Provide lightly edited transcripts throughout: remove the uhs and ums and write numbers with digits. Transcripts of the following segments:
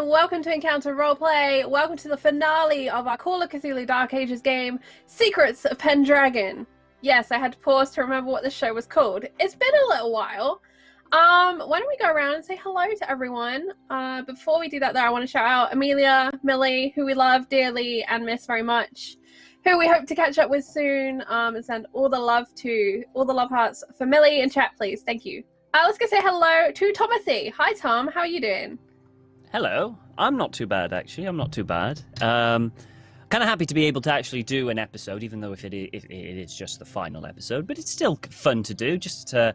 everyone, welcome to Encounter Roleplay. Welcome to the finale of our Call of Cthulhu Dark Ages game, Secrets of Pendragon. Yes, I had to pause to remember what the show was called. It's been a little while. Why don't we go around and say hello to everyone. Before we do that though, I want to shout out Amelia, Millie, who we love dearly and miss very much, who we hope to catch up with soon, and send all the love hearts for Millie in chat, please. Thank you. Let's go say hello to Tomothy. Hi Tom, how are you doing? Hello. I'm not too bad, actually. I'm not too bad. Kind of happy to be able to actually do an episode, even though if it is just the final episode. But it's still fun to do, just to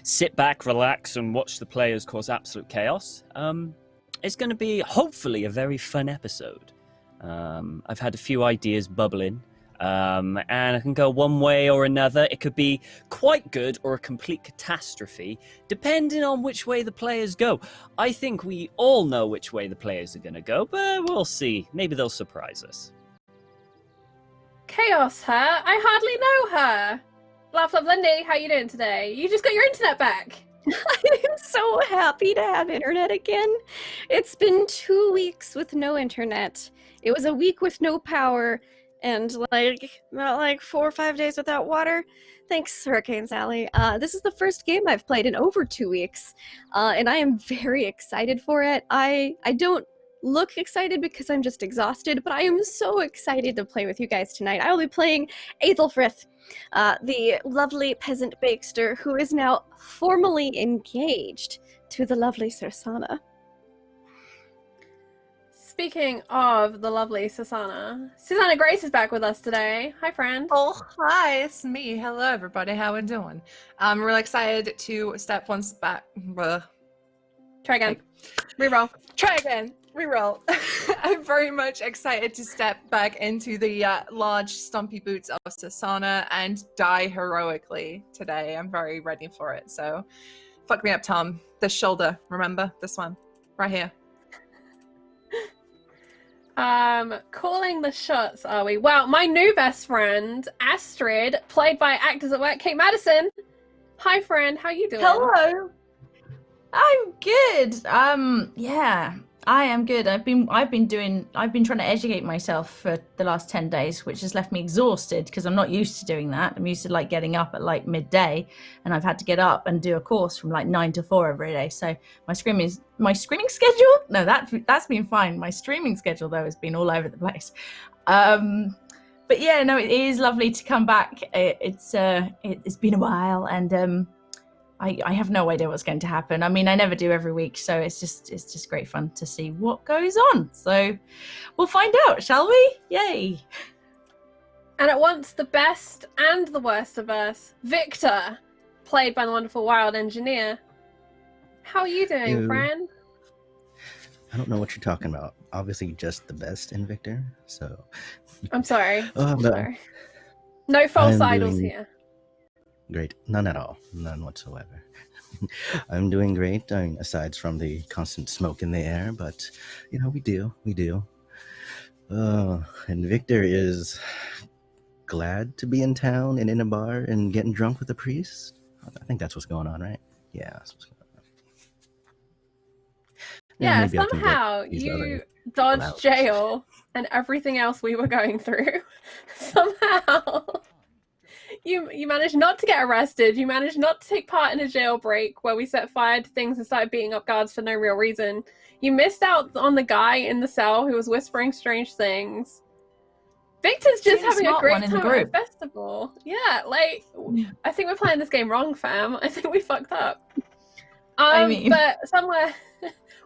sit back, relax, and watch the players cause absolute chaos. It's going to be, hopefully, a very fun episode. I've had a few ideas bubbling. And it can go one way or another. It could be quite good or a complete catastrophe, depending on which way the players go. I think we all know which way the players are going to go, but we'll see. Maybe they'll surprise us. Chaos her? I hardly know her. Laugh Love Lindy, how you doing today? You just got your internet back. I'm so happy to have internet again. It's been 2 weeks with no internet. It was a week with no power. And about 4 or 5 days without water. Thanks, Hurricane Sally. This is the first game I've played in over 2 weeks, and I am very excited for it. I don't look excited because I'm just exhausted, but I am so excited to play with you guys tonight. I will be playing Aethelfrith, the lovely peasant bakester who is now formally engaged to the lovely Susanna. Speaking of the lovely Susanna Grace is back with us today. Hi, friend. Oh, hi, it's me. Hello, everybody. How we doing? I'm really excited to step one back. Try again. Reroll. Try again. Reroll. I'm very much excited to step back into the large, stumpy boots of Susanna and die heroically today. I'm very ready for it. So, fuck me up, Tom. This shoulder. Remember? This one. Right here. Calling the shots, are we? Well, my new best friend, Astrid, played by Actors at Work, Kate Madison. Hi, friend. How you doing? Hello. I'm good. Yeah, I am good. I've been trying to educate myself for the last 10 days, which has left me exhausted because I'm not used to doing that. I'm used to getting up at midday, and I've had to get up and do a course from 9 to 4 every day. So my streaming schedule? No, that's been fine. My streaming schedule though has been all over the place. But yeah, no, it is lovely to come back. It's been a while, and I have no idea what's going to happen. I mean, I never do every week, so it's just great fun to see what goes on. So we'll find out, shall we? Yay! And at once the best and the worst of us, Victor, played by the wonderful Wild Engineer. How are you doing, friend? I don't know what you're talking about. Obviously, just the best in Victor. So I'm sorry. I'm sorry. No false idols here. Great. None at all. None whatsoever. I'm doing great, aside from the constant smoke in the air, but, we deal. And Victor is glad to be in town and in a bar and getting drunk with a priest. I think that's what's going on, right? Yeah, that's what's going on. Yeah, somehow you dodged jail and everything else we were going through. Somehow... You managed not to get arrested. You managed not to take part in a jailbreak where we set fire to things and started beating up guards for no real reason. You missed out on the guy in the cell who was whispering strange things. Victor's just having a great time at the festival. Yeah, I think we're playing this game wrong, fam. I think we fucked up. But somewhere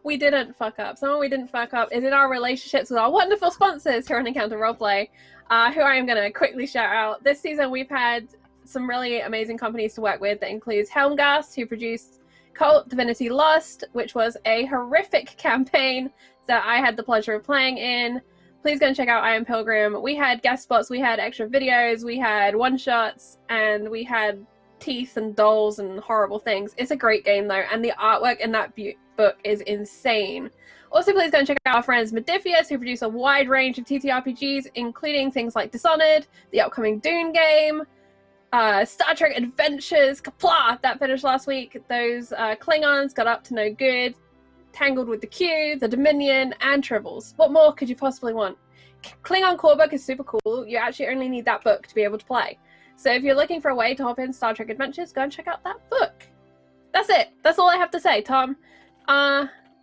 we didn't fuck up. Somewhere we didn't fuck up is in our relationships with our wonderful sponsors here on Encounter Roleplay. Who I am going to quickly shout out. This season we've had some really amazing companies to work with. That includes Helmgast, who produced Cult Divinity Lost, which was a horrific campaign that I had the pleasure of playing in. Please go and check out I Am Pilgrim. We had guest spots, we had extra videos, we had one-shots, and we had teeth and dolls and horrible things. It's a great game though, and the artwork in that book is insane. Also, please go and check out our friends Modifius, who produce a wide range of TTRPGs, including things like Dishonored, the upcoming Dune game, Star Trek Adventures, Kapla, that finished last week. Those Klingons got up to no good. Tangled with the Q, the Dominion, and Tribbles. What more could you possibly want? Klingon Core Book is super cool. You actually only need that book to be able to play. So if you're looking for a way to hop in Star Trek Adventures, go and check out that book. That's it. That's all I have to say, Tom.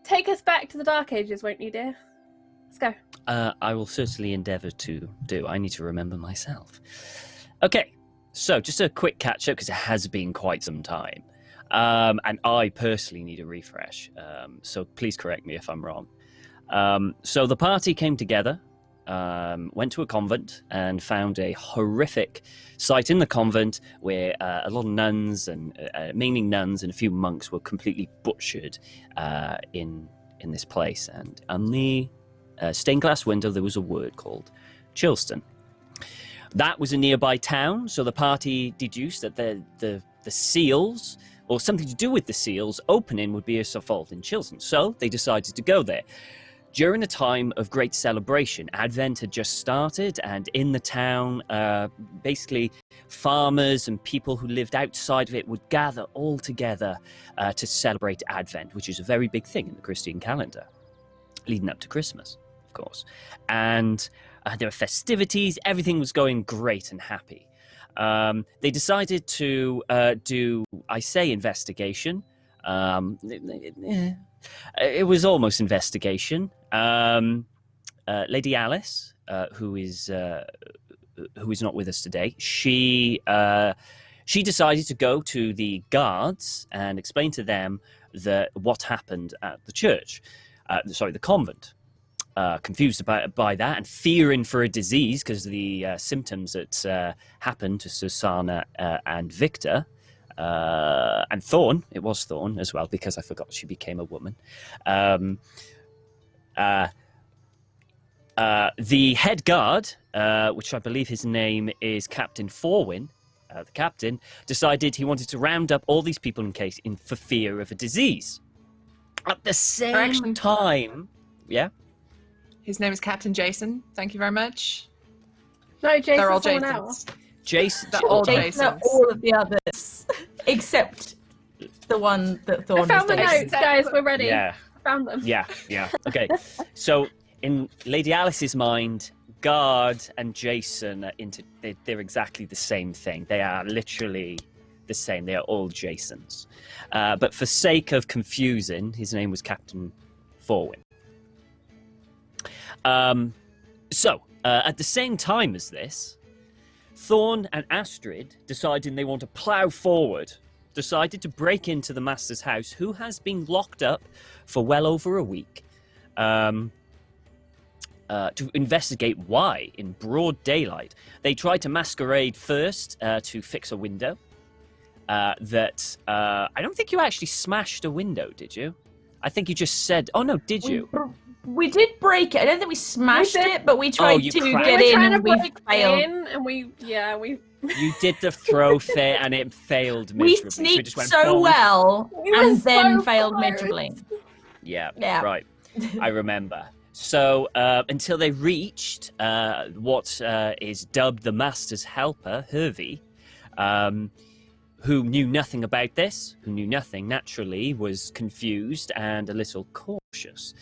Take us back to the Dark Ages, won't you, dear? Let's go. I will certainly endeavour to do. I need to remember myself. Okay, so just a quick catch-up, because it has been quite some time. And I personally need a refresh, so please correct me if I'm wrong. So the party came together, went to a convent, and found a horrific site in the convent where a lot of nuns, and mainly nuns and a few monks, were completely butchered in this place. And on the stained glass window, there was a word called Chilston. That was a nearby town, so the party deduced that the seals, or something to do with the seals, opening would be a fault in Chilston. So they decided to go there. During a time of great celebration, Advent had just started, and in the town, basically farmers and people who lived outside of it would gather all together to celebrate Advent, which is a very big thing in the Christian calendar, leading up to Christmas, of course. And there were festivities, everything was going great and happy. They decided to do, I say investigation, it was almost investigation. Lady Alice, who is not with us today, she decided to go to the guards and explain to them what happened at the church, the convent. Confused by that and fearing for a disease because of the symptoms that happened to Susanna and Victor. And Thorn, it was Thorn as well, because I forgot she became a woman. The head guard, which I believe his name is Captain Forwin, the captain, decided he wanted to round up all these people for fear of a disease. At the same time, yeah? His name is Captain Jason. Thank you very much. No, Jason's They're all someone Jasons. else. Jason. They're all Jason are Jasons. all of the others, except the one that Thorn I found the is dating. notes, guys. We're ready. Yeah. I found them. Yeah. Okay. So in Lady Alice's mind, Guard and Jason are they're exactly the same thing. They are literally the same. They are all Jasons. But for sake of confusing, his name was Captain Forwin. So at the same time as this, Thorn and Astrid, deciding they want to plough forward, decided to break into the Master's house, who has been locked up for well over a week, to investigate why in broad daylight. They tried to masquerade first to fix a window. I don't think you actually smashed a window, did you? I think you just said, oh no, did you? We did break it. I don't think we smashed it, but we tried to cracked get We were in trying to and we break failed. in, and we. You did the throw fit and it failed We miserably. So it sneaked just went so boom. well We were and then so failed close. miserably. Yeah, Yeah. right. I remember. So until they reached what is dubbed the Master's Helper, Hervey, who knew nothing about this, who knew nothing, naturally, was confused and a little cautious.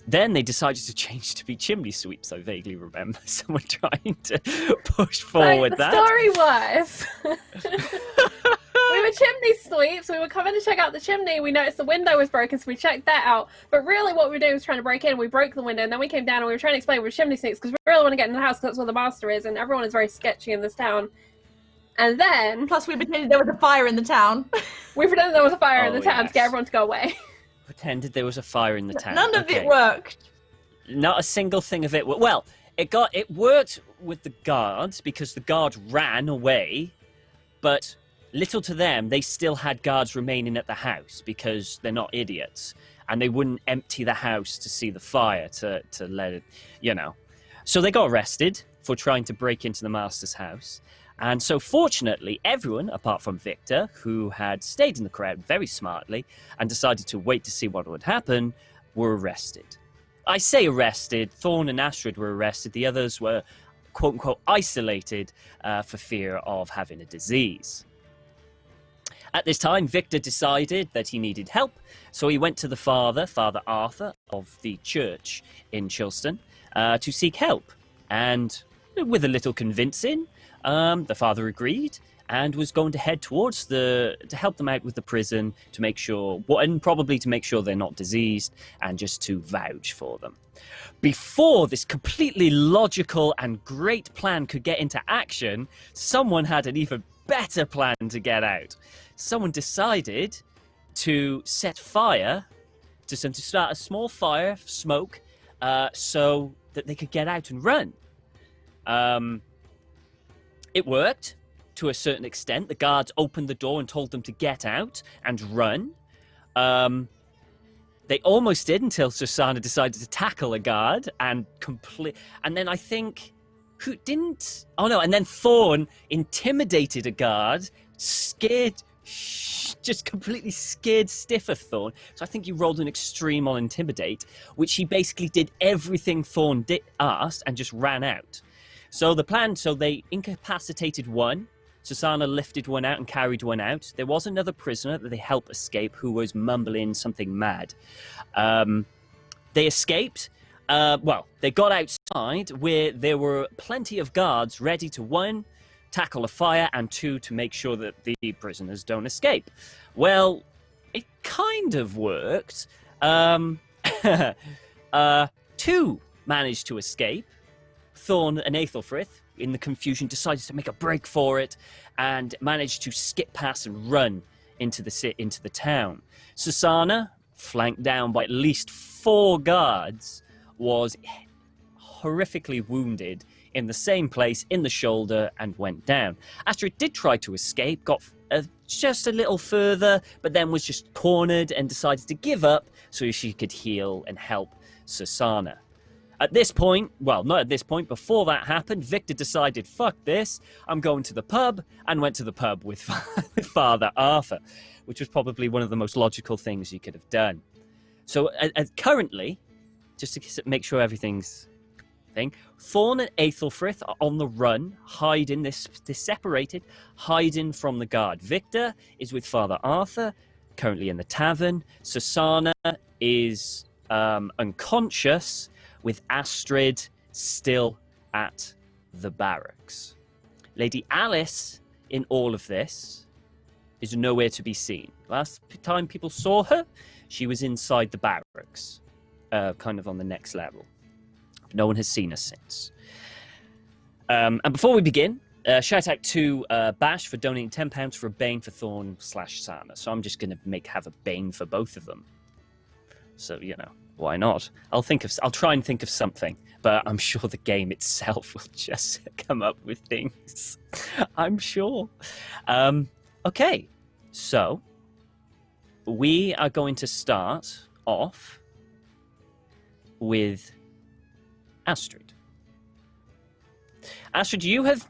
Then they decided to change to be chimney sweeps, I vaguely remember someone trying to push forward The that. story was, we were chimney sweeps. We were coming to check out the chimney. We noticed the window was broken, so we checked that out. But really what we were doing was trying to break in. We broke the window, and then we came down and we were trying to explain we were chimney sweeps because we really want to get in the house because that's where the master is, and everyone is very sketchy in this town. And then Plus, we pretended there was a fire in the town. we pretended there was a fire in Oh, the town to get yes. everyone to go away. Pretended there was a fire in the town. None of Okay. it worked. Not a single thing of it. Well, it worked with the guards because the guard ran away, but little to them, they still had guards remaining at the house because they're not idiots, and they wouldn't empty the house to see the fire to let it, So they got arrested for trying to break into the Master's house. And so fortunately, everyone, apart from Victor, who had stayed in the crowd very smartly and decided to wait to see what would happen, were arrested. I say arrested. Thorn and Astrid were arrested. The others were, quote-unquote, isolated for fear of having a disease. At this time, Victor decided that he needed help, so he went to the Father Arthur of the church in Chilston, to seek help. And with a little convincing, the Father agreed and was going to head towards to help them out with the prison, to make sure, and probably to make sure they're not diseased, and just to vouch for them. Before this completely logical and great plan could get into action, someone had an even better plan to get out. Someone decided to set fire to start a small fire, smoke, so that they could get out and run. It worked to a certain extent. The guards opened the door and told them to get out and run. They almost did until Susanna decided to tackle a guard and then I think and then Thorn intimidated a guard, just completely scared stiff of Thorn. So I think he rolled an extreme on Intimidate, which he basically did everything Thorn asked and just ran out. So they incapacitated one. Susanna lifted one out and carried one out. There was another prisoner that they helped escape who was mumbling something mad. They escaped. They got outside where there were plenty of guards ready to, one, tackle a fire, and two, to make sure that the prisoners don't escape. Well, it kind of worked. Two managed to escape. Thorn and Aethelfrith, in the confusion, decided to make a break for it and managed to skip past and run into the town. Susanna, flanked down by at least 4 guards, was horrifically wounded in the same place in the shoulder and went down. Astrid did try to escape, got just a little further, but then was just cornered and decided to give up so she could heal and help Susanna. At this point, well, not at this point, before that happened, Victor decided, fuck this, I'm going to the pub, and went to the pub with Father Arthur, which was probably one of the most logical things you could have done. So currently, just to make sure everything's thing, Thorn and Aethelfrith are on the run, hiding, they're separated, hiding from the guard. Victor is with Father Arthur, currently in the tavern. Susanna is unconscious, with Astrid still at the barracks. Lady Alice, in all of this, is nowhere to be seen. Last time people saw her, she was inside the barracks, kind of on the next level. No one has seen her since. And before we begin, shout out to Bash for donating £10 for a Bane for Thorn/Sana. So I'm just going to have a Bane for both of them. So, why not? I'll try and think of something, but I'm sure the game itself will just come up with things. I'm sure. Okay, so we are going to start off with Astrid. Astrid, you have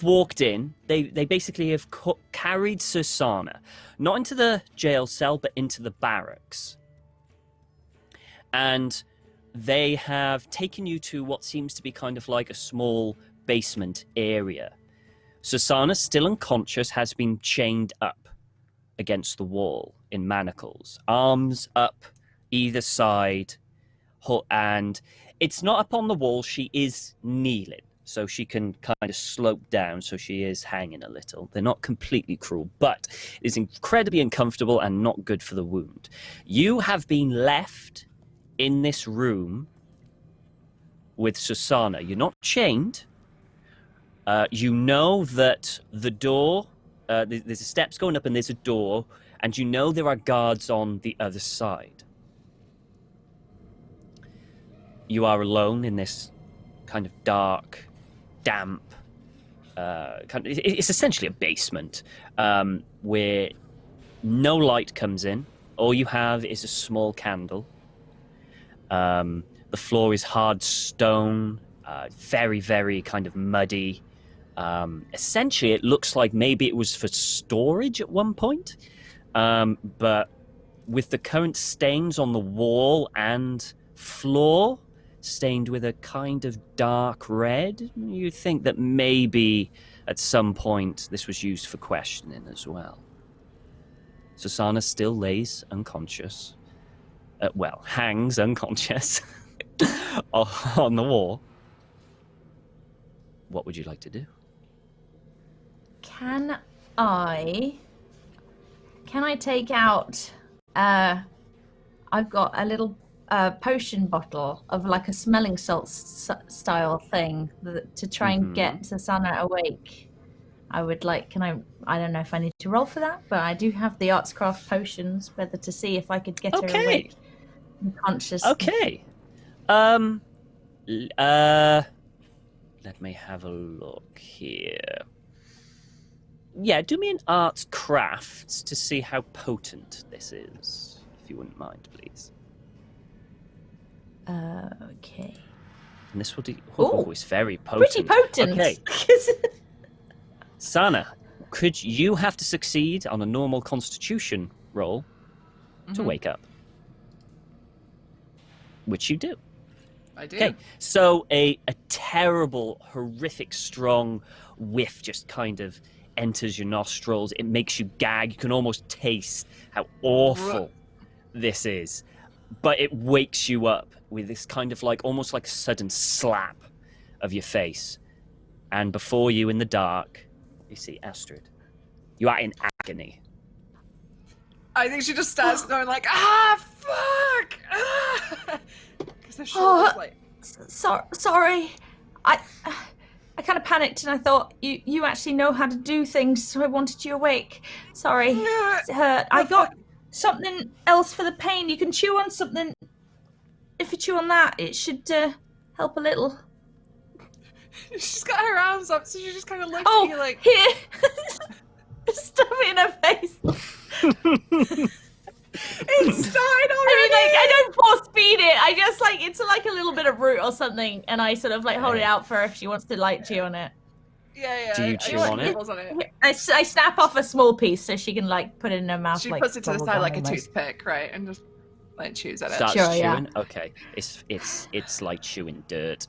walked in. They basically have carried Susanna, not into the jail cell, but into the barracks. And they have taken you to what seems to be kind of like a small basement area. Susanna, still unconscious, has been chained up against the wall in manacles, arms up either side, and it's not up on the wall. She is kneeling, so she can kind of slope down, so she is hanging a little. They're not completely cruel, but it is incredibly uncomfortable and not good for the wound. You have been left in this room with Susanna. You're not chained. You know that the door, there's steps going up and there's a door, and you know there are guards on the other side. You are alone in this kind of dark, damp, it's essentially a basement, where no light comes in. All you have is a small candle. The floor is hard stone, very, very kind of muddy. Essentially, it looks like maybe it was for storage at one point, but with the current stains on the wall and floor, stained with a kind of dark red, you'd think that maybe at some point this was used for questioning as well. Susanna still lays unconscious. Hangs unconscious on the wall. What would you like to do? Can I take out? I've got a little potion bottle of like a smelling salt style thing to try and get Susanna awake. I would like. I don't know if I need to roll for that, but I do have the artscraft potions. Whether to see if I could get her awake and conscious. Okay. Let me have a look here. Yeah, do me an arts crafts to see how potent this is, if you wouldn't mind, please. Okay. And this will do. Ooh, It's very potent. Pretty potent. Okay. Sana, could you have to succeed on a normal Constitution roll to wake up? Which you do. I do. Okay, so a terrible, horrific, strong whiff just kind of enters your nostrils. It makes you gag. You can almost taste how awful this is. But it wakes you up with this kind of like, almost like a sudden slap of your face. And before you in the dark, you see Astrid. You are in agony. I think she just starts going like, fuck! Because the shoulder's like... Sorry. I kind of panicked and I thought you actually know how to do things, so I wanted you awake. Sorry. It hurt. I got something else for the pain. You can chew on something. If you chew on that, it should help a little. She's got her arms up, so she just kind of looks at you like... Here! Stuff it in her face. It's died already! I mean, like, I don't force feed it. I just, like, it's like a little bit of root or something, and I sort of, like, hold it out for her if she wants to, like, chew on it. Yeah. Do you chew on it? I snap off a small piece so she can, like, put it in her mouth. She like, puts it to the side like a almost. toothpick, right? And just, like, chews at it. Starts Sure, chewing? yeah. Okay. It's like chewing dirt.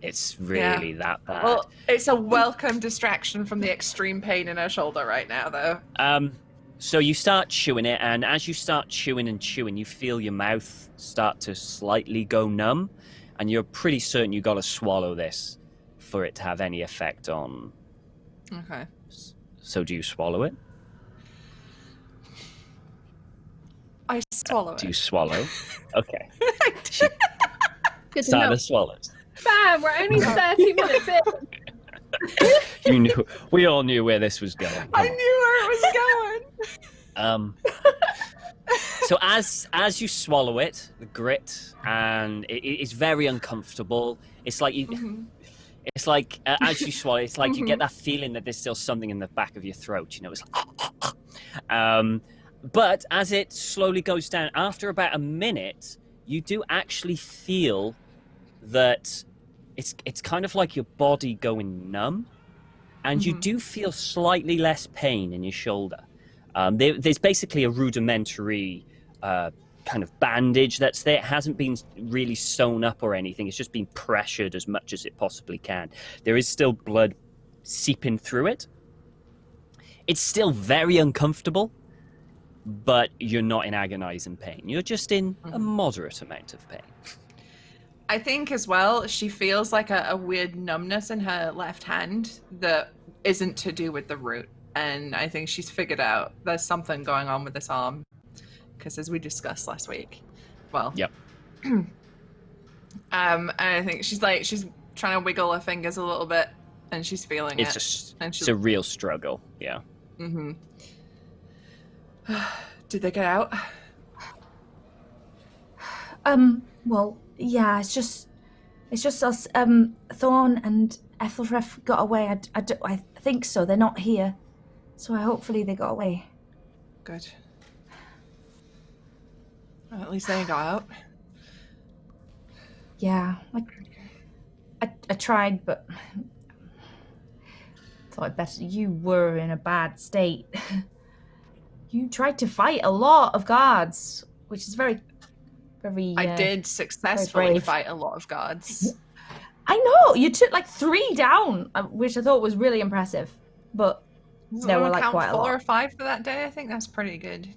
It's really that bad. Well, it's a welcome distraction from the extreme pain in her shoulder right now, though. So you start chewing it, and as you start chewing and chewing, you feel your mouth start to slightly go numb, and you're pretty certain you got to swallow this for it to have any effect on. Okay. So do you swallow it? I swallow Do you it. swallow? Okay. Good to know. Sana swallows. Bam, we're only 30 minutes in. We all knew where this was going. I knew where it was going. So as you swallow it, the grit, and it's very uncomfortable. It's like you. It's like as you swallow, it's like you get that feeling that there's still something in the back of your throat. You know, it's like. But as it slowly goes down, after about a minute, you do actually feel that it's kind of like your body going numb, and you do feel slightly less pain in your shoulder. There's basically a rudimentary kind of bandage that's there. It hasn't been really sewn up or anything. It's just been pressured as much as it possibly can. There is still blood seeping through it. It's still very uncomfortable, but you're not in agonizing pain. You're just in a moderate amount of pain. I think as well, she feels like a weird numbness in her left hand that isn't to do with the root. And I think she's figured out there's something going on with this arm. Because as we discussed last week, Yep. And I think she's trying to wiggle her fingers a little bit, and she's feeling it. It's a real struggle, yeah. Mm-hmm. Did they get out? Well, yeah, it's just us. Thorn and Ethelref got away. I think so. They're not here, so hopefully they got away. Good. Well, at least they got out. Yeah, I tried, but thought I'd better. You were in a bad state. You tried to fight a lot of guards, which is very. I did successfully fight a lot of guards. I know, you took like 3 down, which I thought was really impressive. But There were like count quite a 4 lot. or 5 for that day. I think that's pretty good.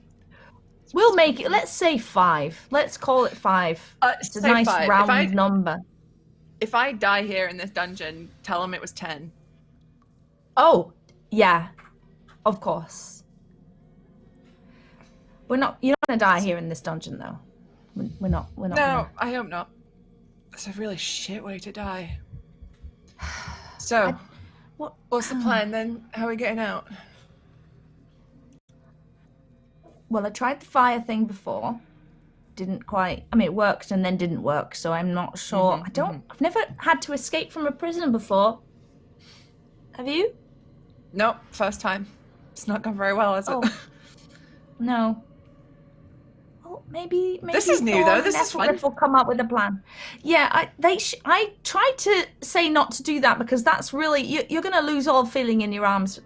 We'll make it. Let's say 5. Let's call it 5. It's a Say nice 5. round number. If I die here in this dungeon, tell them it was 10. Oh, yeah, of course. You're not gonna die here in this dungeon, though. We're not. No, Gonna... I hope not. That's a really shit way to die. So, what's the plan then? How are we getting out? Well, I tried the fire thing before. Didn't quite. I mean, it worked and then didn't work, so I'm not sure. I've never had to escape from a prison before. Have you? Nope, first time. It's not gone very well, has it? No. Well, maybe. This is new, though. This is fun. Will come up with a plan. Yeah, I tried to say not to do that because that's really you're going to lose all feeling in your arms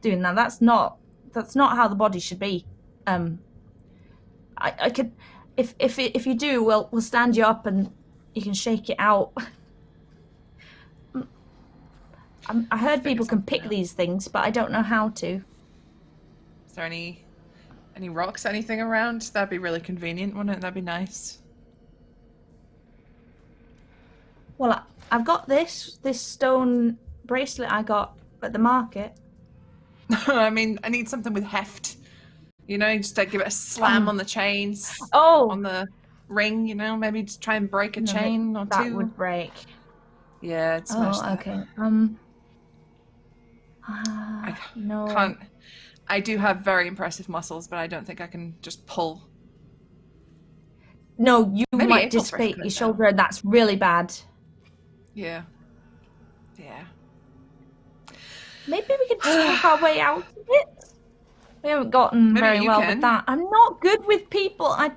doing that. That's not how the body should be. I could if you do, we'll stand you up and you can shake it out. I heard people can pick these things, but I don't know how to. Is there any rocks, anything around? That'd be really convenient, wouldn't it? That'd be nice. Well, I've got this stone bracelet I got at the market. I mean, I need something with heft. You know, just give it a slam on the chains. Oh! On the ring, you know, maybe just try and break a chain or two. That would break. Yeah, it's smash that. Okay. No. Can't. I do have very impressive muscles, but I don't think I can just pull. No, you Maybe might ankle dislocate press your shoulder, and that's really bad. Yeah. Yeah. Maybe we could talk our way out of it. We haven't gotten Maybe very you well can. with that. I'm not good with people. I've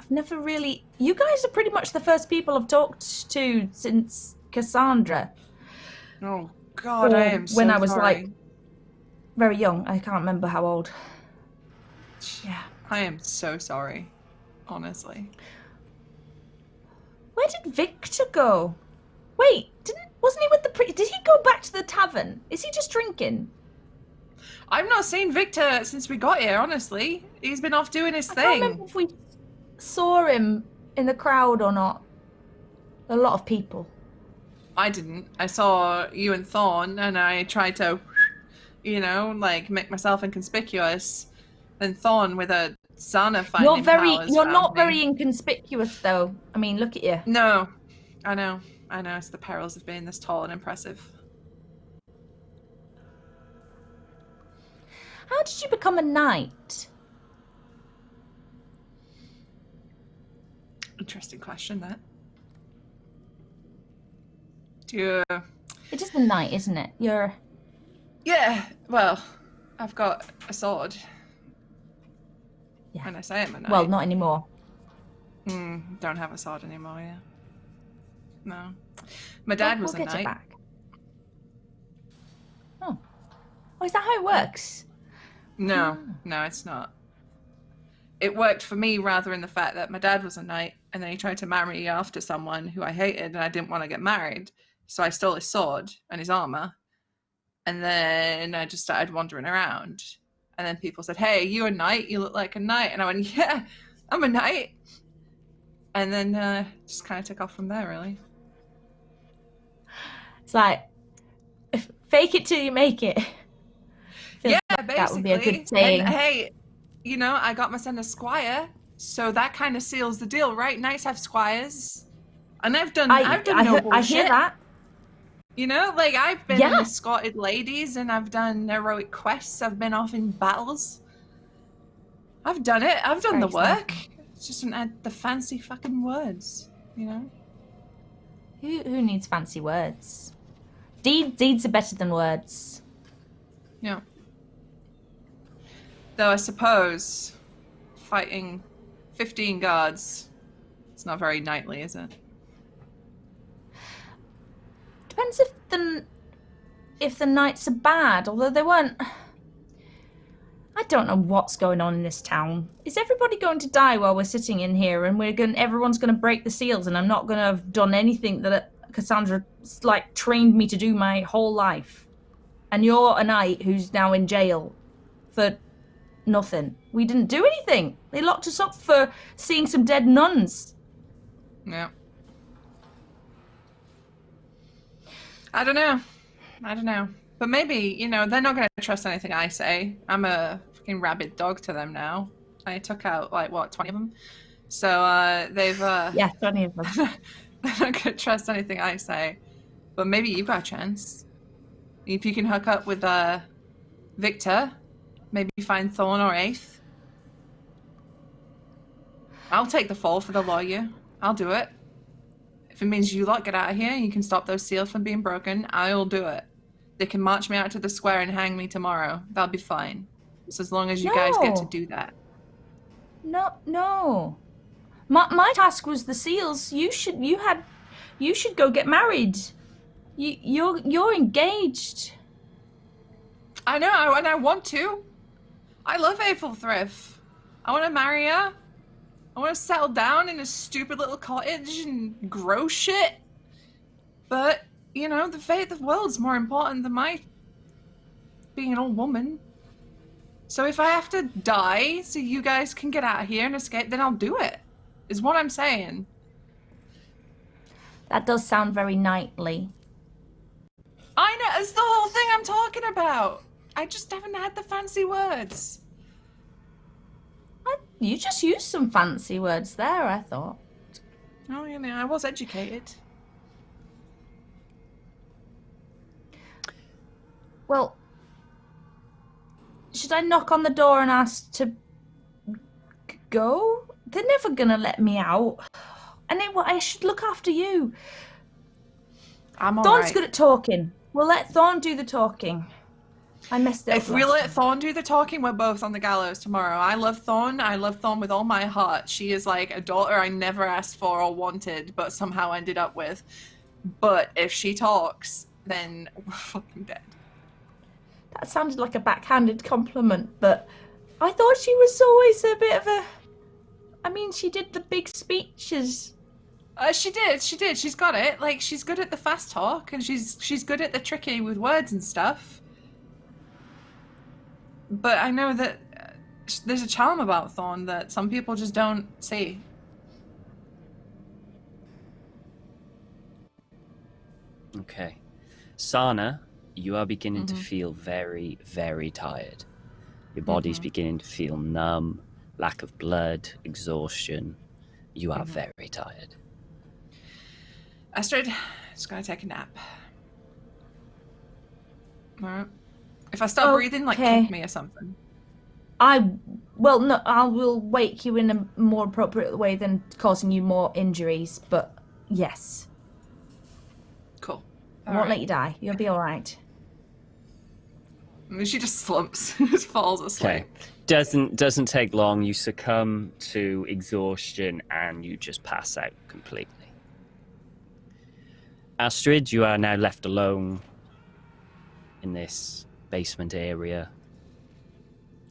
never really... You guys are pretty much the first people I've talked to since Cassandra. Oh, God, I am so when I was sorry. like very young. I can't remember how old. Yeah. I am so sorry, honestly. Where did Victor go? Wait, wasn't he with the did he go back to the tavern? Is he just drinking? I've not seen Victor since we got here, honestly. He's been off doing his I can't remember thing. if we saw him in the crowd or not. A lot of people. I didn't. I saw you and Thorn, and I tried to, you know, like, make myself inconspicuous. And Thorn, with a Sana finding powers, You're found not me. very inconspicuous, though. I mean, look at you. No. I know. It's the perils of being this tall and impressive. How did you become a knight? Interesting question, that. Do you... It is a knight, isn't it? You're... Yeah, well, I've got a sword. Yeah. And I say I'm a knight. Well, not anymore. Don't have a sword anymore, yeah. No. My dad was a we'll get knight. it back. Oh, is that how it works? No, it's not. It worked for me rather in the fact that my dad was a knight, and then he tried to marry me after someone who I hated, and I didn't want to get married. So I stole his sword and his armor, and then I just started wandering around. And then people said, "Hey, you a knight? You look like a knight." And I went, "Yeah, I'm a knight." And then just kind of took off from there, really. It's like, fake it till you make it. Yeah, like basically. That would be a good saying. And, hey, you know, I got my son a squire, so that kind of seals the deal, right? Knights have squires, and I've done noble I shit. hear that. You know, like I've been escorted ladies, and I've done heroic quests. I've been off in battles. I've done it. I've done the work. It's just add the fancy fucking words, you know. Who needs fancy words? Deeds are better than words. Yeah. Though I suppose fighting 15 guards, it's not very knightly, is it? Depends if the knights are bad, although they weren't. I don't know what's going on in this town. Is everybody going to die while we're sitting in here, and everyone's going to break the seals, and I'm not going to have done anything that Cassandra trained me to do my whole life? and you're a knight who's now in jail for nothing. We didn't do anything. They locked us up for seeing some dead nuns. Yeah. I don't know. But maybe, they're not going to trust anything I say. I'm a fucking rabid dog to them now. I took out, 20 of them? So, they've, Yeah, 20 of them. They're not going to trust anything I say. But maybe you've got a chance. If you can hook up with, Victor, maybe find Thorn or Aeth. I'll take the fall for the lawyer. I'll do it. If it means you lot get out of here and you can stop those seals from being broken, I'll do it. They can march me out to the square and hang me tomorrow. That'll be fine. So as long as you guys get to do that. No. My task was the seals. You should go get married. You're engaged. I know, and I want to. I love Aethelthryth. I want to marry her. I want to settle down in a stupid little cottage and grow shit. But, the fate of the world's more important than my being an old woman. So if I have to die so you guys can get out of here and escape, then I'll do it, is what I'm saying. That does sound very knightly. I know, it's the whole thing I'm talking about. I just haven't had the fancy words. You just used some fancy words there, I thought. Oh, I was educated. Well, should I knock on the door and ask to go? They're never gonna let me out. And I should look after you. I'm all Thorn's right. good at talking. We'll let Thorn do the talking. I messed it up. If we let Thorn do the talking, we're both on the gallows tomorrow. I love Thorn. I love Thorn with all my heart. She is like a daughter I never asked for or wanted, but somehow ended up with. But if she talks, then we're fucking dead. That sounded like a backhanded compliment, but I thought she was always a bit of a... I mean, she did the big speeches. She did. She's got it. She's good at the fast talk, and she's good at the tricky with words and stuff. But I know that there's a charm about Thorn that some people just don't see. Okay. Sana, you are beginning to feel very, very tired. Your body's beginning to feel numb, lack of blood, exhaustion. You are very tired. Astrid, just gonna take a nap. Alright. If I stop breathing, kick me or something. I will wake you in a more appropriate way than causing you more injuries, but yes. Cool. I won't let you die. You'll be alright. She just slumps, just falls asleep. Okay. Doesn't take long. You succumb to exhaustion and you just pass out completely. Astrid, you are now left alone in this basement area.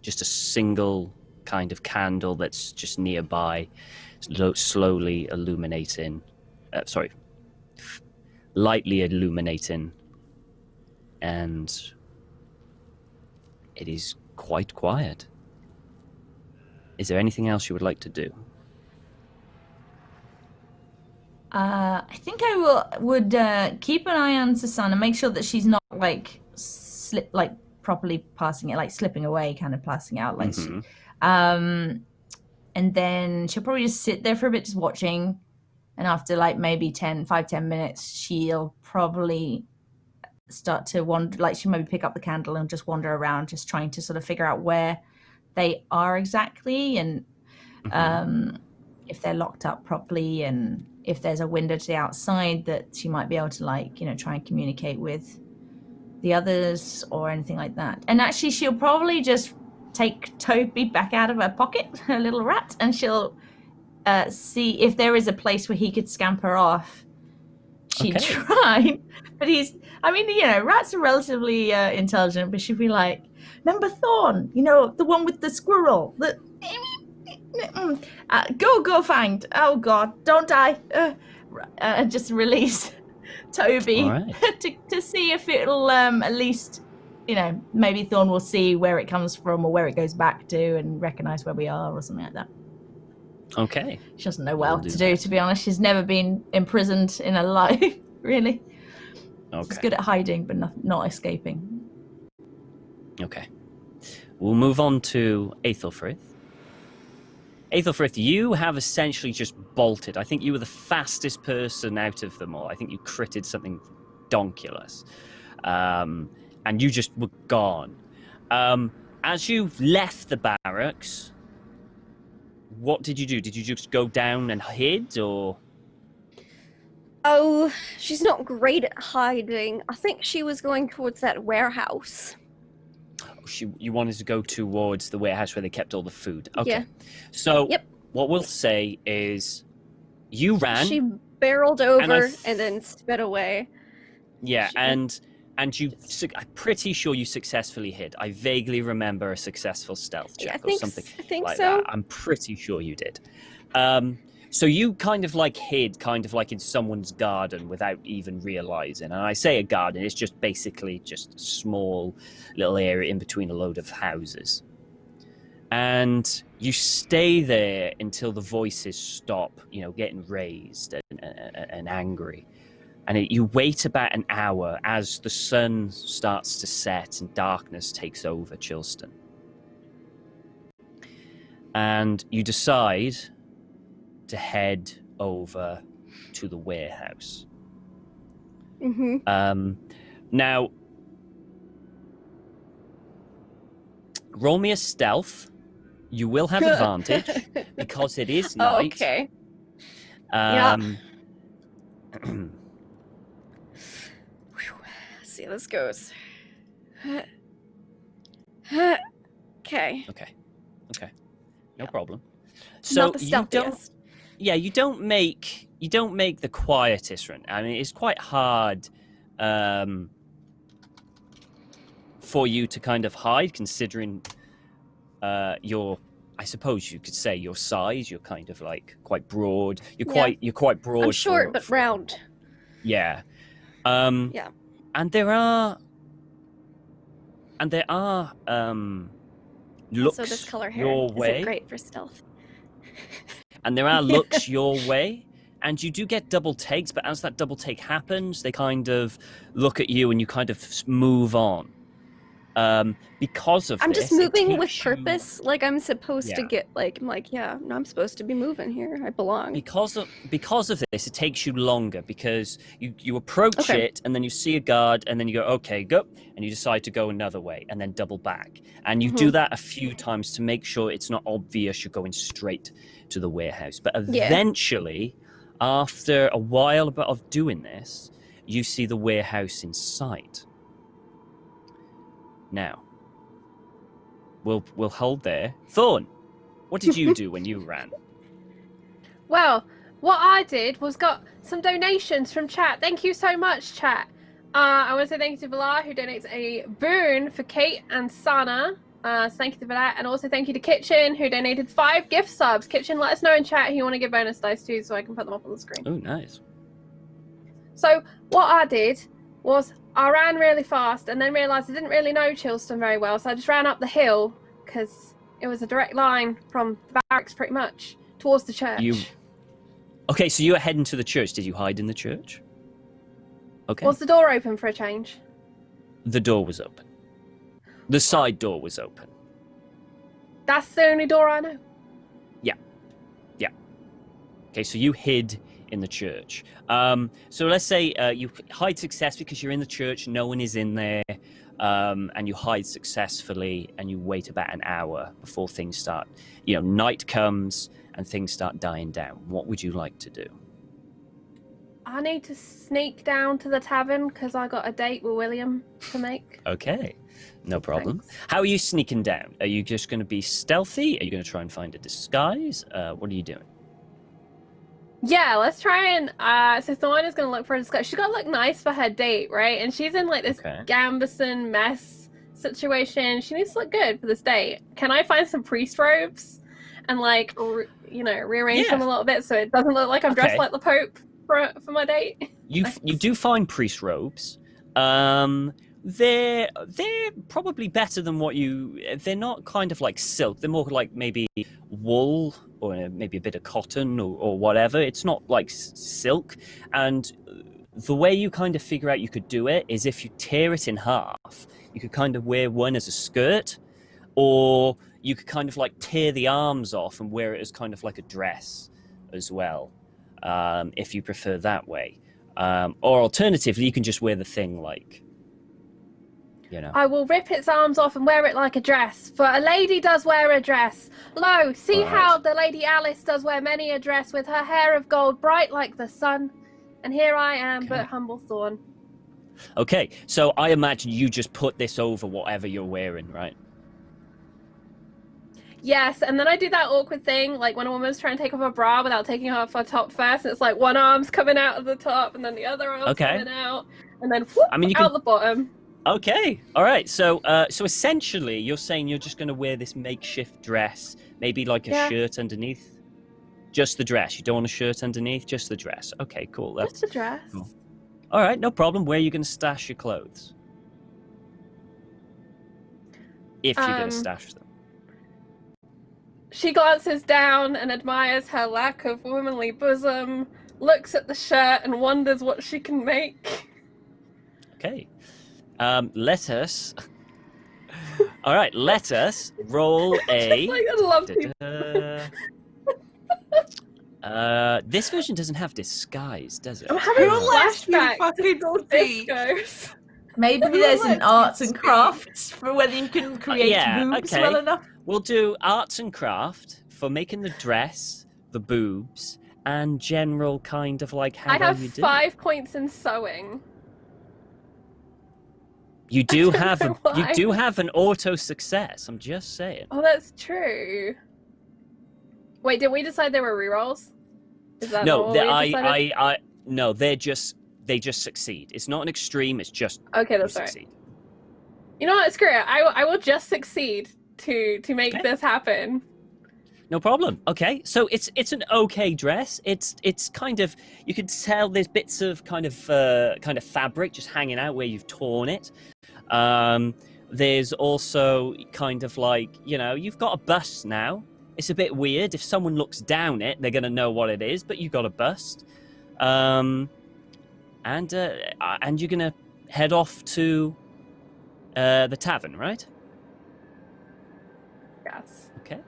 Just a single kind of candle that's just nearby, slowly illuminating. Lightly illuminating, and it is quite quiet. Is there anything else you would like to do? I think I would keep an eye on Susanna, make sure that she's not properly passing it, slipping away, kind of passing out, and then she'll probably just sit there for a bit, just watching. And after maybe 10 minutes, she'll probably start to wander, she'll maybe pick up the candle and just wander around, just trying to sort of figure out where they are exactly, and if they're locked up properly, and if there's a window to the outside that she might be able to try and communicate with the others or anything like that. And actually, she'll probably just take Toby back out of her pocket, her little rat, and she'll see if there is a place where he could scamper off. She'd try, but rats are relatively intelligent, but she'd be like, remember Thorn, the one with the squirrel, go find, oh god, don't die, just release Toby to see if it'll at least maybe Thorn will see where it comes from or where it goes back to and recognize where we are or something like that. Okay. She doesn't know what else to do, to be honest. She's never been imprisoned in her life, really. Okay. She's good at hiding, but not escaping. Okay. We'll move on to Aethelfrith. Aethelfrith, you have essentially just bolted. I think you were the fastest person out of them all. I think you critted something donkulous. And you just were gone. As you left the barracks, what did you do? Did you just go down and hid, or...? Oh, she's not great at hiding. I think she was going towards that warehouse. You wanted to go towards the warehouse where they kept all the food. Okay. Yeah. So what we'll say is you ran. She barreled over and then sped away. Yeah, and I'm pretty sure you successfully hid. I vaguely remember a successful stealth check or something like so. that. I'm pretty sure you did. So you kind of like hid kind of like in someone's garden without even realizing. And I say a garden, it's just basically just a small little area in between a load of houses. And you stay there until the voices stop, getting raised and angry. And you wait about an hour as the sun starts to set and darkness takes over Chilston. And you decide to head over to the warehouse. Mm-hmm. Now, roll me a stealth. You will have advantage because it is night. Oh, okay. Yeah. Let's see how this goes. Okay. Okay. No problem. So not the stealthiest. You don't make the quietest run. I mean, it's quite hard for you to kind of hide, considering your, I suppose you could say, your size. You're kind of like quite broad. You're quite broad. I'm short but round. Yeah. Yeah. And there are looks So this color hair your way. isn't great for stealth. And there are looks your way, and you do get double takes, but as that double take happens, they kind of look at you and you kind of move on. Because of I'm this, just moving with purpose, like I'm supposed to get I'm supposed to be moving here. I belong. Because of this, it takes you longer because you approach it and then you see a guard and then you go, okay, go, and you decide to go another way and then double back. And you do that a few times to make sure it's not obvious you're going straight to the warehouse. But eventually, after a while of doing this, you see the warehouse in sight. Now, we'll hold there. Thorn, what did you do when you ran? Well, what I did was got some donations from chat. Thank you so much, chat. I want to say thank you to Valar, who donates a boon for Kate and Sana. So thank you to that. And also thank you to Kitchen, who donated 5 gift subs. Kitchen, let us know in chat who you want to give bonus dice to so I can put them up on the screen. Oh, nice. So what I did was I ran really fast and then realised I didn't really know Chilston very well. So I just ran up the hill because it was a direct line from the barracks pretty much towards the church. Okay, so you were heading to the church. Did you hide in the church? Okay. Was the door open for a change? The door was open. The side door was open. That's the only door I know. Yeah. Okay, so you hid in the church. So let's say you hide successfully because you're in the church, no one is in there, and you hide successfully, and you wait about an hour before things start. Night comes and things start dying down. What would you like to do? I need to sneak down to the tavern because I got a date with William to make. Okay, no problem. Thanks. How are you sneaking down? Are you just going to be stealthy? Are you going to try and find a disguise? What are you doing? Yeah, let's try and so Thorn is gonna look for a disguise. She's gotta look nice for her date, right? And she's in like this Gambison mess situation. She needs to look good for this date. Can I find some priest robes and rearrange them a little bit so it doesn't look like I'm dressed like the Pope for my date? You do find priest robes. They're probably better than what you. They're not kind of like silk. They're more like maybe wool or maybe a bit of cotton or whatever. It's not like silk. And the way you kind of figure out you could do it is if you tear it in half. You could kind of wear one as a skirt, or you could kind of like tear the arms off and wear it as kind of like a dress as well, if you prefer that way. Or alternatively, you can just wear the thing like. You know. I will rip its arms off and wear it like a dress, for a lady does wear a dress. Lo, see how the Lady Alice does wear many a dress, with her hair of gold bright like the sun. And here I am, but humble thorn. Okay, so I imagine you just put this over whatever you're wearing, right? Yes, and then I do that awkward thing, like when a woman's trying to take off her bra without taking off her top first, and it's like one arm's coming out of the top, and then the other arm's coming out, and then whoop, out the bottom. Okay, all right. So, so essentially, you're saying you're just going to wear this makeshift dress, maybe like a shirt underneath. Just the dress. You don't want a shirt underneath. Just the dress. Okay, cool. That's just the dress. Cool. All right, no problem. Where are you going to stash your clothes? If you're going to stash them. She glances down and admires her lack of womanly bosom, looks at the shirt and wonders what she can make. Okay. Let us. All right, let us roll a. Like, I love this version doesn't have disguise, does it? I'm having flashbacks to discos. Maybe there's an arts and crafts for whether you can create boobs well enough. We'll do arts and craft for making the dress, the boobs, and general kind of like how I have you do. 5 points in sewing. You do have an auto success. I'm just saying. Oh, that's true. Wait, did we decide there were rerolls? Is that no? No, they just succeed. It's not an extreme. It's just okay. That's right. Succeed. You know what? Screw it. I will just succeed to make this happen. No problem. Okay, so it's an okay dress. It's kind of, you could tell there's bits of kind of fabric just hanging out where you've torn it. There's also kind of like, you know, you've got a bust now. It's a bit weird. If someone looks down it, they're gonna know what it is. But you've got a bust, and you're gonna head off to the tavern, right? Yes. Okay.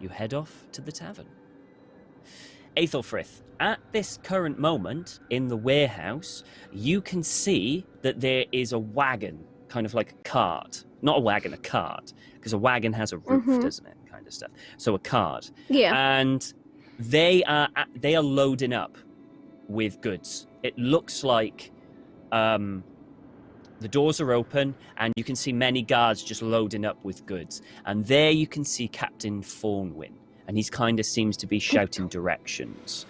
You head off to the tavern. Aethelfrith, at this current moment in the warehouse, you can see that there is a wagon, kind of like a cart. Not a wagon, a cart, because a wagon has a roof, doesn't it? Kind of stuff. So a cart. Yeah. And they are loading up with goods. It looks like the doors are open, and you can see many guards just loading up with goods. And there you can see Captain Thornwyn, and he's kind of seems to be shouting directions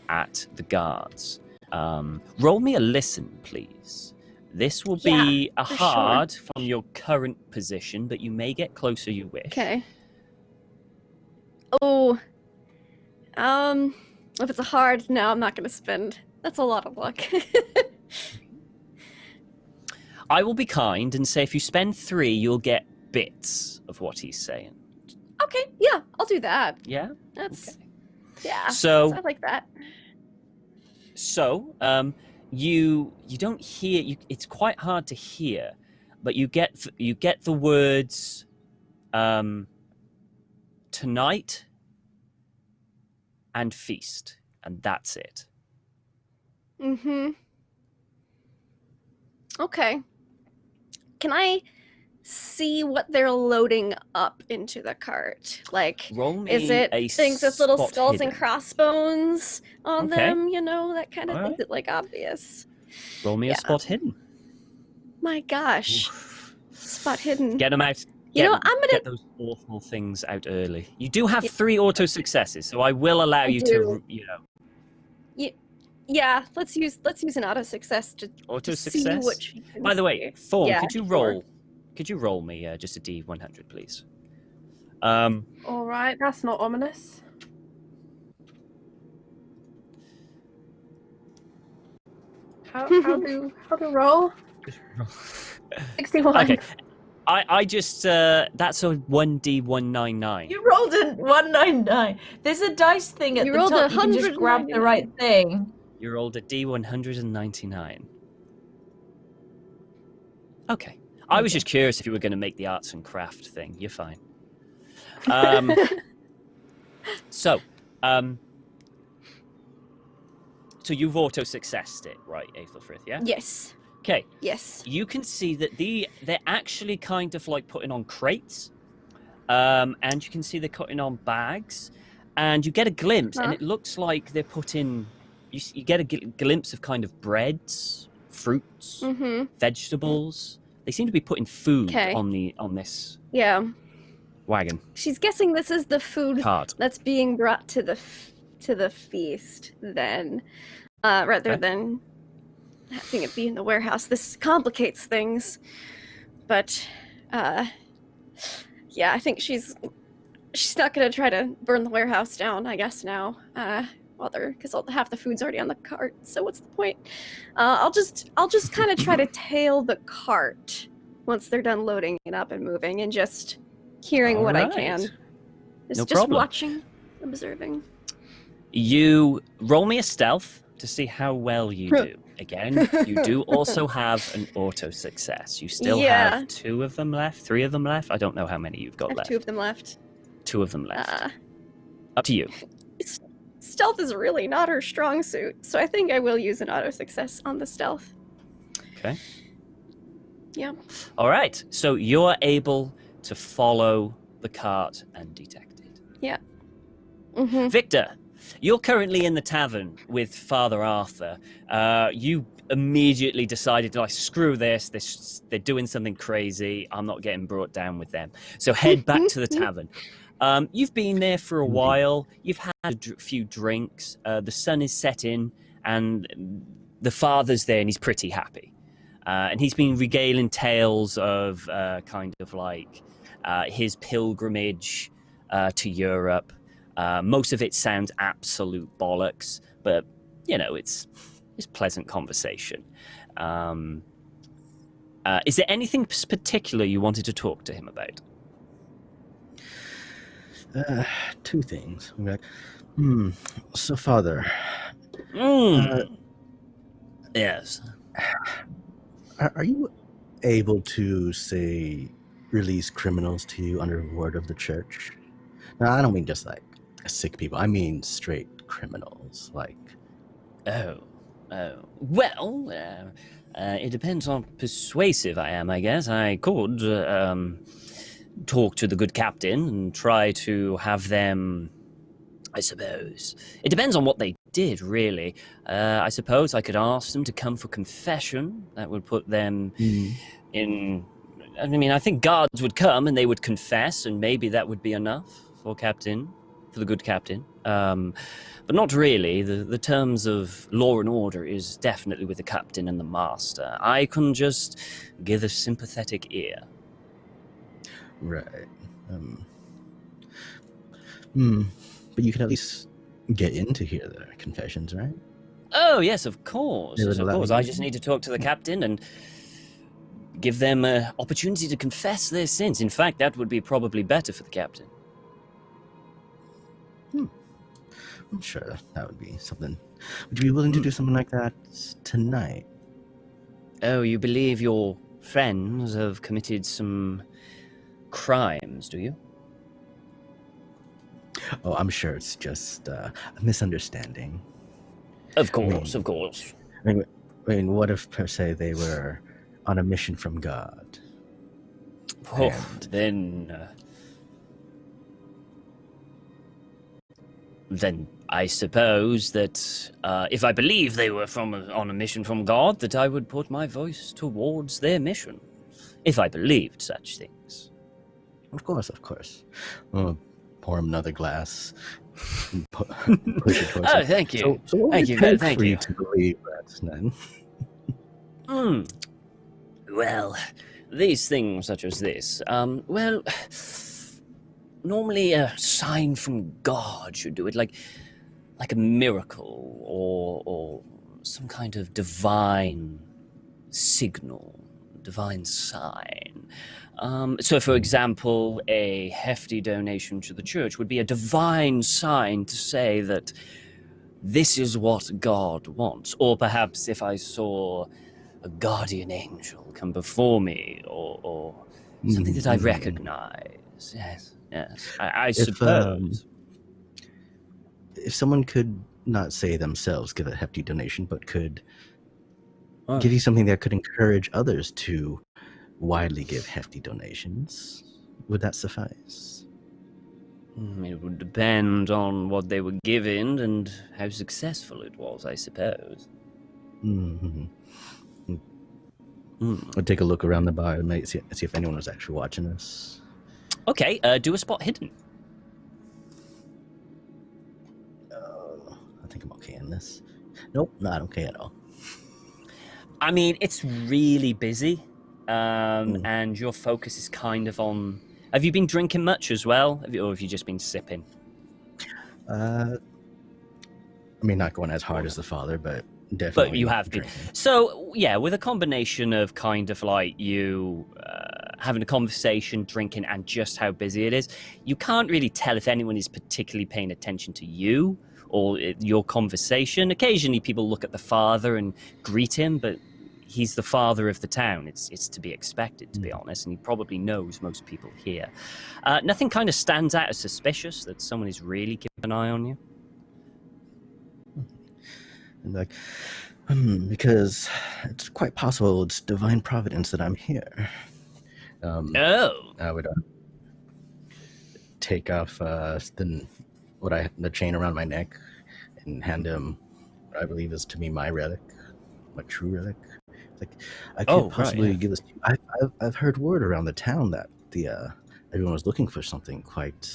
at the guards. Roll me a listen, please. This will be a hard from your current position, but you may get closer you wish. Okay. Oh. If it's a hard, no, I'm not going to spend. That's a lot of luck. I will be kind and say if you spend 3, you'll get bits of what he's saying. Okay, yeah, I'll do that. Yeah? That's... Okay. Yeah, so I like that. So, you don't hear... it's quite hard to hear, but you get the words tonight and feast, and that's it. Mm-hmm. Okay. Can I see what they're loading up into the cart? Like, is it things with little skulls and crossbones on them? You know, that kind of thing. Is it like obvious? Roll me a spot hidden. My gosh. Oof. Spot hidden. Get them out. I'm gonna get those awful things out early. You do have 3 auto successes, so I will allow you to, Yeah, let's use an auto success to see what she can. By the way, Thorn, could you roll? Could you roll me just a D100, please? All right, that's not ominous. How do roll? 61. Okay. I just that's a 1D199. You rolled a 199. There's a dice thing at You the rolled top. You can just grab the 199. right thing. You rolled a D199. Okay. I was just curious if you were going to make the arts and craft thing. You're fine. So you've auto-successed it, right, Aethelfrith, yeah? Yes. Okay. Yes. You can see that they're actually kind of like putting on crates, and you can see they're putting on bags, and you get a glimpse, and it looks like they're putting. You get a glimpse of kind of breads, fruits, vegetables. They seem to be putting food on this wagon. She's guessing this is the food Cart. that's being brought to the feast, then, rather than having it be in the warehouse. This complicates things, but yeah, I think she's not gonna try to burn the warehouse down, I guess, now, because half the food's already on the cart, so what's the point? I'll just kind of try to tail the cart once they're done loading it up and moving, and just hearing what I can. Just watching, observing. You roll me a stealth to see how well you do. Again, you do also have an auto success. You still have 2 of them left, 3 of them left. I don't know how many you've got left. 2 of them left. 2 of them left. Up to you. Stealth is really not her strong suit, so I think I will use an auto success on the stealth. Okay. Yeah. All right. So you're able to follow the cart and detect it. Yeah. Victor, you're currently in the tavern with Father Arthur. You immediately decided, like, screw this. They're doing something crazy. I'm not getting brought down with them. So head back to the tavern. You've been there for a while. You've had a few drinks. The sun is setting, and the father's there, and he's pretty happy. And he's been regaling tales of kind of like his pilgrimage to Europe. Most of it sounds absolute bollocks, but, you know, it's pleasant conversation. Is there anything particular you wanted to talk to him about? 2 things. So, Father. Yes. Are you able to, say, release criminals to you under word of the church? Now, I don't mean just like sick people. I mean straight criminals, like. Oh. Well, it depends on how persuasive I am, I guess. I could talk to the good captain and try to have them, I suppose. It depends on what they did, really. I suppose I could ask them to come for confession. That would put them in... I mean, I think guards would come and they would confess, and maybe that would be enough for the good captain. But not really. The terms of law and order is definitely with the captain and the master. I can just give a sympathetic ear. Right. But you can at least get in to hear their confessions, right? Oh, yes, of course. Yes, of course. I just need to talk to the captain and give them an opportunity to confess their sins. In fact, that would be probably better for the captain. I'm sure that would be something. Would you be willing to do something like that tonight? Oh, you believe your friends have committed some crimes, do you? Oh, I'm sure it's just a misunderstanding. Of course, of course. I mean, what if, per se, they were on a mission from God? Oh, then I suppose that if I believe they were on a mission from God, that I would put my voice towards their mission, if I believed such things. Of course. Pour him another glass. And push it towards him. Thank you. So what Thank would you. it take Thank for you. you to believe that, then? Well, these things such as this, normally a sign from God should do it, like a miracle or some kind of divine signal, divine sign. So, for example, a hefty donation to the church would be a divine sign to say that this is what God wants. Or perhaps if I saw a guardian angel come before me, or something that I recognize. Yes. I suppose. If someone could not say themselves give a hefty donation, but could give you something that could encourage others to widely give hefty donations, would that suffice? It would depend on what they were given and how successful it was, I suppose. I'll take a look around the bar and see if anyone was actually watching us. Okay, do a spot hidden. I think I'm okay in this. Nope, not okay at all. I mean, it's really busy, and your focus is kind of on... Have you been drinking much as well, or have you just been sipping? I mean, not going as hard as the father, but definitely. But you have been. So, yeah, with a combination of kind of like you having a conversation, drinking, and just how busy it is, you can't really tell if anyone is particularly paying attention to you or your conversation. Occasionally people look at the father and greet him, but he's the father of the town. It's to be expected, to be honest, and he probably knows most people here. Nothing kind of stands out as suspicious that someone is really keeping an eye on you. And like, because it's quite possible it's divine providence that I'm here. I would take off the chain around my neck and hand him what I believe is to me my relic, my true relic. Like, I could possibly give this to you. I've heard word around the town that everyone was looking for something quite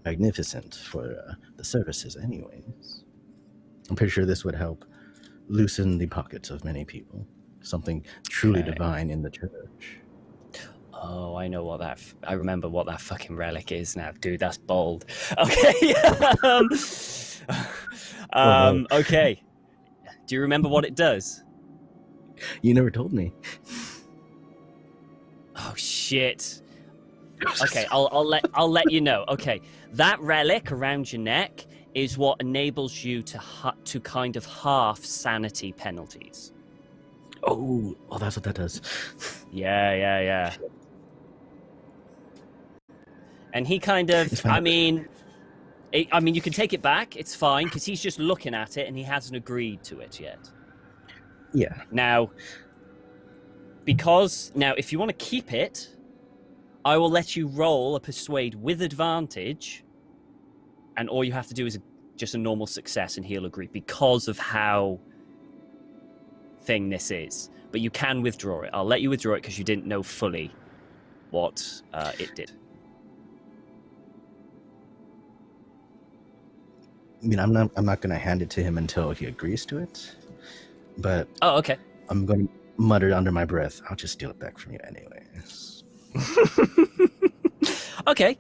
magnificent for the services anyways. I'm pretty sure this would help loosen the pockets of many people. Something truly divine in the church. Oh, I know I remember what that fucking relic is now. Dude, that's bold. Okay. Okay. Do you remember what it does? You never told me. Oh shit. Okay, I'll let you know. Okay, that relic around your neck is what enables you to kind of half sanity penalties. Oh, that's what that does. Yeah. And he kind of, I mean, you can take it back. It's fine because he's just looking at it and he hasn't agreed to it yet. Yeah. Now, if you want to keep it, I will let you roll a persuade with advantage, and all you have to do is just a normal success, and he'll agree because of how thing this is. But you can withdraw it. I'll let you withdraw it because you didn't know fully what it did. I mean, I'm not going to hand it to him until he agrees to it. But okay. I'm going to mutter under my breath. I'll just steal it back from you anyways. Okay.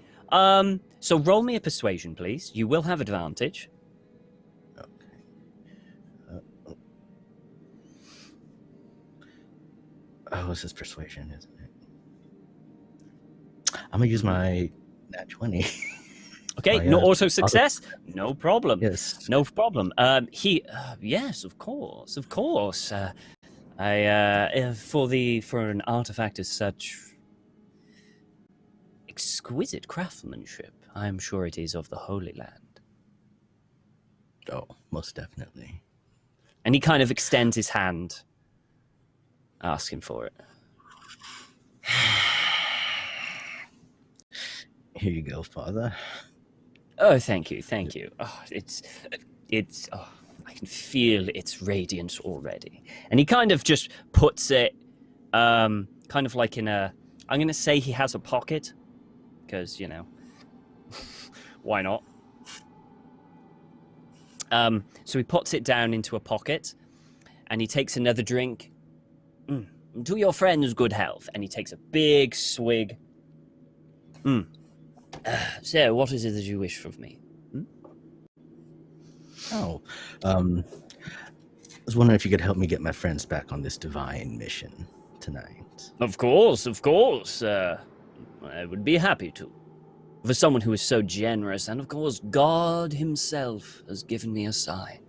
So roll me a persuasion, please. You will have advantage. Okay. This is persuasion, isn't it? I'm going to use my nat 20. Okay, no auto success? No problem. Yes. No problem. Yes, of course. For an artifact of such exquisite craftsmanship, I am sure it is of the Holy Land. Oh, most definitely. And he kind of extends his hand, asking for it. Here you go, Father. Oh, thank you. Oh, it's. I can feel its radiance already. And he kind of just puts it, kind of like in a. I'm going to say he has a pocket, because why not? So he puts it down into a pocket, and he takes another drink. To your friend's good health, and he takes a big swig. So, what is it that you wish from me? I was wondering if you could help me get my friends back on this divine mission tonight? Of course. I would be happy to. For someone who is so generous, and of course, God himself has given me a sign.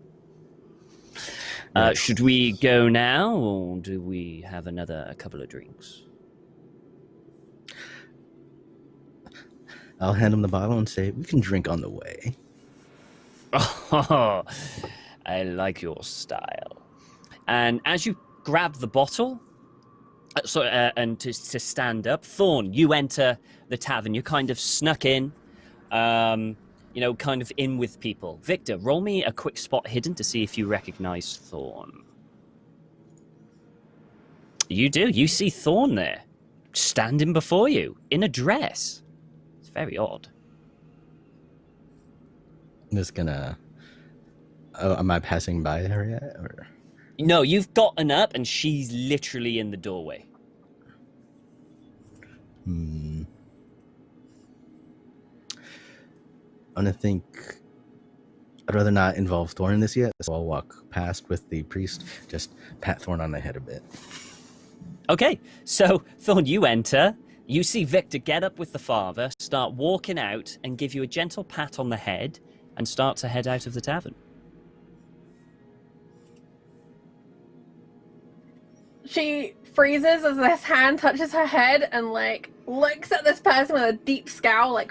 Yes. Should we go now, or do we have a couple of drinks? I'll hand him the bottle and say, we can drink on the way. Oh, I like your style. And as you grab the bottle, and to stand up, Thorn, you enter the tavern. You're kind of snuck in, kind of in with people. Victor, roll me a quick spot hidden to see if you recognize Thorn. You do. You see Thorn there, standing before you in a dress. It's very odd. I'm just gonna... Oh, am I passing by her yet? Or... No, you've gotten up and she's literally in the doorway. I'm gonna think... I'd rather not involve Thorn in this yet, so I'll walk past with the priest, just pat Thorn on the head a bit. Okay, so Thorn, you enter. You see Victor get up with the father, start walking out, and give you a gentle pat on the head, and start to head out of the tavern. She freezes as this hand touches her head and, looks at this person with a deep scowl,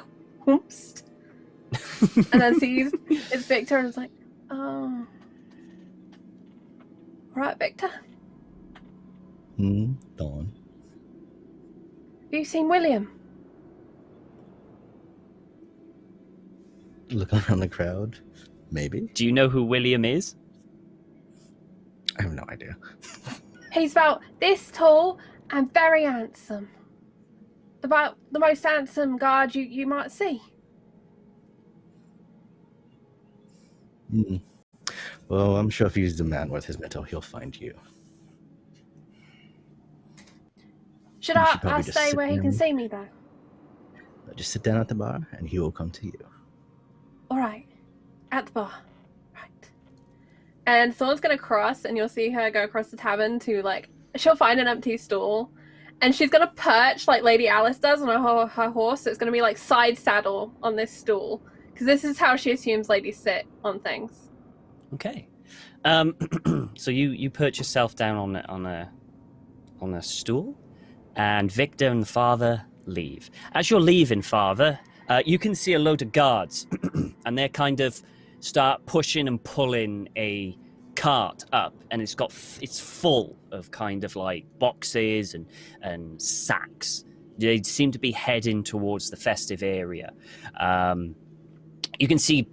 whoops. And then sees it's Victor and is like, oh. Right, Victor? Thorn. Have you seen William? Look around the crowd. Maybe. Do you know who William is? I have no idea. He's about this tall and very handsome. About the most handsome guard you might see. Well, I'm sure if he's the man worth his metal, he'll find you. Should You I should probably just stay sit where he can down. see me, though? Just sit down at the bar, and he will come to you. All right. At the bar. Right. And Thorn's going to cross, and you'll see her go across the tavern to, she'll find an empty stall, and she's going to perch like Lady Alice does on her horse. So it's going to be, side saddle on this stool. Because this is how she assumes ladies sit on things. Okay. So you perch yourself down on a stool, and Victor and the father leave. As you're leaving, father, you can see a load of guards, and they're kind of start pushing and pulling a cart up, and it's full of kind of boxes and sacks. They seem to be heading towards the festive area. You can see,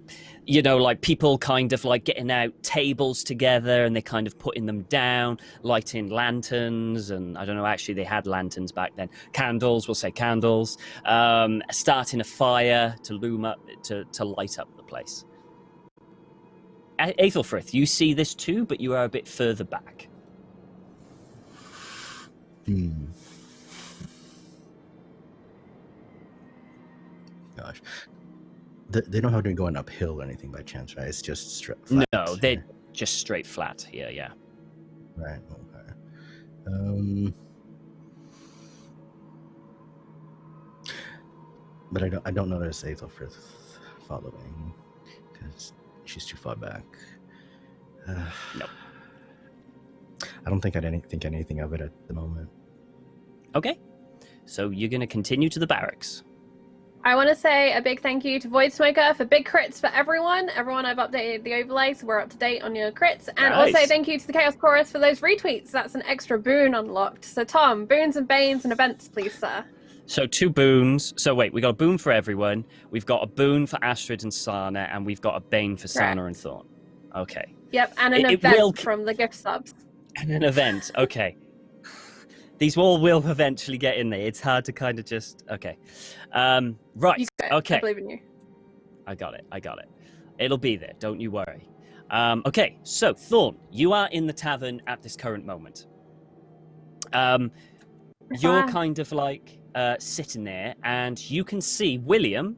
people kind of getting out tables together, and they're kind of putting them down, lighting lanterns, and I don't know, actually they had lanterns back then. Candles, we'll say candles. Starting a fire to loom up, to light up the place. Aethelfrith, you see this too, but you are a bit further back. Gosh. They don't have to be going uphill or anything by chance, right? It's just straight flat. No, they're just straight flat here, yeah. Right, okay. But I don't notice Aethelfrith following, because she's too far back. No. I don't think I'd think anything of it at the moment. Okay, so you're going to continue to the barracks. I want to say a big thank you to Void Smoker for big crits for everyone. Everyone, I've updated the overlay, so we're up to date on your crits. And Nice. also thank you to the Chaos Chorus for those retweets. That's an extra boon unlocked. So Tom, boons and banes and events, please, sir. So 2 boons. So wait, we got a boon for everyone. We've got a boon for Astrid and Sana, and we've got a bane for Sana and Thorn. Okay. Yep, and an It event will- from the gift subs. And an event. Okay. These all will eventually get in there. It's hard to kind of just... Okay. Right. You got it. Okay. I believe in you. I got it. It'll be there. Don't you worry. Okay. So, Thorn, you are in the tavern at this current moment. You're kind of sitting there, and you can see William.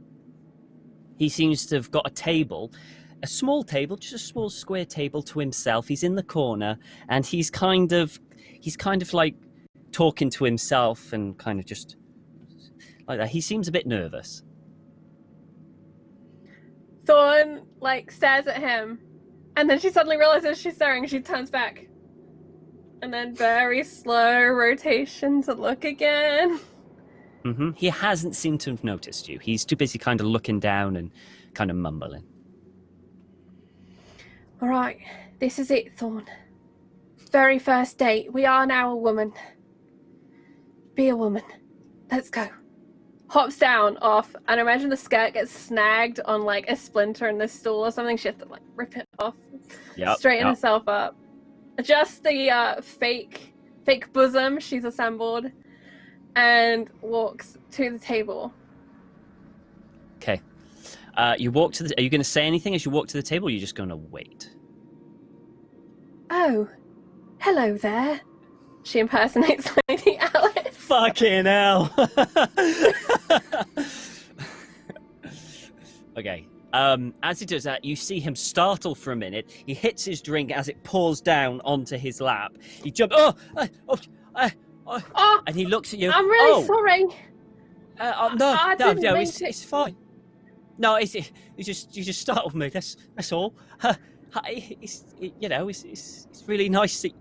He seems to have got a table. A small table, just a small square table to himself. He's in the corner, and he's kind of talking to himself and kind of just like that. He seems a bit nervous. Thorn, like, stares at him, and then she suddenly realizes she's staring, and she turns back. And then very slow rotation to look again. Mm-hmm. He hasn't seemed to have noticed you. He's too busy kind of looking down and kind of mumbling. All right, this is it, Thorn. Very first date. We are now a woman. Be a woman. Let's go. Hops down, off, and imagine the skirt gets snagged on like a splinter in the stool or something. She has to like rip it off, straighten herself up, adjust the fake bosom she's assembled, and walks to the table. Okay. You walk to the. Are you going to say anything as you walk to the table? Or are you just going to wait? Oh, hello there. She impersonates Lady Alice. Fucking hell. Okay. As he does that, you see him startle for a minute. He hits his drink as it pours down onto his lap. He jumps. And he looks at you. I'm really sorry. No, it's fine. No, you just startled me. That's all. It's really nice that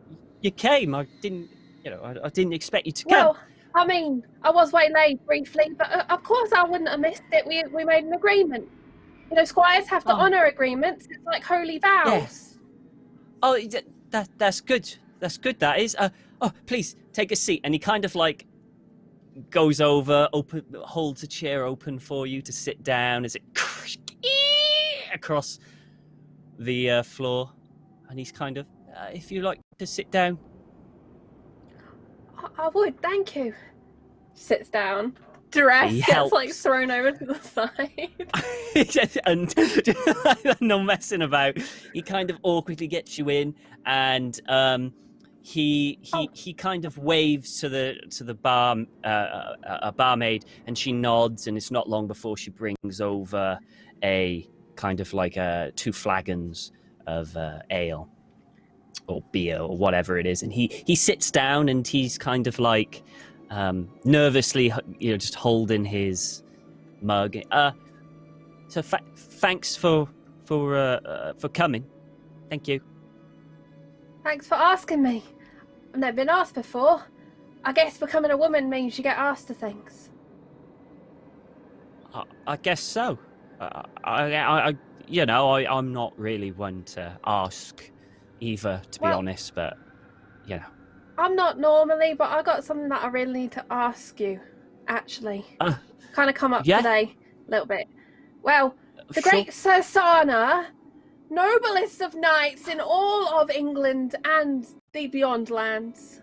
you came. I didn't expect you to come. Well, I mean, I was waylaid briefly, but of course I wouldn't have missed it. We made an agreement. You know, squires have to honour agreements. It's like holy vows. Yes. Oh, that's good. That's good. That is. Please take a seat. And he kind of like goes over, holds a chair open for you to sit down as it across the floor, and he's kind of, if you like to sit down. I would, thank you. Sits down. Dress gets like thrown over to the side. And no messing about. He kind of awkwardly gets you in, and he kind of waves to the bar, a barmaid, and she nods, and it's not long before she brings over a kind of like 2 flagons of ale or beer or whatever it is, and he sits down, and he's kind of like nervously, just holding his mug. So thanks for coming. Thank you. Thanks for asking me. I've never been asked before. I guess becoming a woman means you get asked to things. I guess so. I'm not really one to ask either, to be honest, but I'm not normally, but I got something that I really need to ask you, actually. Kind of come up today, a little bit. Well, the great Sursana, noblest of knights in all of England and the beyond lands.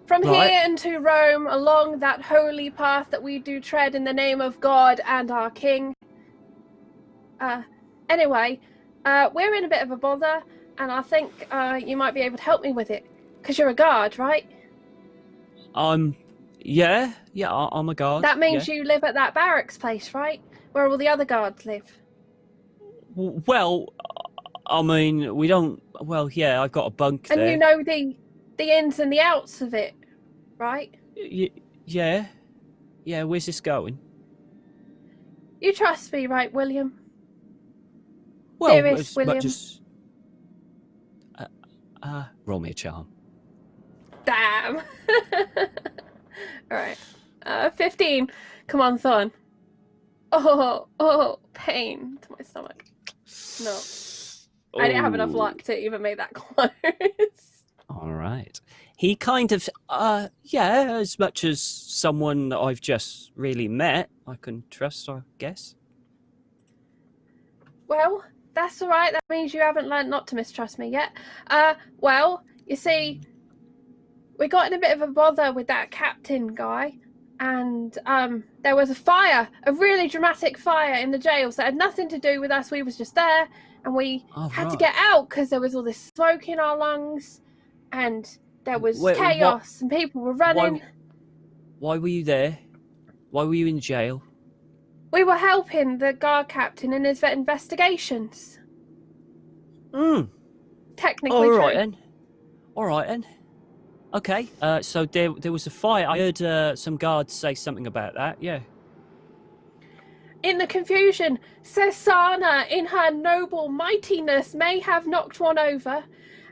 From here into Rome, along that holy path that we do tread in the name of God and our King. Anyway, we're in a bit of a bother, and I think you might be able to help me with it. Because you're a guard, right? Yeah, I'm a guard. That means you live at that barracks place, right? Where all the other guards live. Well, I mean, we don't... Well, yeah, I've got a bunk there. And you know the ins and the outs of it, right? Yeah, where's this going? You trust me, right, William? Well, Dearest William. Much as... roll me a charm. Damn. Alright. 15. Come on, Thorn. Oh, pain to my stomach. No. I didn't have enough luck to even make that close. All right. He kind of, as much as someone that I've just really met, I can trust, I guess. Well, that's all right. That means you haven't learned not to mistrust me yet. Well, you see, we got in a bit of a bother with that captain guy, and there was a fire, a really dramatic fire in the jail, so it had nothing to do with us. We was just there, and we had to get out because there was all this smoke in our lungs, and there was chaos, and people were running. Why were you there? Why were you in jail? We were helping the guard captain in his investigations. Technically All true. right then. Okay, so there was a fire. I heard some guards say something about that, yeah. In the confusion, Cesana, in her noble mightiness, may have knocked one over,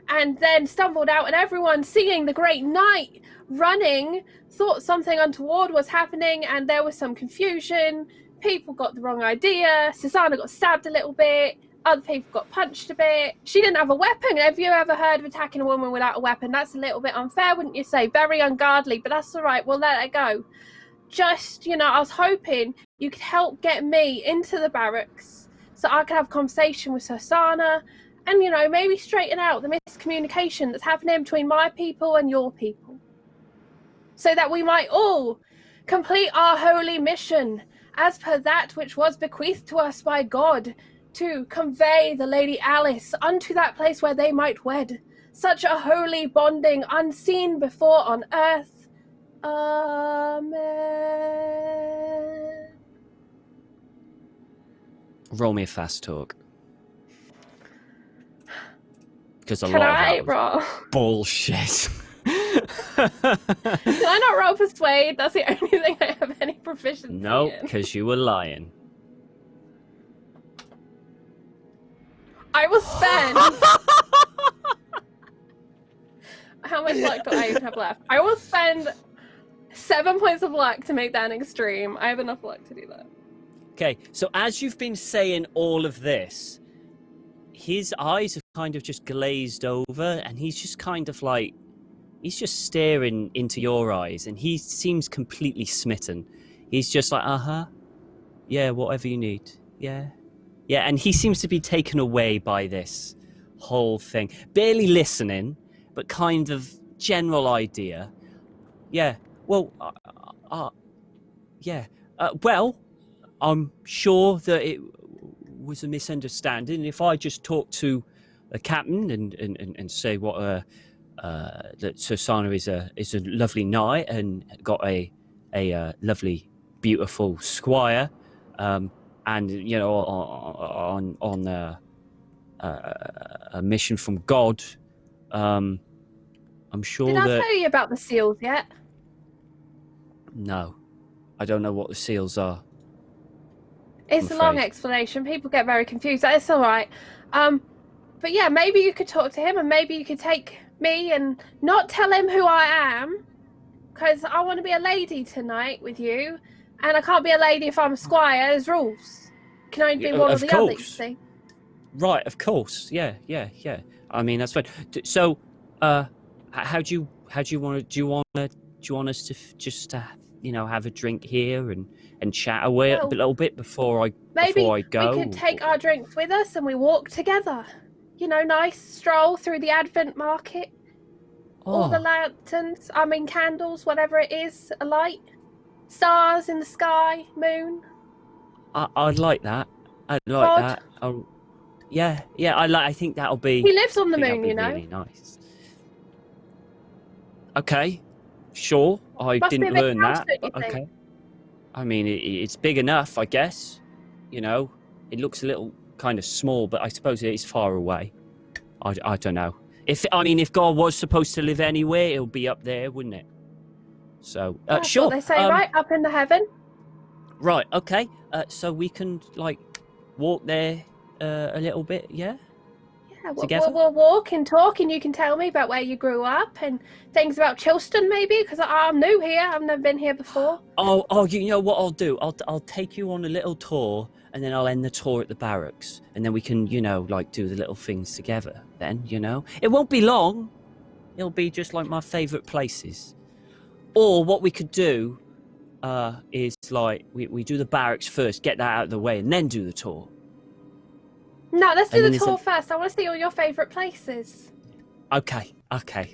and then stumbled out, and everyone, seeing the great knight running, thought something untoward was happening, and there was some confusion. People got the wrong idea. Cesana got stabbed a little bit. Other people got punched a bit. She didn't have a weapon. Have you ever heard of attacking a woman without a weapon? That's a little bit unfair, wouldn't you say? Very ungodly, but that's all right. We'll let it go. Just, I was hoping you could help get me into the barracks so I could have a conversation with Cesana and, maybe straighten out the miscommunication that's happening between my people and your people, so that we might all complete our holy mission as per that which was bequeathed to us by God, to convey the Lady Alice unto that place where they might wed. Such a holy bonding unseen before on earth. Amen. Roll me a fast talk. Because Can I roll? Bullshit. Can I not roll persuade? That's the only thing I have any proficiency in. No, because you were lying. I will spend... How much luck do I even have left? I will spend 7 points of luck to make that an extreme. I have enough luck to do that. Okay, so as you've been saying all of this, his eyes have kind of just glazed over, and he's just kind of like, he's just staring into your eyes, and he seems completely smitten. He's just like, yeah, whatever you need, yeah. Yeah, and he seems to be taken away by this whole thing. Barely listening, but kind of general idea. Yeah, well, well, I'm sure that it was a misunderstanding. If I just talk to the captain and say what that Cesana is a lovely knight and got a lovely, beautiful squire, and on a mission from God, I'm sure Did I tell you about the seals yet? No, I don't know what the seals are. It's a long explanation. People get very confused. It's all right. But yeah, maybe you could talk to him, and maybe you could take me and not tell him who I am, because I want to be a lady tonight with you, and I can't be a lady if I'm a squire. There's rules. Can only be one or the other, you see. Right, of course. Yeah. I mean, that's fine. So, how do you want to? Do you want us to just have a drink here and chat away a little bit before I go? Maybe we could take our drinks with us and we walk together. Nice stroll through the Advent market. All the lanterns, candles, whatever it is, a light. Stars in the sky, moon. I'd like that. I'd like that. Yeah. I think that'll be... He lives on the moon, really nice. Okay, sure. I didn't learn that. Okay. I mean, it's big enough, I guess. It looks a little kind of small, but I suppose it is far away. I don't know. If God was supposed to live anywhere, it'll be up there, wouldn't it? So, That's sure. what they say, right? Up into heaven. Right, okay. So we can, walk there a little bit, yeah? Yeah, we'll walk and talk, and you can tell me about where you grew up and things about Chilston, maybe, because I'm new here. I've never been here before. Oh, you know what I'll do? I'll take you on a little tour, and then I'll end the tour at the barracks, and then we can, do the little things together. Then, it won't be long. It'll be just like my favourite places. Or what we could do is we do the barracks first, get that out of the way, and then do the tour. No, let's do the tour first. I want to see all your favourite places. Okay,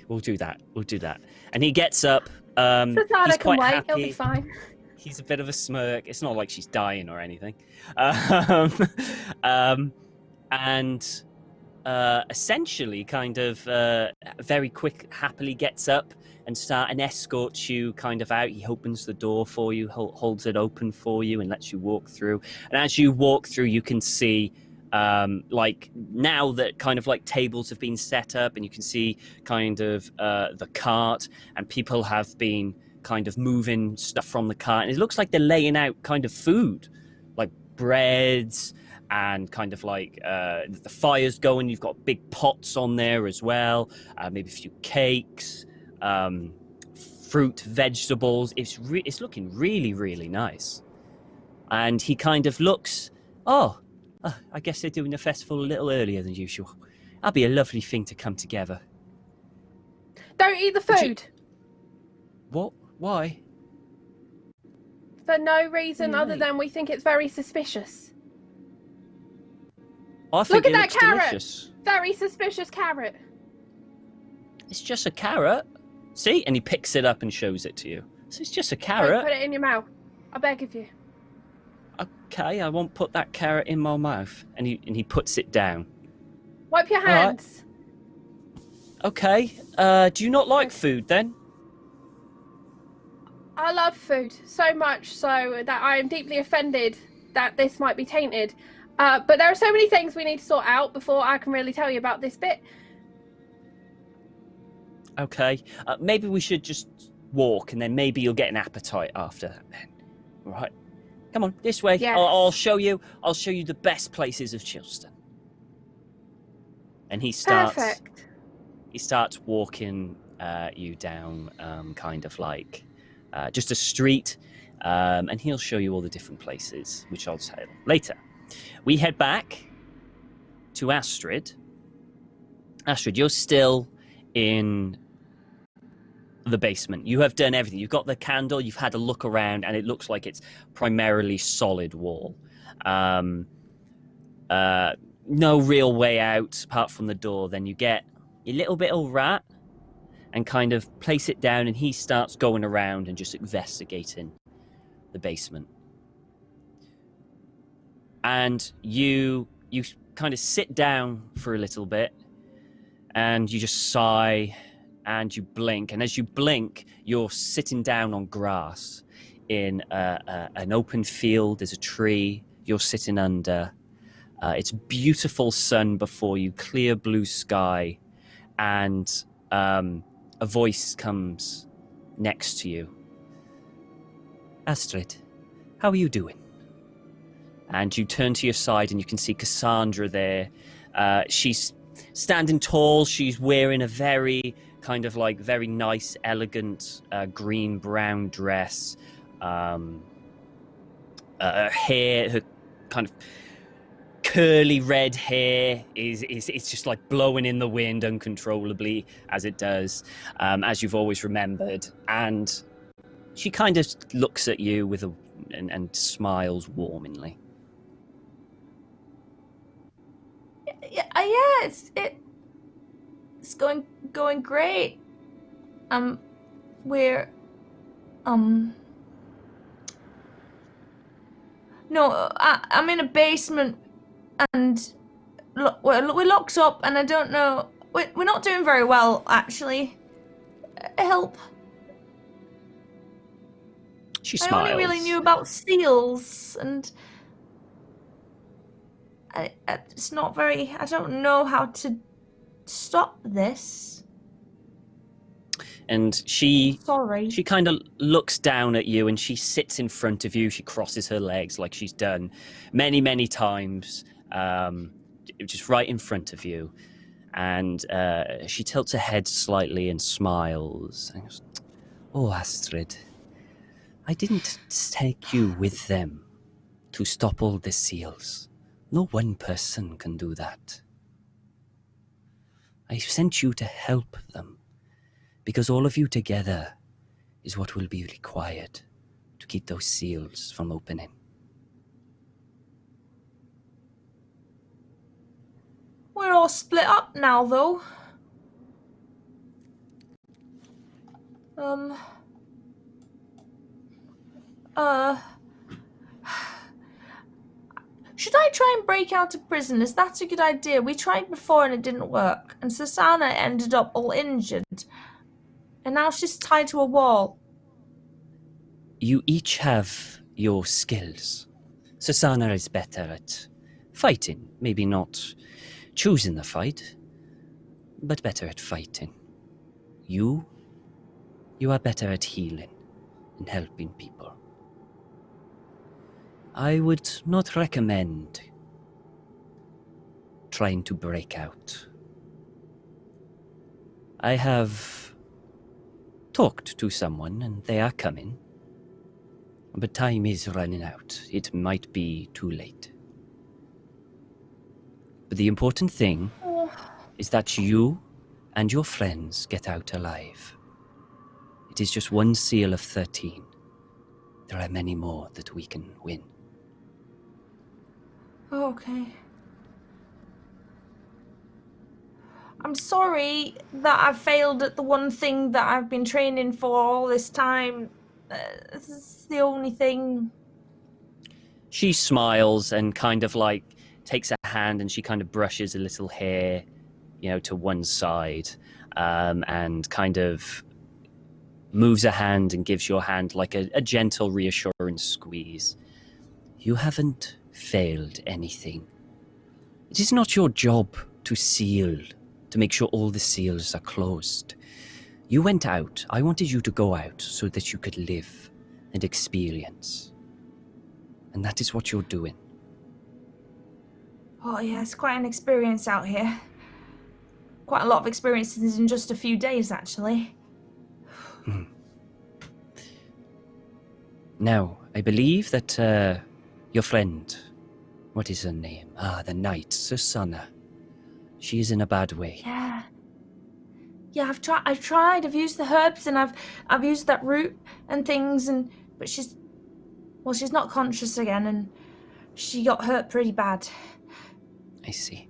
we'll do that. And he gets up. Cesana can wait. He'll be fine. He's a bit of a smirk. It's not like she's dying or anything. And essentially, kind of very quick, happily gets up and escorts you kind of out. He opens the door for you, holds it open for you, and lets you walk through. And as you walk through, you can see like now that kind of like tables have been set up and you can see kind of the cart and people have been kind of moving stuff from the cart, and it looks like they're laying out kind of food like breads and kind of like the fire's going. You've got big pots on there as well, maybe a few cakes, fruit, vegetables. It's looking really, really nice. And he kind of looks, I guess they're doing the festival a little earlier than usual. That'd be a lovely thing to come together. Don't eat the food. What? Why? For no reason What do you other mean? than we think it's very suspicious. I think Look at it that looks carrot. delicious. Very suspicious carrot. It's just a carrot. See? And he picks it up and shows it to you. So it's just a Don't carrot. put it in your mouth. I beg of you. Okay, I won't put that carrot in my mouth. And he puts it down. Wipe your All right. hands. Okay. Do you not like food then? I love food so much so that I am deeply offended that this might be tainted. But there are so many things we need to sort out before I can really tell you about this bit. Okay. Maybe we should just walk, and then maybe you'll get an appetite after that then. All right. Come on, this way. Yes. I'll show you the best places of Chilston. And he starts Perfect. walking you down kind of like just a street, and he'll show you all the different places, which I'll tell later. We head back to Astrid. Astrid, you're still in the basement. You have done everything. You've got the candle, you've had a look around, and it looks like it's primarily solid wall. No real way out apart from the door. Then you get your little bit of rat and kind of place it down, and he starts going around and just investigating the basement. And you kind of sit down for a little bit, and you just sigh, and you blink. And as you blink, you're sitting down on grass in an open field. There's a tree you're sitting under. It's beautiful sun before you, clear blue sky, and a voice comes next to you. Astrid, how are you doing? And you turn to your side and you can see Cassandra there. She's standing tall. She's wearing a very kind of like very nice, elegant green-brown dress. Her hair, her kind of curly red hair is just like blowing in the wind uncontrollably as it does, as you've always remembered. And she kind of looks at you with and smiles warmly. Yeah, it's going great. We're no, I'm in a basement, and we're locked up, and I don't know. We're not doing very well, actually. Help! She smiles. I only really knew about seals, and it's not very. I don't know how to stop this. And she Sorry. She kind of looks down at you, and she sits in front of you. She crosses her legs like she's done many, many times, just right in front of you. And she tilts her head slightly and smiles. And goes, "Oh, Astrid, I didn't take you with them to stop all the seals. No one person can do that. I sent you to help them, because all of you together is what will be required to keep those seals from opening." We're all split up now, though. Should I try and break out of prison? Is that a good idea? We tried before and it didn't work. And Susanna ended up all injured. And now she's tied to a wall. You each have your skills. Susanna is better at fighting. Maybe not choosing the fight, but better at fighting. You are better at healing and helping people. I would not recommend trying to break out. I have talked to someone and they are coming, but time is running out. It might be too late. But the important thing is that you and your friends get out alive. It is just one seal of 13. There are many more that we can win. Okay. I'm sorry that I failed at the one thing that I've been training for all this time. This is the only thing. She smiles and kind of like takes a hand and she kind of brushes a little hair, to one side, and kind of moves a hand and gives your hand like a gentle, reassuring squeeze. You haven't failed anything. It is not your job to make sure all the seals are closed. You went out. I wanted you to go out so that you could live and experience. And that is what you're doing. Oh yeah, it's quite an experience out here. Quite a lot of experiences in just a few days, actually. Now, I believe that your friend, what is her name? The knight, Susanna. She is in a bad way. Yeah. Yeah, I've tried. I've used the herbs and I've used that root and things, but she's not conscious again, and she got hurt pretty bad. I see.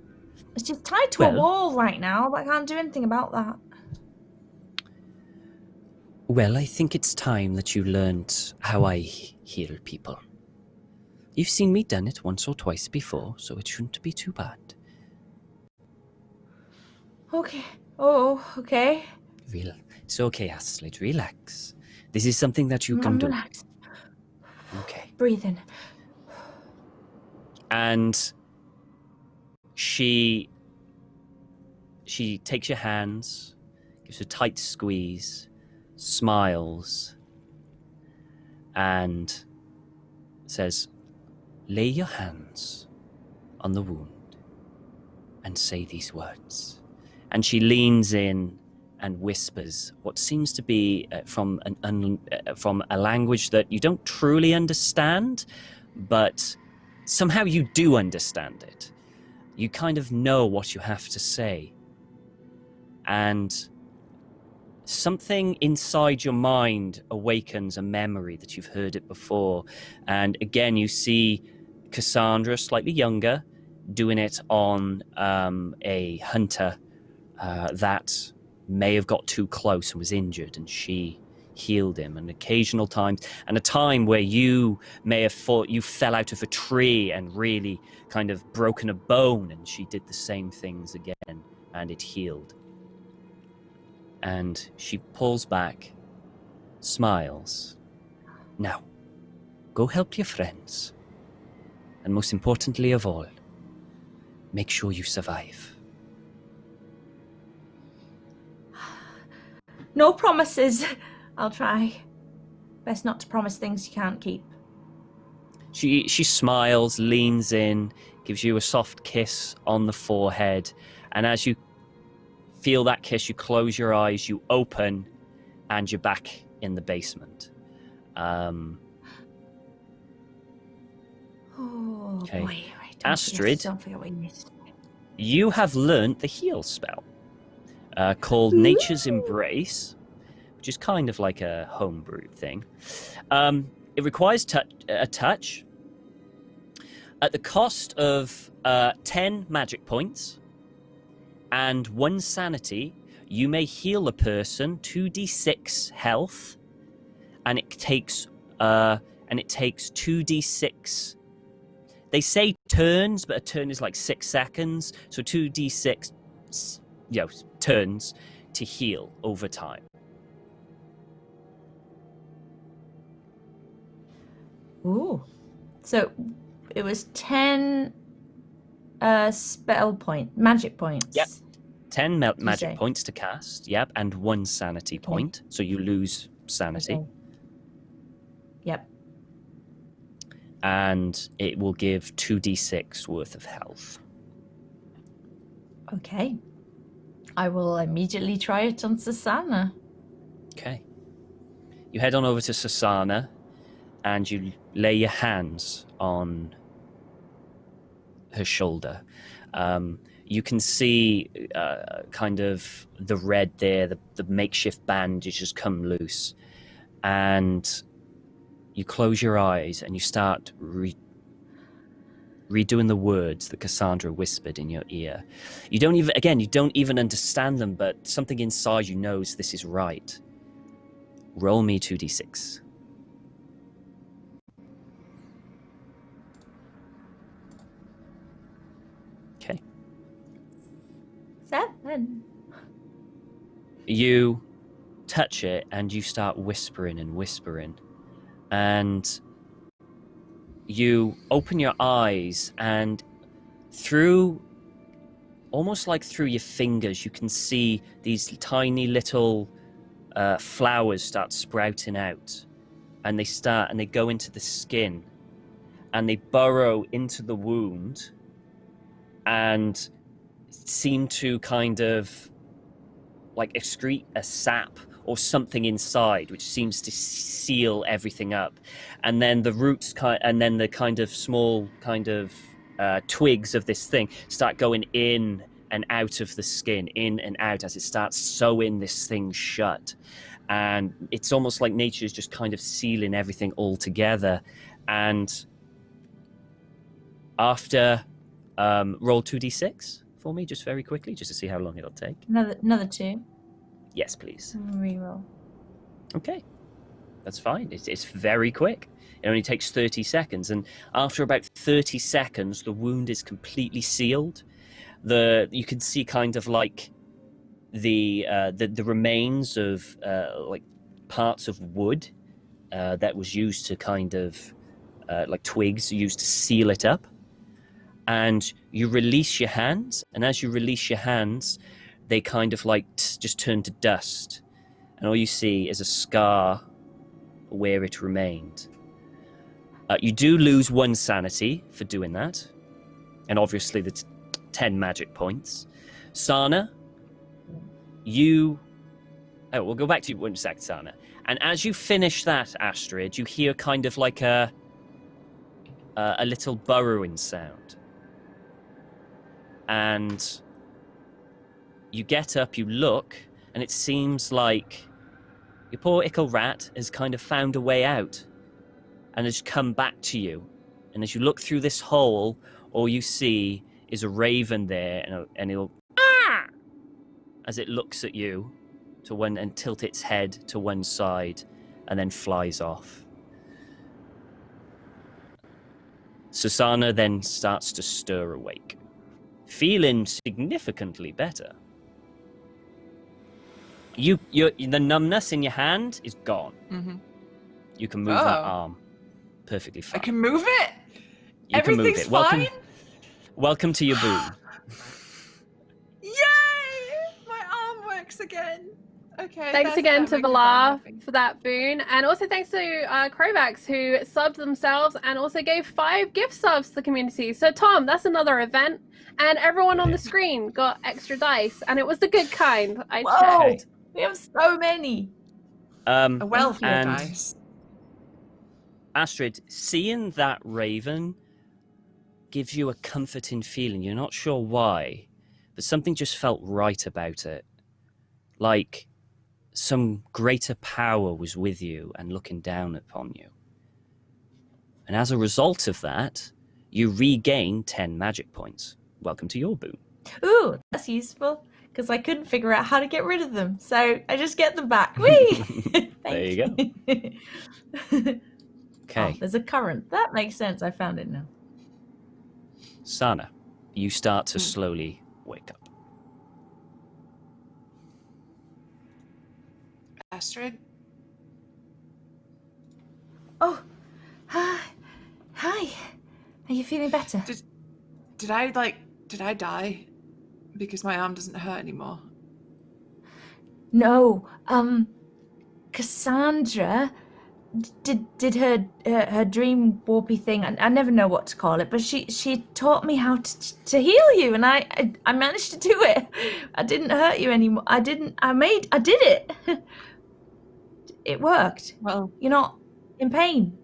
She's tied to a wall right now, but I can't do anything about that. Well, I think it's time that you learned how I heal people. You've seen me done it once or twice before, so it shouldn't be too bad. Okay. Oh, okay. It's okay, Aslid. Relax. This is something that you can do. Relax. Okay. Breathing. And she takes your hands, gives a tight squeeze, smiles, and says, "Lay your hands on the wound and say these words." And she leans in and whispers what seems to be from a language that you don't truly understand, but somehow you do understand it. You kind of know what you have to say. And something inside your mind awakens a memory that you've heard it before. And again, you see Cassandra, slightly younger, doing it on a hunter that may have got too close and was injured, and she healed him. And occasional times, and a time where you may have thought you fell out of a tree and really kind of broken a bone, and she did the same things again, and it healed. And she pulls back, smiles. Now, go help your friends. And most importantly of all, make sure you survive. No promises. I'll try. Best not to promise things you can't keep. She smiles, leans in, gives you a soft kiss on the forehead, and as you feel that kiss, you close your eyes, you open, and you're back in the basement. Oh Okay. boy! Right, Astrid, don't forget what you need. you have learnt the heal spell called Nature's Embrace, which is kind of like a homebrew thing. It requires a touch at the cost of 10 magic points and 1 sanity. You may heal a person 2d6 health, and it takes 2d6. They say turns, but a turn is like 6 seconds, so 2d6 turns to heal over time. Ooh. So it was 10 magic points. Yep. 10 magic say? points to cast, yep, and 1 sanity point, so you lose sanity. Okay. Yep. And it will give 2d6 worth of health. Okay. I will immediately try it on Susanna. Okay. You head on over to Susanna, and you lay your hands on her shoulder. You can see kind of the red there, the makeshift bandage has come loose. And you close your eyes and you start redoing the words that Cassandra whispered in your ear. You don't even understand them, but something inside you knows this is right. Roll me 2d6. Okay. 7. You touch it and you start whispering and whispering. And you open your eyes, and almost like through your fingers, you can see these tiny little flowers start sprouting out. And they go into the skin. And they burrow into the wound. And seem to kind of like excrete a sap or something inside, which seems to seal everything up. And then the roots and then the kind of small kind of twigs of this thing start going in and out of the skin, in and out, as it starts sewing this thing shut. And it's almost like nature is just kind of sealing everything all together. And after roll 2d6 for me, just very quickly, just to see how long it'll take. Another 2. Yes, please. Reroll. Okay, that's fine. It's very quick. It only takes 30 seconds, and after about 30 seconds, the wound is completely sealed. You can see kind of like the remains of like parts of wood that was used to kind of like twigs used to seal it up. And you release your hands, and as you release your hands, they kind of like just turn to dust, and all you see is a scar where it remained. You do lose 1 sanity for doing that, and obviously the 10 magic points. Sana, we'll go back to you 1 sec, Sana. And as you finish that, Astrid, you hear kind of like a little burrowing sound. And you get up, you look, and it seems like your poor ickle rat has kind of found a way out and has come back to you. And as you look through this hole, all you see is a raven there, and it'll as it looks at you and tilt its head to one side and then flies off. Susanna then starts to stir awake, feeling significantly better. The numbness in your hand is gone. Mm-hmm. You can move that arm perfectly fine. I can move it? You can move Everything's it. fine? Welcome to your boon. Yay! My arm works again. Okay. Thanks again that to makes me very Valar happy. for that boon. And also thanks to Krovax, who subbed themselves and also gave 5 gift subs to the community. So Tom, that's another event. And everyone on the screen got extra dice. And it was the good kind. I Whoa! checked. We have so many. A wealth of and dice. Astrid, seeing that raven gives you a comforting feeling. You're not sure why, but something just felt right about it. Like some greater power was with you and looking down upon you. And as a result of that, you regain 10 magic points. Welcome to your boon. Ooh, that's useful, because I couldn't figure out how to get rid of them. So I just get them back. Whee! There you go. Okay. Oh, there's a current. That makes sense. I found it now. Sana, you start to slowly wake up. Astrid? Oh, hi. Hi. Are you feeling better? Did I, like, Did I die? Because my arm doesn't hurt anymore. No, Cassandra did her dream warpy thing. I never know what to call it, but she taught me how to heal you, and I managed to do it. I didn't hurt you anymore. I did it. It worked. Well, you're not in pain.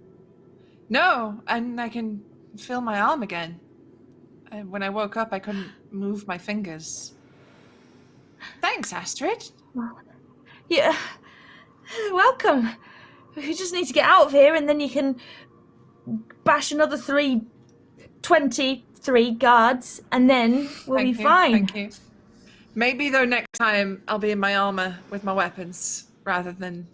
No, and I can feel my arm again. And when I woke up, I couldn't move my fingers. Thanks, Astrid. Yeah, welcome. We just need to get out of here, and then you can bash another 23 guards, and then we'll be fine. Thank you. Maybe, though, next time I'll be in my armor with my weapons, rather than,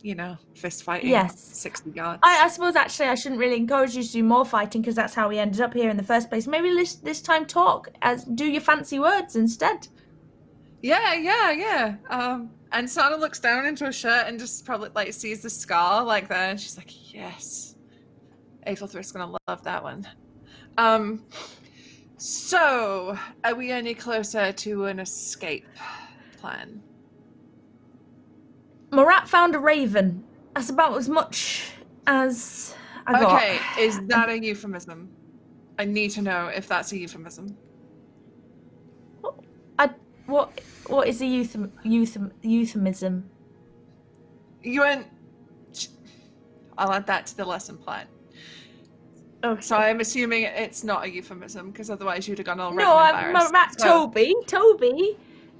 fist fighting 60 guards. I suppose, actually, I shouldn't really encourage you to do more fighting, because that's how we ended up here in the first place. Maybe this time do your fancy words instead. Yeah. And Sana looks down into her shirt and just probably sees the scar there, and she's like, yes. Aethelthrift's gonna love that one. So, are we any closer to an escape plan? Marat found a raven. That's about as much as I got. Okay, is that a euphemism? I need to know if that's a euphemism. What is a euphemism? You went... I'll add that to the lesson plan. Okay. So I'm assuming it's not a euphemism, because otherwise you'd have gone all red No, and embarrassed. Marat,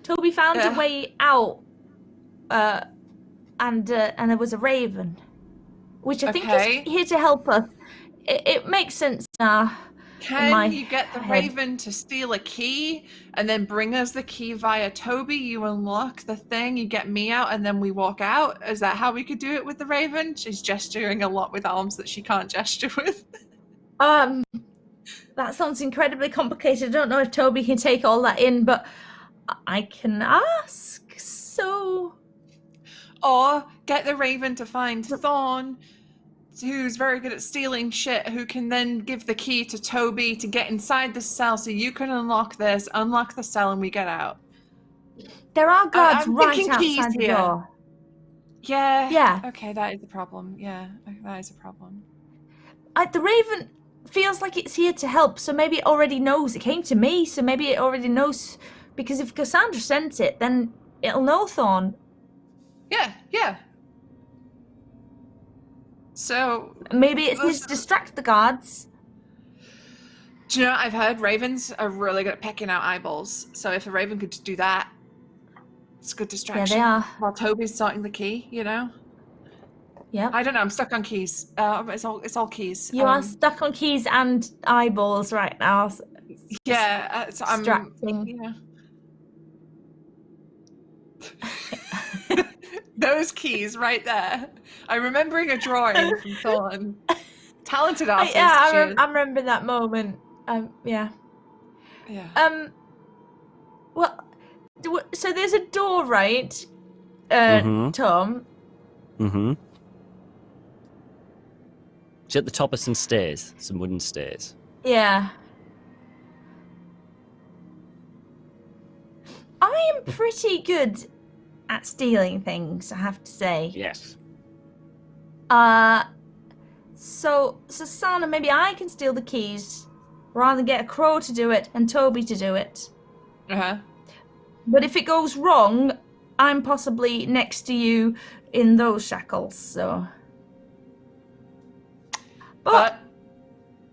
Toby found a way out, and there was a raven, which I think is here to help us. It makes sense now. Can you get the raven to steal a key and then bring us the key via Toby? You unlock the thing, you get me out, and then we walk out? Is that how we could do it with the raven? She's gesturing a lot with arms that she can't gesture with. That sounds incredibly complicated. I don't know if Toby can take all that in, but I can ask, so... Or get the raven to find Thorn, who's very good at stealing shit, who can then give the key to Toby to get inside the cell so you can unlock the cell, and we get out. There are guards I'm right thinking outside the door. Yeah. Okay, that is a problem. Yeah, that is a problem. The raven feels like it's here to help, so maybe it already knows. It came to me, so maybe it already knows, because if Cassandra sent it, then it'll know Thorn. Yeah. So maybe it's to distract the guards. Do you know, I've heard ravens are really good at pecking out eyeballs. So if a raven could do that, it's a good distraction. Yeah, they are. While Toby's sorting the key, Yeah. I don't know. I'm stuck on keys. It's all keys. You are stuck on keys and eyeballs right now. So so I'm distracting. Those keys right there. I'm remembering a drawing from Thorn. Talented artist. I remember that moment. Yeah. Well, so there's a door, right? Tom. Mm-hmm. It's at the top of some stairs, some wooden stairs. Yeah. I am pretty good at stealing things, I have to say. Yes. So Sana, maybe I can steal the keys rather than get a crow to do it and Toby to do it. But if it goes wrong, I'm possibly next to you in those shackles, so... But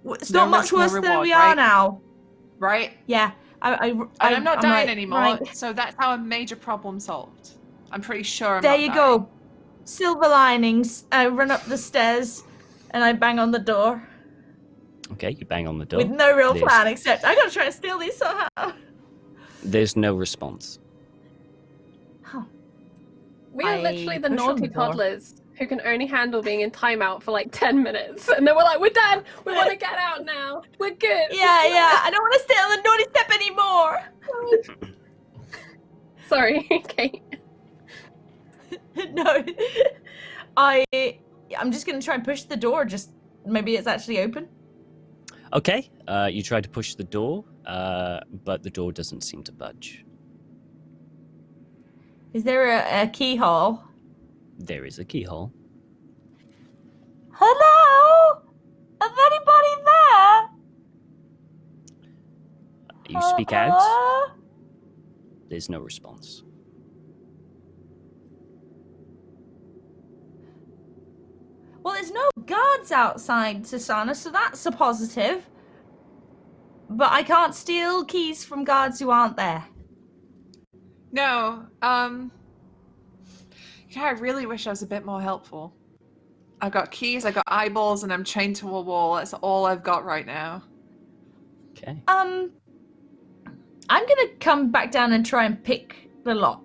it's not much worse than we are now. Right? Yeah. I'm not dying anymore, right. So that's how a major problem solved. I'm pretty sure I'm there not you dying. Go. Silver linings. I run up the stairs and I bang on the door. Okay, you bang on the door. With no real plan, except I gotta try and steal these somehow. There's no response. Huh. We are literally the naughty toddlers who can only handle being in timeout for 10 minutes. And then we're like, we're done. We want to get out now. We're good. Yeah. I don't want to stay on the naughty step anymore. Sorry, Kate. No. I'm just going to try and push the door. Just maybe it's actually open. Okay, you try to push the door, but the door doesn't seem to budge. Is there a keyhole? There is a keyhole. Hello? Is anybody there? You speak out. Hello? There's no response. Well, there's no guards outside, Susanna, so that's a positive. But I can't steal keys from guards who aren't there. No, yeah, I really wish I was a bit more helpful. I got keys, I got eyeballs, and I'm chained to a wall. That's all I've got right now. Okay. I'm gonna come back down and try and pick the lock.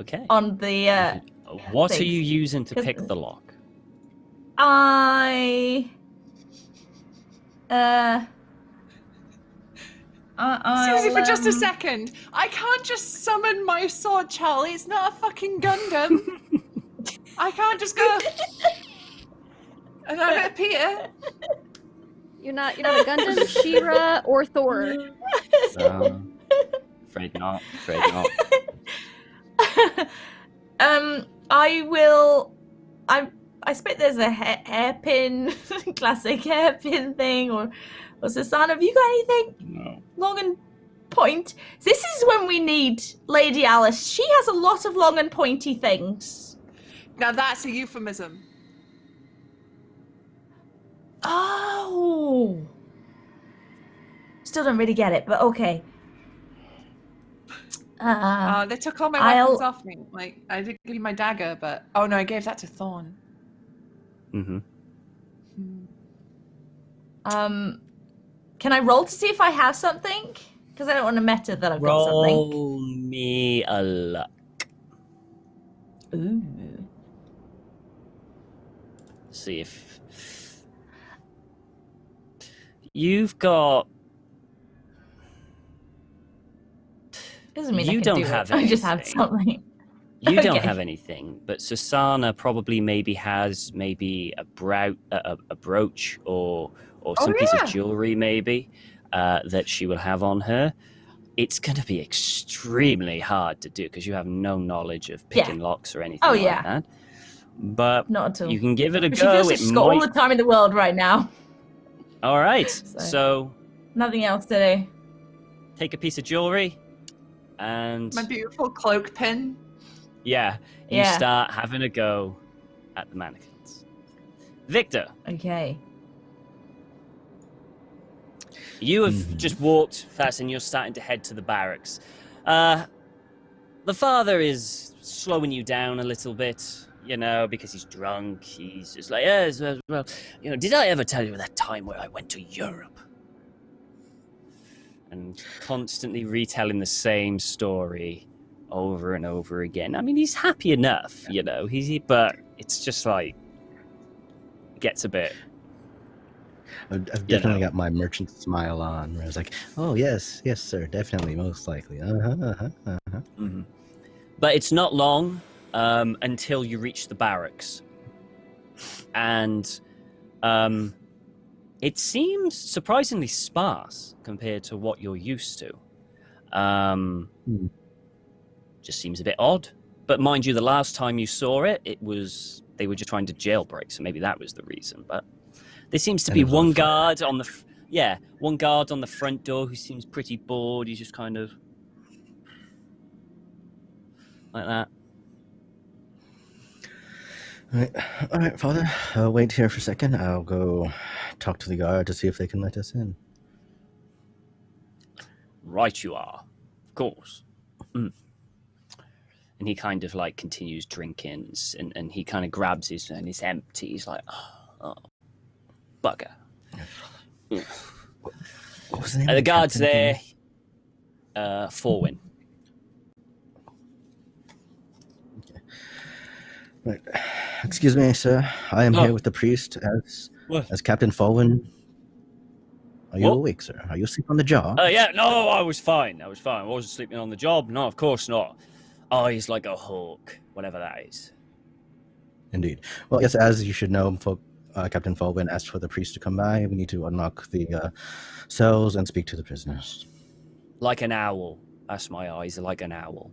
Okay. On the, What are things. you using to pick the lock? Seriously, for just a second. I can't just summon my sword, Charlie. It's not a fucking Gundam. I can't just go... and I appear. You're not a Gundam, She-Ra, or Thor. Afraid not. Afraid not. I expect there's a hairpin, classic hairpin thing, or Susanna, have you got anything? No. Long and point. This is when we need Lady Alice. She has a lot of long and pointy things. Now that's a euphemism. Oh. Still don't really get it, but okay. They took all my weapons off me. Like, I did give you my dagger, but... Oh no, I gave that to Thorn. Mm-hmm. Can I roll to see if I have something? Because I don't want to meta that I've got something. Roll me a luck. Ooh. See if... You've got... Doesn't mean You I can don't do have it. I just have anything. something. You don't Okay. have anything, but Susanna probably has a brooch or some piece of jewelry maybe that she will have on her. It's going to be extremely hard to do because you have no knowledge of picking locks or anything like that. But Not at all. you can give it a But she go. feels like she's got all the time in the world right now. All right. So- So Nothing else to do. take a piece of jewelry and My beautiful cloak pin. you start having a go at the mannequins. Victor, Okay. you have just walked fast and you're starting to head to the barracks. The father is slowing you down a little bit, because he's drunk. He's just like, yes, well, did I ever tell you that time where I went to Europe? And constantly retelling the same story over and over again. I mean, he's happy enough, but it's just like, it gets a bit... I've definitely got my merchant smile on, where I was like, oh, yes, sir, definitely, most likely. Mm-hmm. But it's not long until you reach the barracks. And it seems surprisingly sparse compared to what you're used to. Just seems a bit odd. But mind you, the last time you saw it, they were just trying to jailbreak, so maybe that was the reason. But there seems to be one guard on the front door who seems pretty bored. He's just kind of like that. All right, Father. I'll wait here for a second. I'll go talk to the guard to see if they can let us in. Right you are. Of course. And he kind of like continues drinking and he kind of grabs his and it's empty. He's like, oh bugger. What was the name The of the guard's captain there. Forwin. Right. Excuse me, sir. I am Oh. here with the priest What? as Captain Folwin. Are you What? awake, sir? Are you asleep on the job? Yeah, no, I was fine. I wasn't sleeping on the job. No, of course not. Eyes like a hawk, whatever that is. Indeed. Well, yes, as you should know, Captain Falwyn asked for the priest to come by. We need to unlock the cells and speak to the prisoners. Like an owl. That's my eyes, like an owl.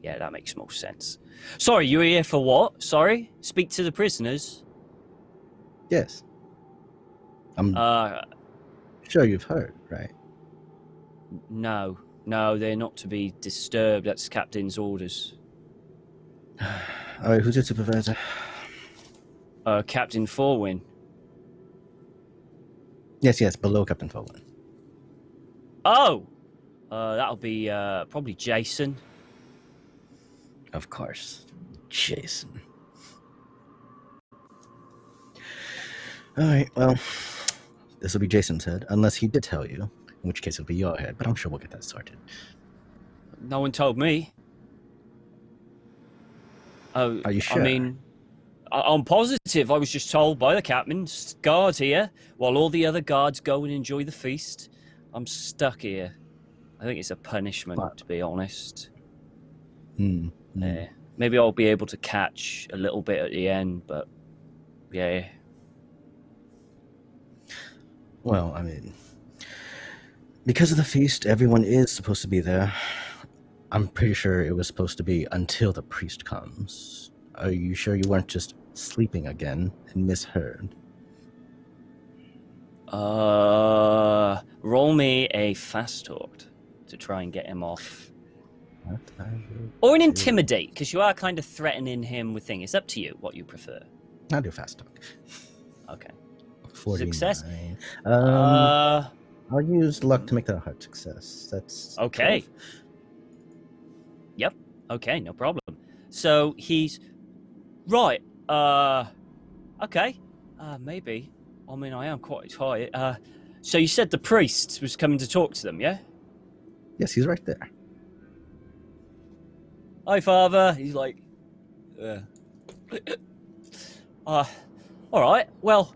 Yeah, that makes more sense. Sorry, you were here for what? Sorry? Speak to the prisoners? Yes. I'm sure you've heard, right? No, they're not to be disturbed. That's Captain's orders. All right, who's your supervisor? Captain Forwin. Yes, below Captain Falwyn. Oh! That'll be probably Jason. Of course. Jason. All right, well, this will be Jason's head, unless he did tell you, in which case it'll be your head, but I'm sure we'll get that sorted. No one told me. Oh, Are you sure? I mean, I'm positive. I was just told by the captain's guard here, while all the other guards go and enjoy the feast. I'm stuck here. I think it's a punishment, to be honest. Yeah. Maybe I'll be able to catch a little bit at the end, but yeah. Well, I mean, because of the feast, everyone is supposed to be there. I'm pretty sure it was supposed to be until the priest comes. Are you sure you weren't just sleeping again and misheard? Roll me a fast talk to try and get him off. Or an intimidate, because you are kind of threatening him with things. It's up to you what you prefer. I'll do fast talk. Okay. 49. Success? I'll use luck to make that a hard success. That's okay. 12. Yep. Okay, no problem. So he's right. Okay. Maybe. I mean, I am quite tired. So you said the priest was coming to talk to them, yeah? Yes, he's right there. Hi, Father. He's like, all right. Well,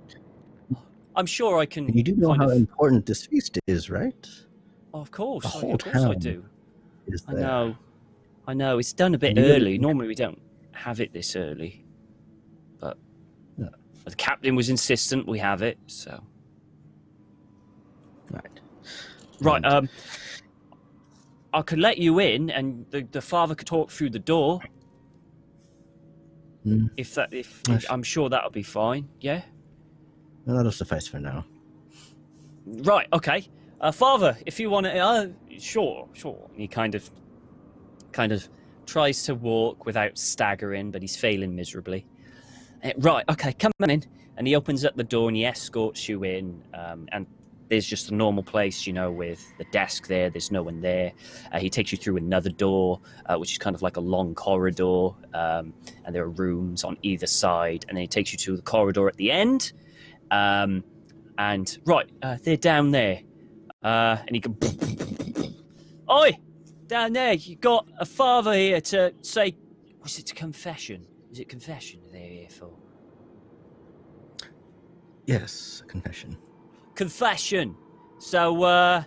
I'm sure I can. You do know how important this feast is, right? Of course. The whole of course I town do. is there. I know. It's done a bit And early. Normally we don't have it this early. But the captain was insistent we have it, so. Right. I could let you in, and the father could talk through the door. If I'm sure that'll be fine. Yeah. Well, that'll suffice for now. Right. Okay. Father, if you want to, sure. And he kind of tries to walk without staggering, but he's failing miserably. Right. Okay. Come on in. And he opens up the door and he escorts you in. And there's just a normal place, with the desk there. There's no one there. He takes you through another door, which is kind of like a long corridor. And there are rooms on either side. And then he takes you to the corridor at the end. And they're down there. And he can... Oi! Down there, you got a father here to say... Was it confession? Is it confession they're here for? Yes, a confession. Confession! So,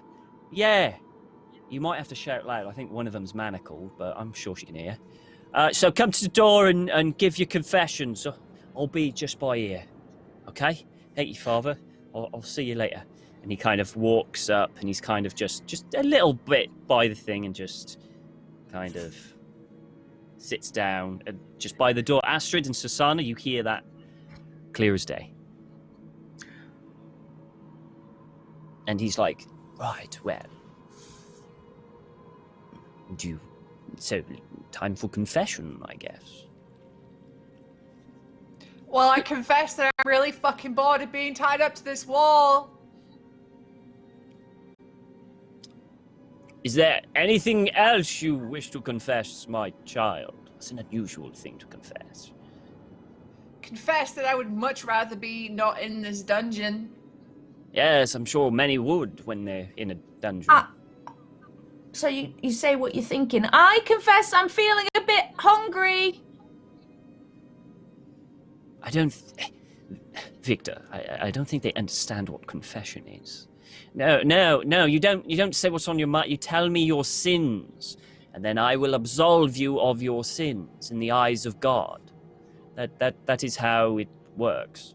yeah. You might have to shout loud. I think one of them's manacled, but I'm sure she can hear. So come to the door and give your confession. So I'll be just by here. Okay? Thank you, Father. I'll see you later. And he kind of walks up and he's kind of just a little bit by the thing and just kind of sits down just by the door. Astrid and Susanna, you hear that clear as day. And he's like, right, well, so time for confession, I guess. Well, I confess that I'm really fucking bored of being tied up to this wall. Is there anything else you wish to confess, my child? It's an unusual thing to confess. Confess that I would much rather be not in this dungeon. Yes, I'm sure many would when they're in a dungeon. So you say what you're thinking. I confess I'm feeling a bit hungry. Victor, I don't think they understand what confession is. No, you don't say what's on your mind. You tell me your sins, and then I will absolve you of your sins in the eyes of God. That is how it works.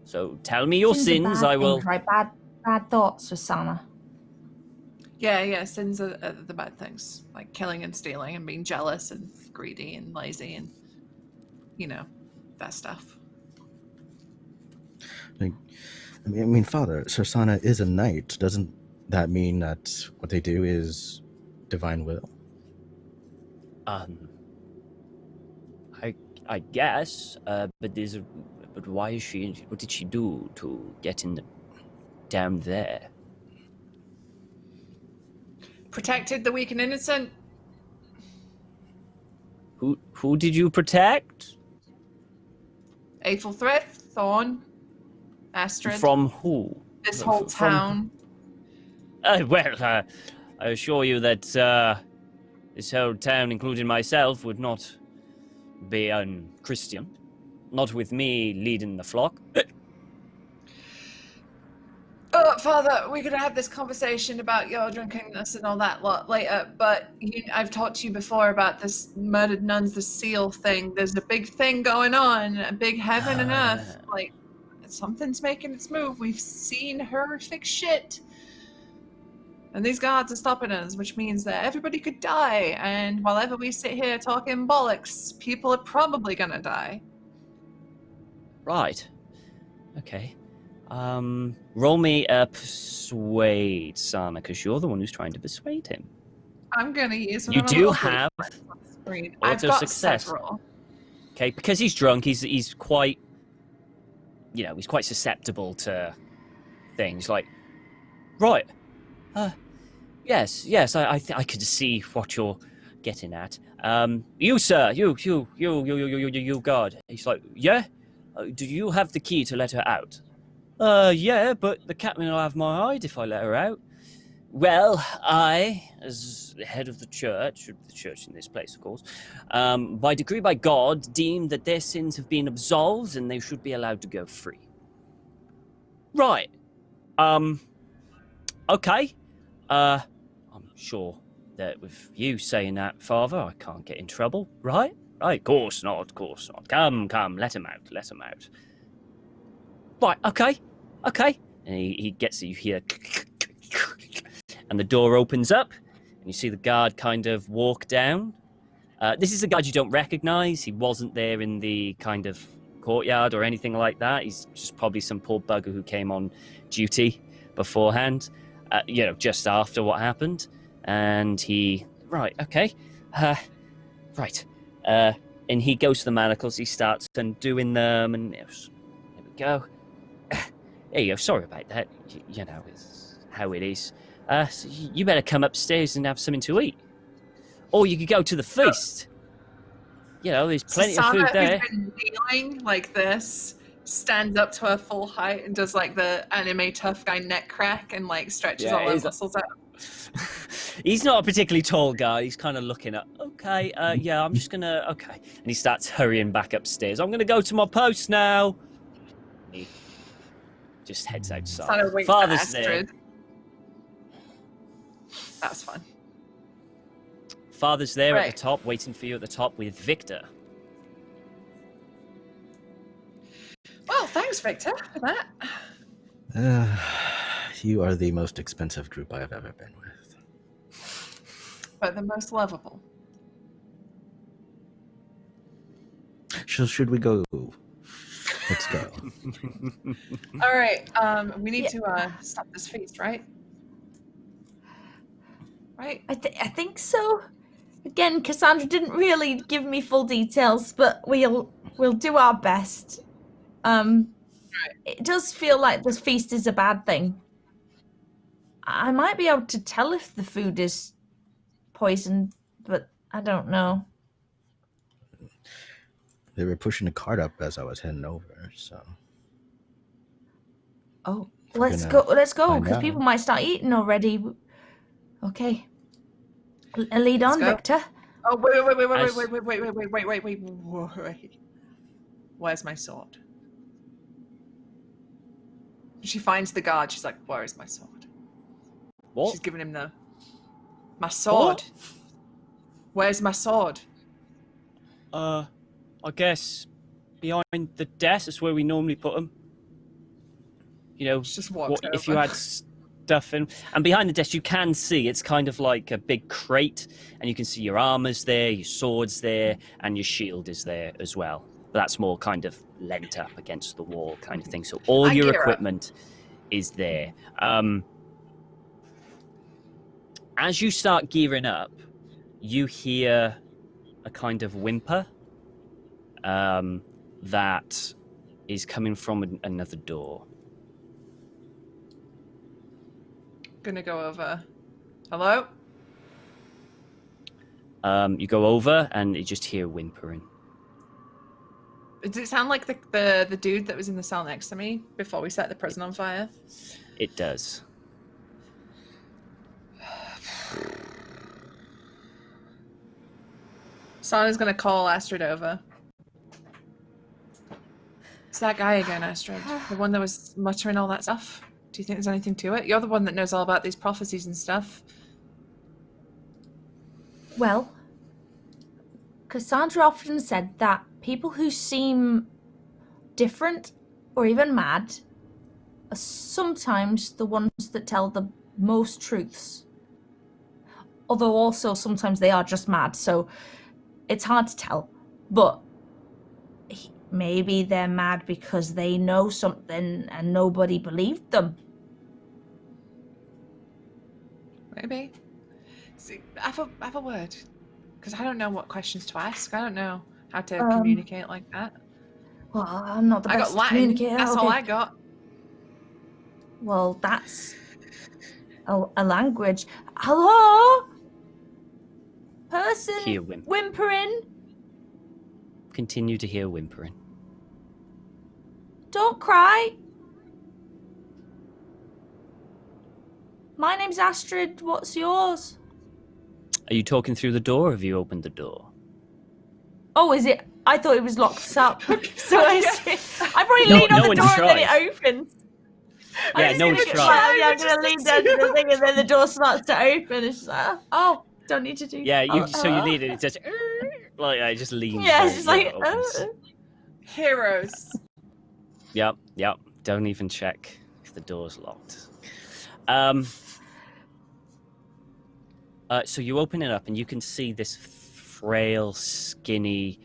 So tell me your sins, I will... Right? Bad thoughts, Rosanna. Yeah, sins are the bad things. Like killing and stealing and being jealous and greedy and lazy and, that stuff. I mean, Father, Sursana is a knight. Doesn't that mean that what they do is divine will? I guess, but why is she? What did she do to get down there? Protected the weak and innocent. Who did you protect? Aethelthryth, Thorn, Astrid. From who? This whole town. I assure you that this whole town, including myself, would not be un-Christian. Not with me leading the flock. Father, we're going to have this conversation about your drunkenness and all that lot later, but I've talked to you before about this murdered nuns, the seal thing. There's a big thing going on, a big heaven and earth. Like, something's making its move. We've seen horrific shit. And these guards are stopping us, which means that everybody could die. And while ever we sit here talking bollocks, people are probably going to die. Right. Okay. Roll me a persuade, Sana, because you're the one who's trying to persuade him. I'm going to use one You of do my have I've got success. several. Okay, because he's drunk, he's quite, he's quite susceptible to things like, right, yes, I could see what you're getting at. You, sir, you guard. He's like, yeah? Do you have the key to let her out? Yeah, but the captain will have my hide if I let her out. Well, I, as the head of the church in this place, of course, by decree by God, deem that their sins have been absolved and they should be allowed to go free. Right. Okay. I'm sure that with you saying that, Father, I can't get in trouble, right? Right, of course not. Come, let him out. Right, okay. And he gets you here, and the door opens up, and you see the guard kind of walk down. This is a guard you don't recognize. He wasn't there in the kind of courtyard or anything like that. He's just probably some poor bugger who came on duty beforehand, just after what happened. And he, right, okay, right. And he goes to the manacles, he starts undoing them, and there we go. There you go, sorry about that. It's how it is. So you better come upstairs and have something to eat. Or you could go to the feast. There's plenty of food there. Who's been kneeling like this, stands up to her full height and does like the anime tough guy neck crack and like stretches all her muscles out. He's not a particularly tall guy. He's kind of looking up. Okay, I'm just gonna. Okay, and he starts hurrying back upstairs. I'm gonna go to my post now. And he just heads outside. Father's there. That was fun. Father's there at the top, waiting for you at the top with Victor. Well, thanks, Victor, for that. You are the most expensive group I have ever been with. But the most lovable. Should we go? Let's go. All right. We need to stop this feast, right? Right? I think so. Again, Cassandra didn't really give me full details, but we'll do our best. It does feel like this feast is a bad thing. I might be able to tell if the food is poisoned, but I don't know. They were pushing the cart up as I was heading over, so. Oh, let's go, because people might start eating already. Okay. Lead on, Victor. Oh, wait. Where's my sword? She finds the guard. She's like, where is my sword? What? She's giving him my sword. What? Where's my sword? I guess behind the desk is where we normally put them. Just walks if you over. had stuff in, and behind the desk you can see it's kind of like a big crate, and you can see your armor's there, your sword's there, and your shield is there as well. But that's more kind of leant up against the wall kind of thing. So all your equipment is there. As you start gearing up, you hear a kind of whimper that is coming from another door. Gonna go over. Hello? You go over and you just hear whimpering. Does it sound like the dude that was in the cell next to me before we set the prison on fire? It does. Sana's gonna call Astrid over. It's that guy again, Astrid. The one that was muttering all that stuff. Do you think there's anything to it? You're the one that knows all about these prophecies and stuff. Well, Cassandra often said that people who seem different or even mad are sometimes the ones that tell the most truths. Although also sometimes they are just mad, so it's hard to tell. But maybe they're mad because they know something and nobody believed them. Maybe. See, have a word. Because I don't know what questions to ask. I don't know how to communicate like that. Well, I'm not the I best got Latin. communicator. That's all I got. Well, that's a language. Hello? Person Hear whimpering? Continue to hear whimpering. Don't cry. My name's Astrid. What's yours? Are you talking through the door, or have you opened the door? Oh, is it? I thought it was locked up. So I probably No- lean on no the one door tried. and then it opens. Yeah, no one's tried. Yeah, I'm gonna lean down to the thing and then the door starts to open. It's just like, oh, don't need to do. Yeah, so you hello? lean and it just like I just lean. Yeah, it's just like. Heroes. Yep. Don't even check if the door's locked. So you open it up and you can see this frail, skinny,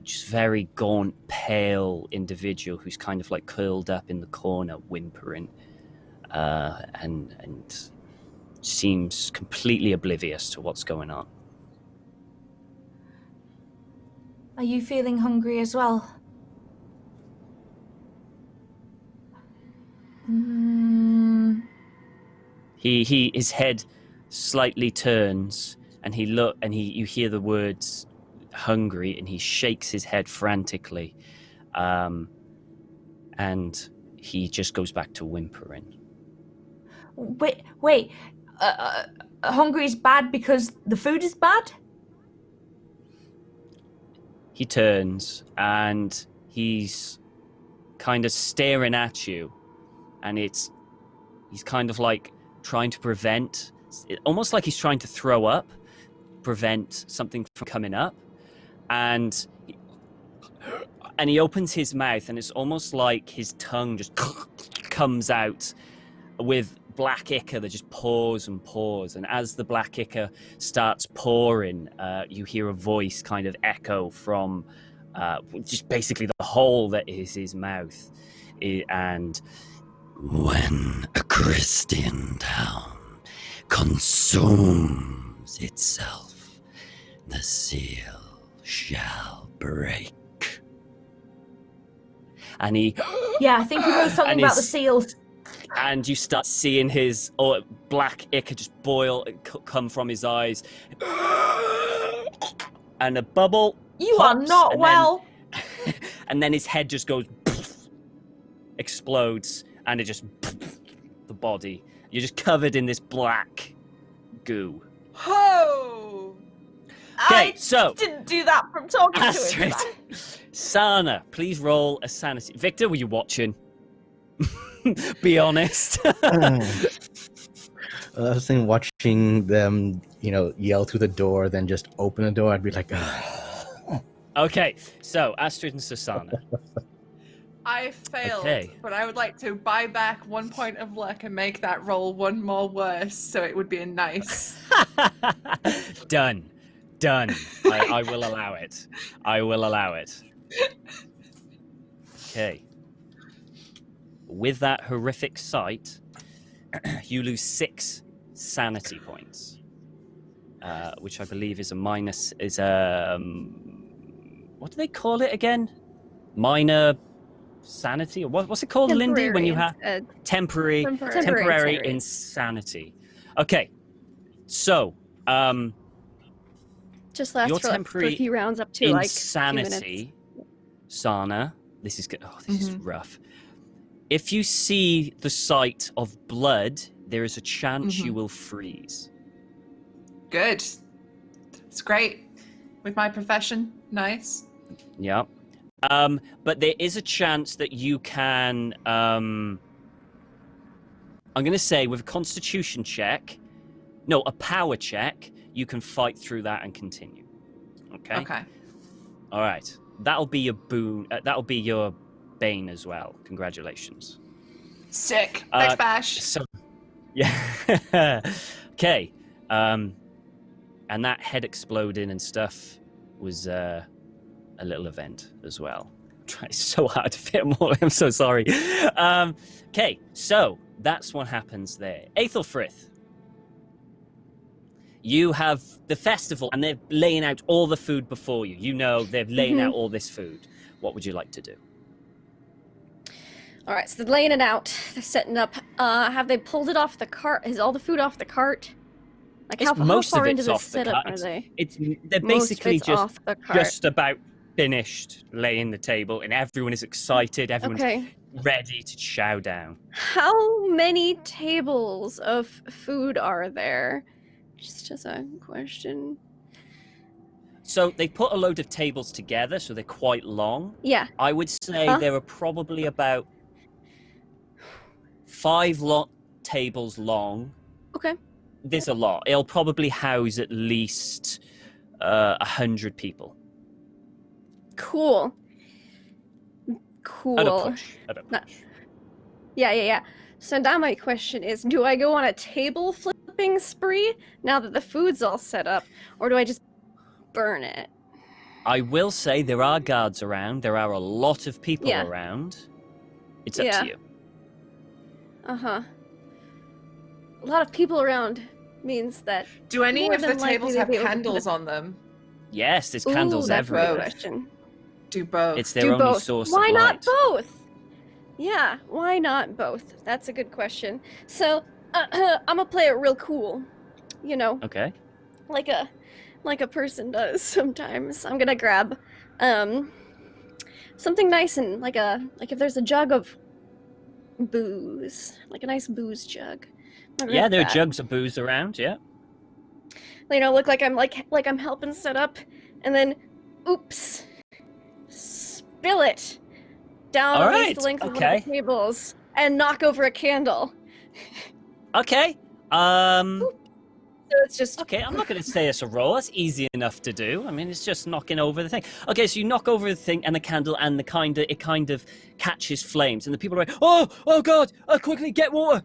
just very gaunt, pale individual who's kind of like curled up in the corner, whimpering, and seems completely oblivious to what's going on. Are you feeling hungry as well? His head slightly turns, and you hear the words "hungry," and he shakes his head frantically, and he just goes back to whimpering. Wait. Hungry is bad because the food is bad? He turns and he's kind of staring at you, and he's kind of like trying to prevent, almost like he's trying to throw up, prevent something from coming up, and he opens his mouth, and it's almost like his tongue just comes out with black ichor that just pours and pours, and as the black ichor starts pouring, you hear a voice kind of echo from just basically the hole that is his mouth, and when a Christian town consumes itself, the seal shall break. And he Yeah, I think he wrote something about the seals. And you start seeing his black ichor just come from his eyes, and a bubble. You pops, are not well. And then his head just goes, explodes, and it just the body. You're just covered in this black goo. Ho! Okay, I so didn't do that from talking Astrid, to him. Sana, please roll a sanity. Victor, were you watching? Be honest. I was thinking watching them, yell through the door, then just open the door. I'd be like, Okay, so Astrid and Susanna. I failed, Okay. but I would like to buy back 1 point of luck and make that roll one more worse, so it would be a nice. Done. I will allow it. I will allow it. Okay. With that horrific sight, you lose 6 sanity points, which I believe is a minus. Is a what do they call it again? Minor sanity, or what's it called, Lindy? When you have temporary insanity. Okay, so just lasts your for, like, for a few rounds up to insanity, like Sana. This is good. Oh, this is rough. If you see the sight of blood, there is a chance you will freeze. Good. It's great. With my profession, nice. Yeah. But there is a chance that you can, I'm going to say with a constitution check, no, a power check, you can fight through that and continue. Okay? Okay. All right. That'll be your boon. That'll be your bane as well. Congratulations. Sick. Thanks, Bash. So, yeah. Okay. And that head exploding and stuff was a little event as well. I'm trying so hard to fit them all. I'm so sorry. Okay, so that's what happens there. Aethelfrith, you have the festival and they're laying out all the food before you. You know they're laying out all this food. What would you like to do? All right, so they're laying it out. They're setting up. Have they pulled it off the cart? Is all the food off the cart? Like how far into the setup are they? They're basically just about finished laying the table, and everyone is excited. Everyone's ready to chow down. How many tables of food are there? Just as a question. So they put a load of tables together, so they're quite long. Yeah. I would say there are probably about 5 tables long. Okay. There's a lot. It'll probably house at least 100 people. Cool. At a push. Yeah. So now my question is, do I go on a table flipping spree now that the food's all set up, or do I just burn it? I will say there are guards around. There are a lot of people around. It's up to you. Uh-huh. A lot of people around means that... Do any of the tables have candles on them? Yes, there's candles everywhere. Question. Do both. It's their only source of light. Why not both? Yeah, why not both? That's a good question. So, I'm gonna play it real cool. You know. Okay. Like a person does sometimes. I'm gonna grab something nice and like if there's a jug of booze, like a nice booze jug. Yeah, there are jugs of booze around, yeah. You know, look like I'm helping set up, and then oops. Spill it down the length of one of the tables and knock over a candle. Okay. So it's just okay. I'm not going to say it's a roll. That's easy enough to do. I mean, it's just knocking over the thing. Okay, so you knock over the thing and the candle, and it kind of catches flames, and the people are like, "Oh God! Quickly, get water!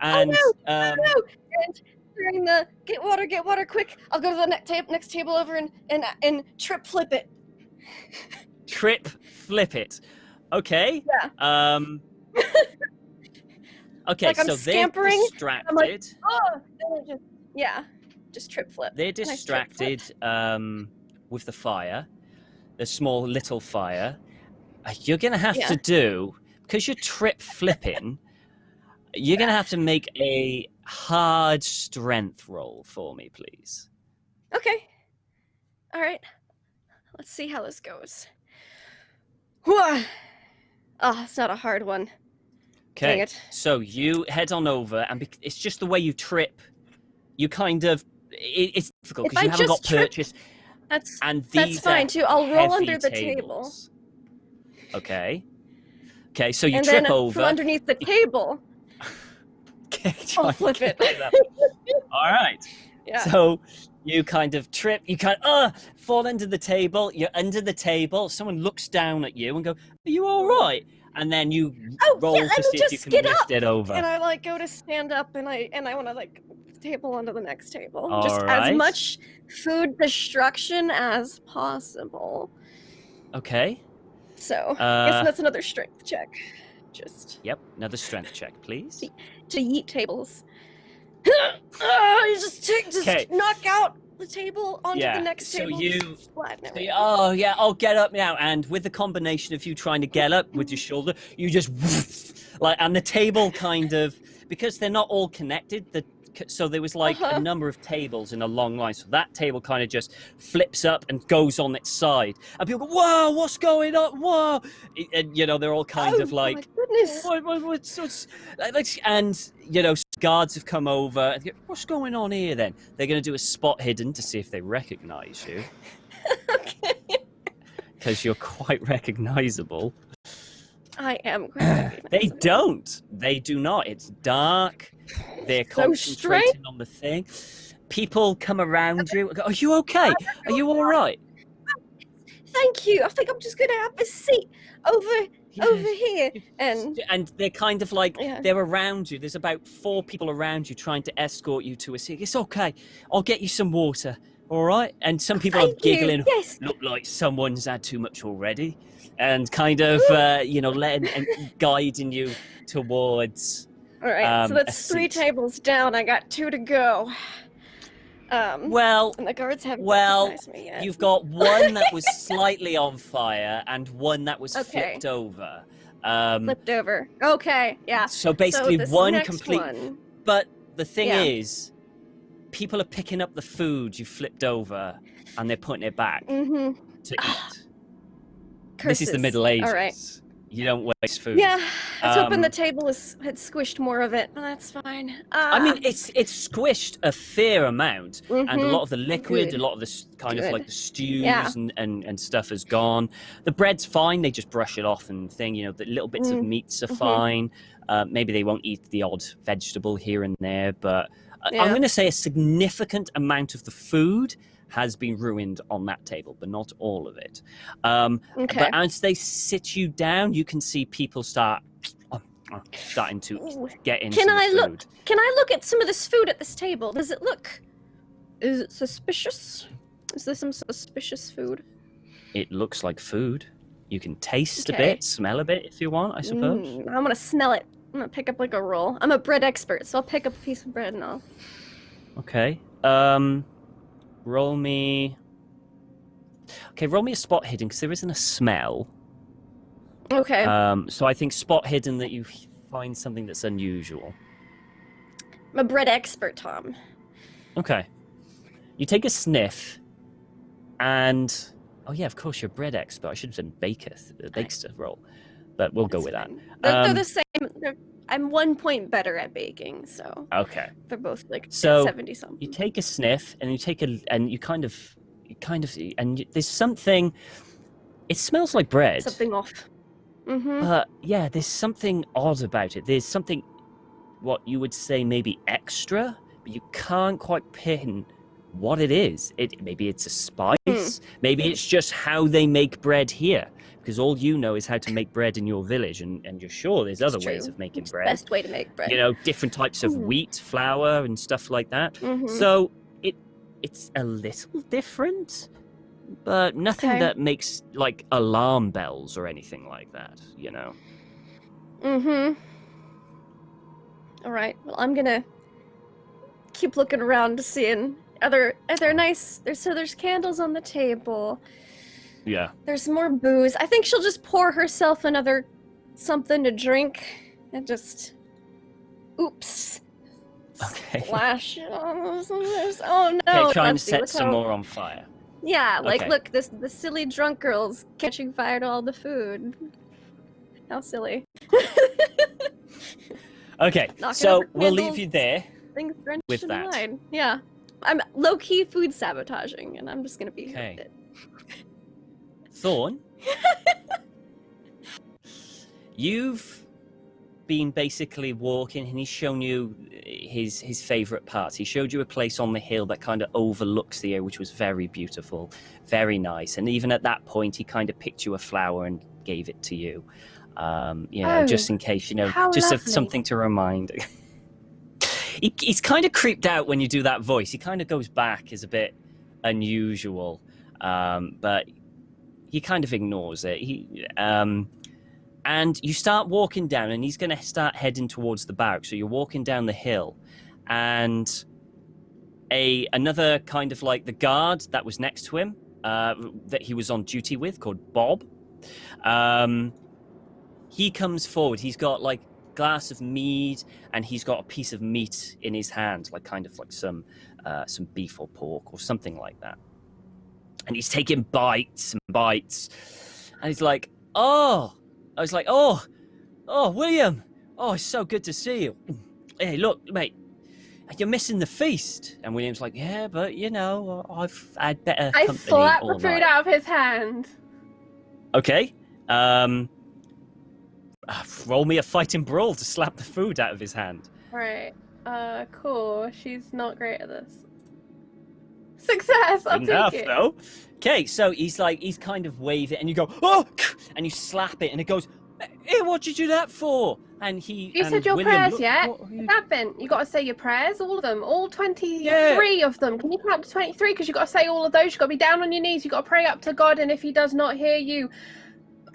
And oh no! And during the get water, quick! I'll go to the next table over and trip flip it. Trip flip it. Okay. Yeah. Okay, like so they're distracted. I'm like, just trip flip. They're distracted with the fire, the small little fire. You're going to have to do, because you're trip flipping, you're going to have to make a hard strength roll for me, please. Okay. All right. Let's see how this goes. Oh, it's not a hard one. Okay, so you head on over, and it's just the way you trip. You kind of... It's difficult because you haven't got purchase. That's are fine, too. I'll roll under the tables. Okay. Okay, so you and trip then over. from underneath the table, Okay, I'll flip it. All right. Yeah. So You kind of trip. You fall under the table. You're under the table. Someone looks down at you and go, "Are you all right?" And then you roll to see if you can lift it over. And I like go to stand up, and I want to like table onto the next table. All Just right. as much food destruction as possible. Okay. So I guess that's another strength check. Just Yep. Another strength check, please. to yeet tables. You just knock out the table onto the next table. I'll get up now. And with the combination of you trying to get up with your shoulder, you just and the table kind of, because they're not all connected, so there was like a number of tables in a long line. So that table kind of just flips up and goes on its side. And people go, "Whoa, what's going on? Whoa!" And, they're all kind of like, "Oh my goodness." What's and, guards have come over. And go, "What's going on here then?" They're going to do a spot hidden to see if they recognize you. Okay. Because you're quite recognizable. I am quite They don't. They do not. It's dark. They're concentrating on the thing. People come around you and go, "Are you okay? Are you all right?" Thank you. I think I'm just going to have a seat over here. And they're kind of like, they're around you. There's about 4 people around you trying to escort you to a seat. "It's okay. I'll get you some water. All right?" And some people are giggling. Yes. "Look like someone's had too much already." And kind of, letting and guiding you towards. All right, so that's 3 tables down. I got 2 to go. And the guards haven't recognized me yet. You've got one that was slightly on fire and one that was flipped over. Flipped over. Okay, yeah. So basically one complete. One. But the thing is, people are picking up the food you flipped over and they're putting it back to eat. Curses. This is the Middle Ages. All right. You don't waste food. Yeah, I was hoping the table had squished more of it, but that's fine. I mean, it's squished a fair amount, and a lot of the liquid, a lot of the kind of like the stews and stuff is gone. The bread's fine; they just brush it off and thing. The little bits of meats are fine. Maybe they won't eat the odd vegetable here and there, but I'm going to say a significant amount of the food has been ruined on that table, but not all of it. But as they sit you down, you can see people starting to get into the food. Can I look at some of this food at this table? Is it suspicious? Is there some suspicious food? It looks like food. You can taste a bit, smell a bit if you want, I suppose. I'm gonna smell it. I'm gonna pick up like a roll. I'm a bread expert, so I'll pick up a piece of bread and I'll... Okay. Roll me a spot hidden, because there isn't a smell. Okay. So I think spot hidden that you find something that's unusual. I'm a bread expert, Tom. Okay. You take a sniff, and of course you're a bread expert. I should have done baker roll, but we'll go with that. They're the same. I'm 1 point better at baking, so okay. They're both like 70 something. You take a sniff, and there's something. It smells like bread. Something off. Mm-hmm. But there's something odd about it. There's something, what you would say maybe extra, but you can't quite pin what it is. Maybe it's a spice. Maybe it's just how they make bread here. Because all you know is how to make bread in your village, and you're sure there's other ways of making bread. Best way to make bread. Different types of wheat, flour, and stuff like that. So it's a little different, but nothing that makes like alarm bells or anything like that. All right. Well, I'm gonna keep looking around to see. Are there nice? There's candles on the table. Yeah. There's more booze. I think she'll just pour herself another something to drink and just oops. Okay. Splash. Oh no. Okay, trying to set some more on fire. Yeah, look, the silly drunk girl's catching fire to all the food. How silly. Okay, so we'll leave you there with that. Wine. Yeah. I'm low-key food sabotaging, and I'm just gonna be here with it. Thorn, you've been basically walking, and he's shown you his favorite parts. He showed you a place on the hill that kind of overlooks the air, which was very beautiful, very nice. And even at that point, he kind of picked you a flower and gave it to you. Just in case, just something to remind. He's kind of creeped out when you do that voice. He kind of goes back, is a bit unusual, but he kind of ignores it. And you start walking down, and he's going to start heading towards the barracks. So you're walking down the hill, and another kind of like the guard that was next to him, that he was on duty with, called Bob. He comes forward. He's got like a glass of mead, and he's got a piece of meat in his hand, like kind of like some beef or pork or something like that. And he's taking bites and bites, and he's like, "Oh." I was like, oh, William. Oh, it's so good to see you. Hey, look, mate, you're missing the feast. And William's like, yeah, but, I've had better company. I slapped the food out of his hand. Okay. Roll me a fighting brawl to slap the food out of his hand. Right. Cool. She's not great at this. Success! I'll take it. Though. Okay, so he's kind of wave it, and you go, oh, and you slap it, and it goes, hey, what'd you do that for? And you said your prayers yet? You got to say your prayers, all of them, all 23 of them. Can you count to 23? Because you got to say all of those. You got to be down on your knees. You got to pray up to God, and if He does not hear you,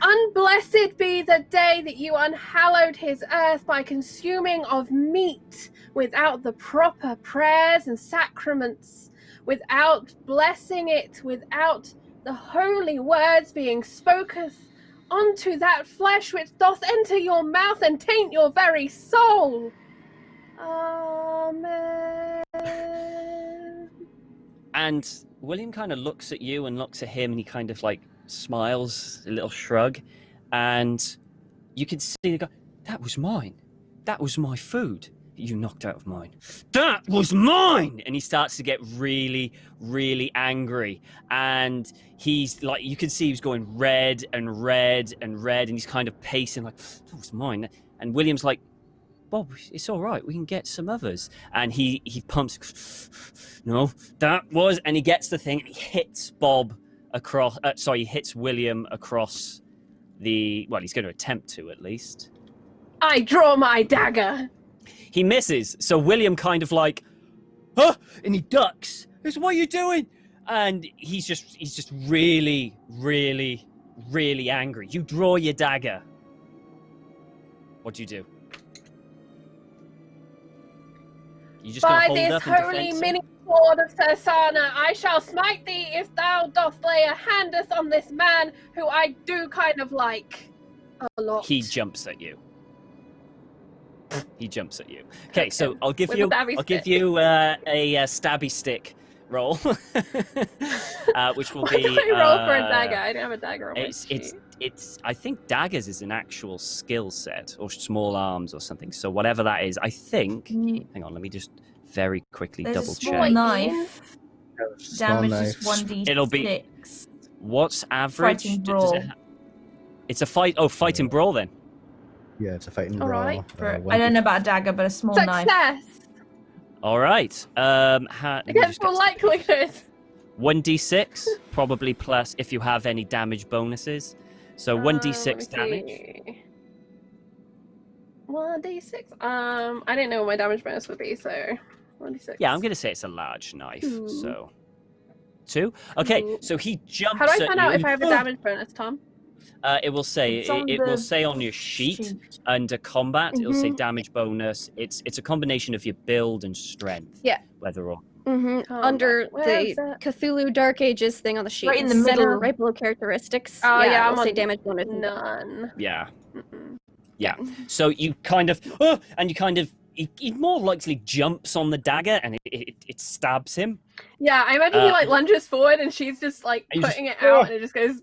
unblessed be the day that you unhallowed His earth by consuming of meat without the proper prayers and sacraments. Without blessing it, without the holy words being spoken unto that flesh which doth enter your mouth and taint your very soul. Amen. And William kind of looks at you and looks at him, and he kind of like smiles, a little shrug, and you can see the guy, that was mine. That was my food. You knocked out of mine. That was mine! And he starts to get really, really angry. And he's like, you can see he's going red and red and red, and he's kind of pacing like, that was mine. And William's like, Bob, it's all right. We can get some others. And he pumps, no, that was, and he gets the thing, and he hits Bob across, he hits William across he's going to attempt to at least. I draw my dagger. He misses, so William kind of like, huh? And he ducks. He what are you doing? And he's just really, really, really angry. You draw your dagger. What do you do? You just by hold this up holy mini sword of Cersana, I shall smite thee if thou dost lay a handeth on this man who I do kind of like a lot. He jumps at you. He jumps at you. Okay, so I'll give you a stabby stick roll, which will be. I roll for a dagger. I don't have a dagger on my sheet. It's. I think daggers is an actual skill set, or small arms, or something. So whatever that is, I think. Hang on, let me just very quickly double check. Small knife. Damage is 1d6. It'll be. What's average? Fighting brawl. It's a fight. Oh, fighting brawl then. Yeah, it's a fighting all brawl. Right. I don't know about a dagger, but a small knife. Success! All right. Against the likelihood. 1d6, probably plus if you have any damage bonuses. So 1d6 damage. 1d6. I didn't know what my damage bonus would be, so 1d6. Yeah, I'm going to say it's a large knife. Ooh. So 2. Okay, so he jumps. How do I find out if I have a damage bonus, Tom? It will say it will say on your sheet under combat. It'll say damage bonus. It's a combination of your build and strength. Yeah. Whether or under the Cthulhu Dark Ages thing on the sheet, right in the middle, right below characteristics. Oh yeah, I'll say damage bonus. None. Yeah. Yeah. So you kind of he more likely jumps on the dagger and it stabs him. Yeah, I imagine he like lunges forward and she's just like putting it out and it just goes.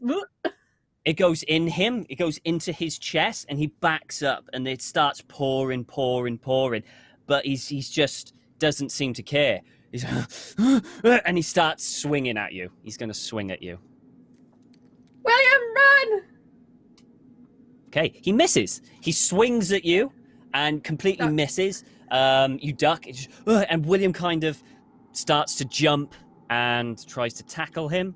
It goes in him, it goes into his chest, and he backs up, and it starts pouring. But he's just doesn't seem to care. He's and he starts swinging at you. He's going to swing at you. William, run! Okay, he misses. He swings at you, and completely misses. You duck, and William kind of starts to jump and tries to tackle him,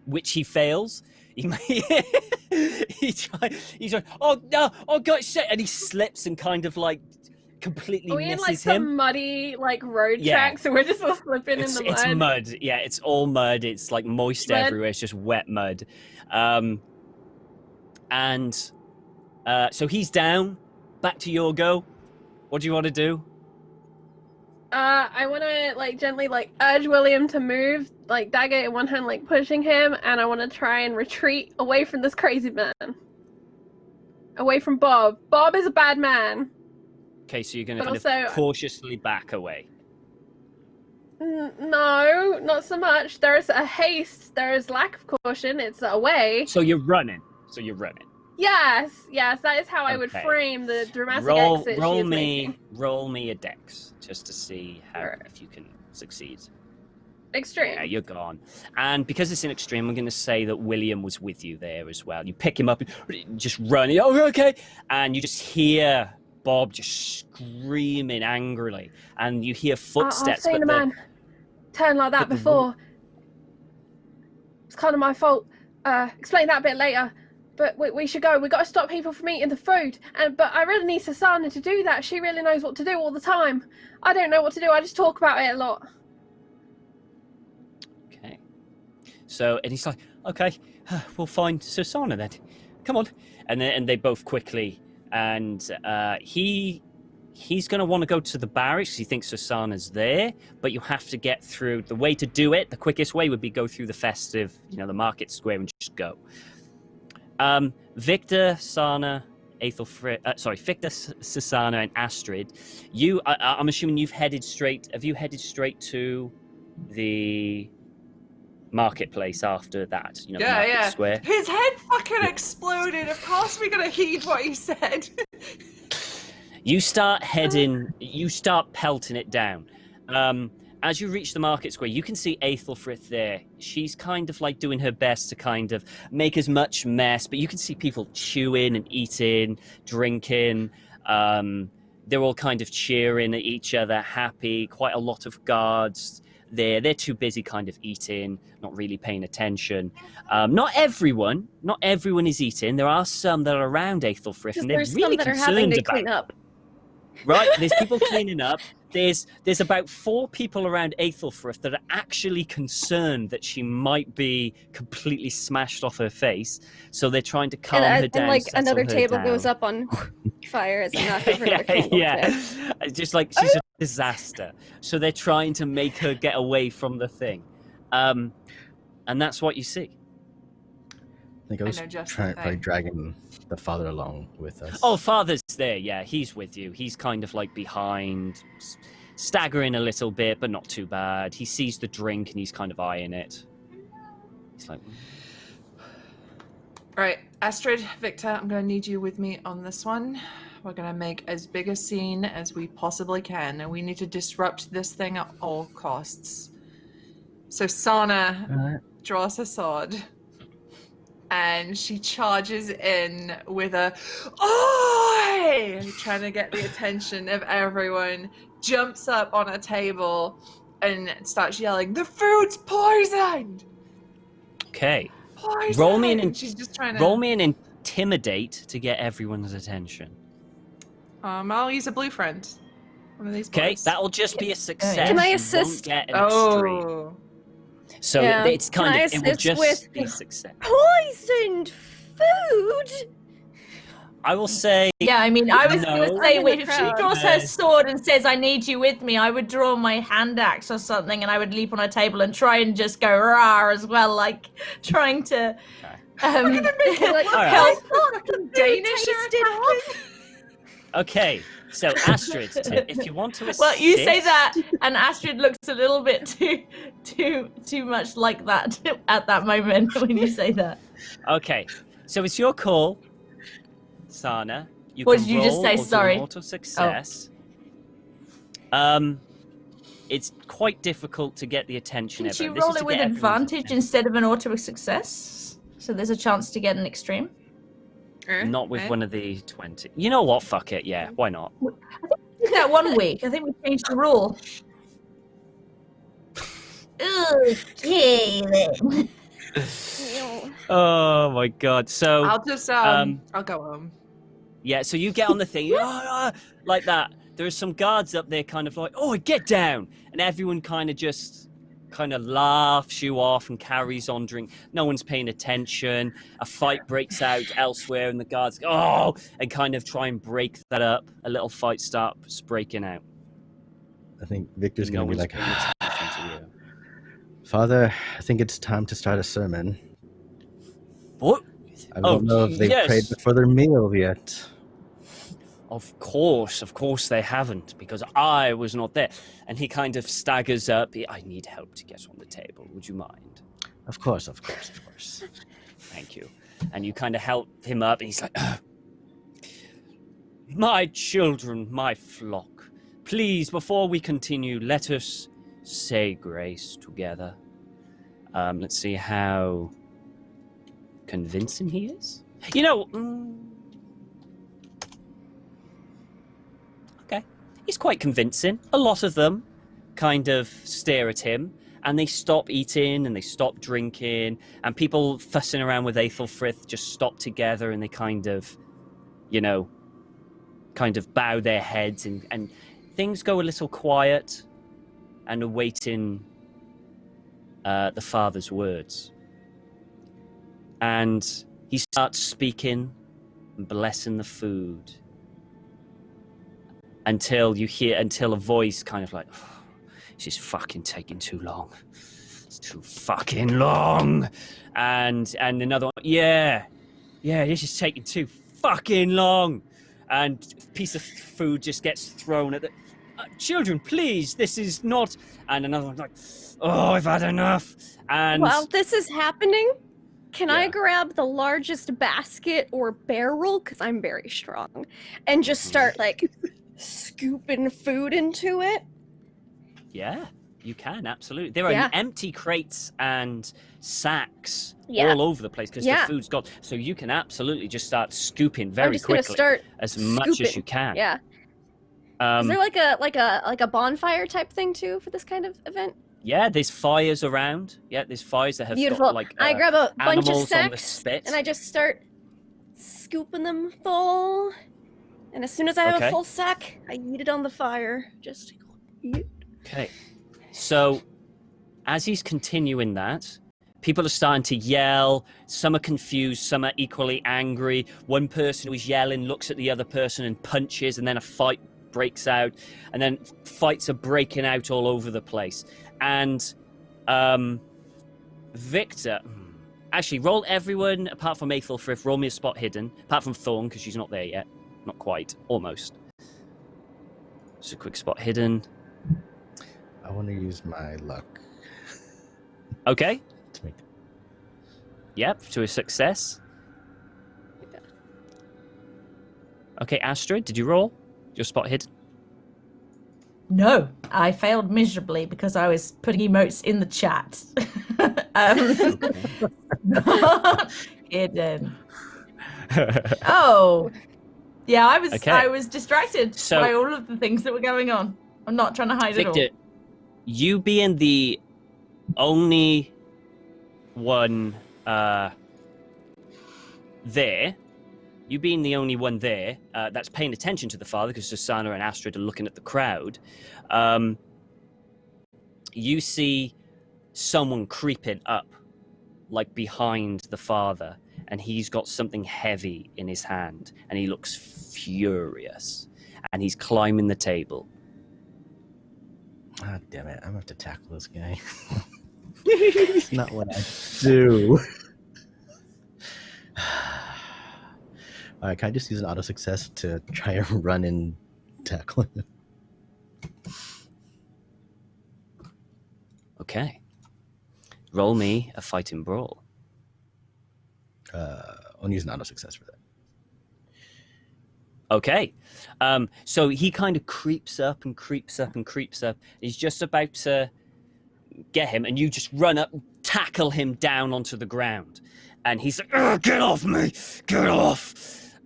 which he fails. He's like, oh no, oh god, shit, and he slips and kind of like completely Are we in like misses some him. muddy like road Yeah. track, so we're just all slipping in the mud? It's mud. Yeah, it's all mud. It's like moist everywhere. It's just wet mud. So he's down. Back to your go. What do you want to do? I want to like gently like urge William to move, like dagger in one hand, like pushing him, and I want to try and retreat away from this crazy man, away from Bob. Bob is a bad man. Okay, so you're going to But kind of also- cautiously back away. No, not so much. There is a haste. There is lack of caution. It's away. So you're running. Yes, that is how I would Okay. frame the dramatic Roll exit she is making. me a dex just to see if you can succeed. Extreme. Yeah, you're gone. And because it's in extreme, I'm going to say that William was with you there as well. You pick him up, just running. Oh, okay. And you just hear Bob just screaming angrily, and you hear footsteps. I've seen a man turn like that before. It's kind of my fault. Explain that a bit later. But we should go. We got to stop people from eating the food. But I really need Susanna to do that. She really knows what to do all the time. I don't know what to do. I just talk about it a lot. Okay. So, and he's like, okay, we'll find Susanna then. Come on. And they both quickly, and he's going to want to go to the barracks because he thinks Susanna's there, but you have to get through. The way to do it, the quickest way would be go through the festive, the market square and just go. Victor, Sana, Victor, Susanna, and Astrid. I'm assuming you've headed straight. Have you headed straight to the marketplace after that? The market square. His head fucking exploded. Of course, we're gonna heed what he said. You start pelting it down. As you reach the market square, you can see Aethelfrith there. She's kind of like doing her best to kind of make as much mess, but you can see people chewing and eating, drinking. They're all kind of cheering at each other, happy. Quite a lot of guards there. They're too busy kind of eating, not really paying attention. Not everyone is eating. There are some that are around Aethelfrith, and they're There's really some that are concerned having to about clean up. Right, there's people cleaning up. There's about 4 people around Aethelfrith that are actually concerned that she might be completely smashed off her face. So they're trying to calm her down. And like settle another her table down. goes up on fire as I knock over their candle. Yeah. Just like she's a disaster. So they're trying to make her get away from the thing. And that's what you see. I think I was probably dragging the father along with us. Oh, father's there. Yeah, he's with you. He's kind of like behind, staggering a little bit, but not too bad. He sees the drink and he's kind of eyeing it. He's like, Right, Astrid, Victor, I'm going to need you with me on this one. We're going to make as big a scene as we possibly can, and we need to disrupt this thing at all costs. So Sana draws her sword, and she charges in with a "Oi!" trying to get the attention of everyone, jumps up on a table, and starts yelling, "The food's poisoned!" okay. Poisoned! Roll me an She's just trying to... Roll me an intimidate to get everyone's attention. I'll use a blue friend. One of these Okay, boys. that'll just be a success. Can I You won't assist? get an extreme. So Yeah. it's Can kind I of it will assist just with be success. Poisoned food? I will say Yeah, I mean, I was No. going to say, I'm in the if she crowd. draws her sword and says, I need you with me, I would draw my hand axe or something and I would leap on a table and try and just go rah as well, like trying to Like, Alright. Danish okay. So Astrid, if you want to assist, Well, you say that, and Astrid looks a little bit too much like that at that moment when you say that. Okay, so it's your call, Sana. What can did you just roll say? or do an Sorry. auto success. It's quite difficult to get the attention. Did you This roll is to it with get everyone's advantage attention. instead of an auto success? So there's a chance to get an extreme? Not with one of the 20. You know what? Fuck it. Yeah, why not? Did that 1 week. I think we changed the rule. Okay then. Oh my god. So I'll just I'll go home. yeah, so you get on the thing, like that. There's some guards up there kind of like, oh, get down. And everyone kind of laughs you off and carries on drink. No one's paying attention. A fight breaks out elsewhere and the guards go, oh, and kind of try and break that up. A little fight starts breaking out. I think Victor's No going to be one's like, paying attention to you. Father, I think it's time to start a sermon. What? I don't know if they've prayed before their meal yet. Of course they haven't, because I was not there. And he kind of staggers up. I need help to get on the table. Would you mind? Of course. Thank you. And you kind of help him up, and he's like, my children, my flock, please, before we continue, let us say grace together. Let's see how convincing he is. You know, okay, he's quite convincing. A lot of them kind of stare at him, and they stop eating and they stop drinking, and people fussing around with Aethelfrith just stop together, and they kind of, bow their heads, and things go a little quiet and awaiting the father's words. And he starts speaking and blessing the food until a voice kind of like, oh, this is fucking taking too long. It's too fucking long. And another one, yeah, this is taking too fucking long. And a piece of food just gets thrown at the children, please, this is not. And another one's like, oh, I've had enough. And while this is happening, can I grab the largest basket or barrel, because I'm very strong, and just start scooping food into it? Yeah, you can, absolutely. There are empty crates and sacks all over the place because the food's gone. So you can absolutely just start scooping very quickly, as much as you can. Yeah. Is there like a bonfire type thing too for this kind of event? Yeah, there's fires around. Yeah, there's fires that have beautiful. Got, I grab a bunch of sacks and I just start scooping them full. And as soon as I have a full sack, I eat it on the fire. Just eat. Okay. So, as he's continuing that, people are starting to yell. Some are confused. Some are equally angry. One person who's yelling looks at the other person and punches, and then a fight breaks out. And then fights are breaking out all over the place. And Victor... Actually, roll everyone, apart from Aethelfrith, roll me a spot hidden. Apart from Thorn, because she's not there yet. Not quite. Almost. Just a quick spot hidden. I want to use my luck. Okay. To make... Yep, to a success. Yeah. Okay, Astrid, did you roll your spot hidden? No, I failed miserably because I was putting emotes in the chat. Hidden. Oh, yeah, I was distracted by all of the things that were going on. I'm not trying to hide Victor, it all. You being the only one there, that's paying attention to the father, because Susanna and Astrid are looking at the crowd, you see someone creeping up, behind the father, and he's got something heavy in his hand, and he looks furious, and he's climbing the table. Ah, damn it. I'm going to have to tackle this guy. It's not what I do. Alright, can I just use an auto success to try and run and tackle him? Okay. Roll me a fighting brawl. I'll use an auto success for that. Okay. So he kind of creeps up and creeps up and creeps up. He's just about to get him, and you just run up, tackle him down onto the ground. and he's like, "Ugh, get off me, get off,"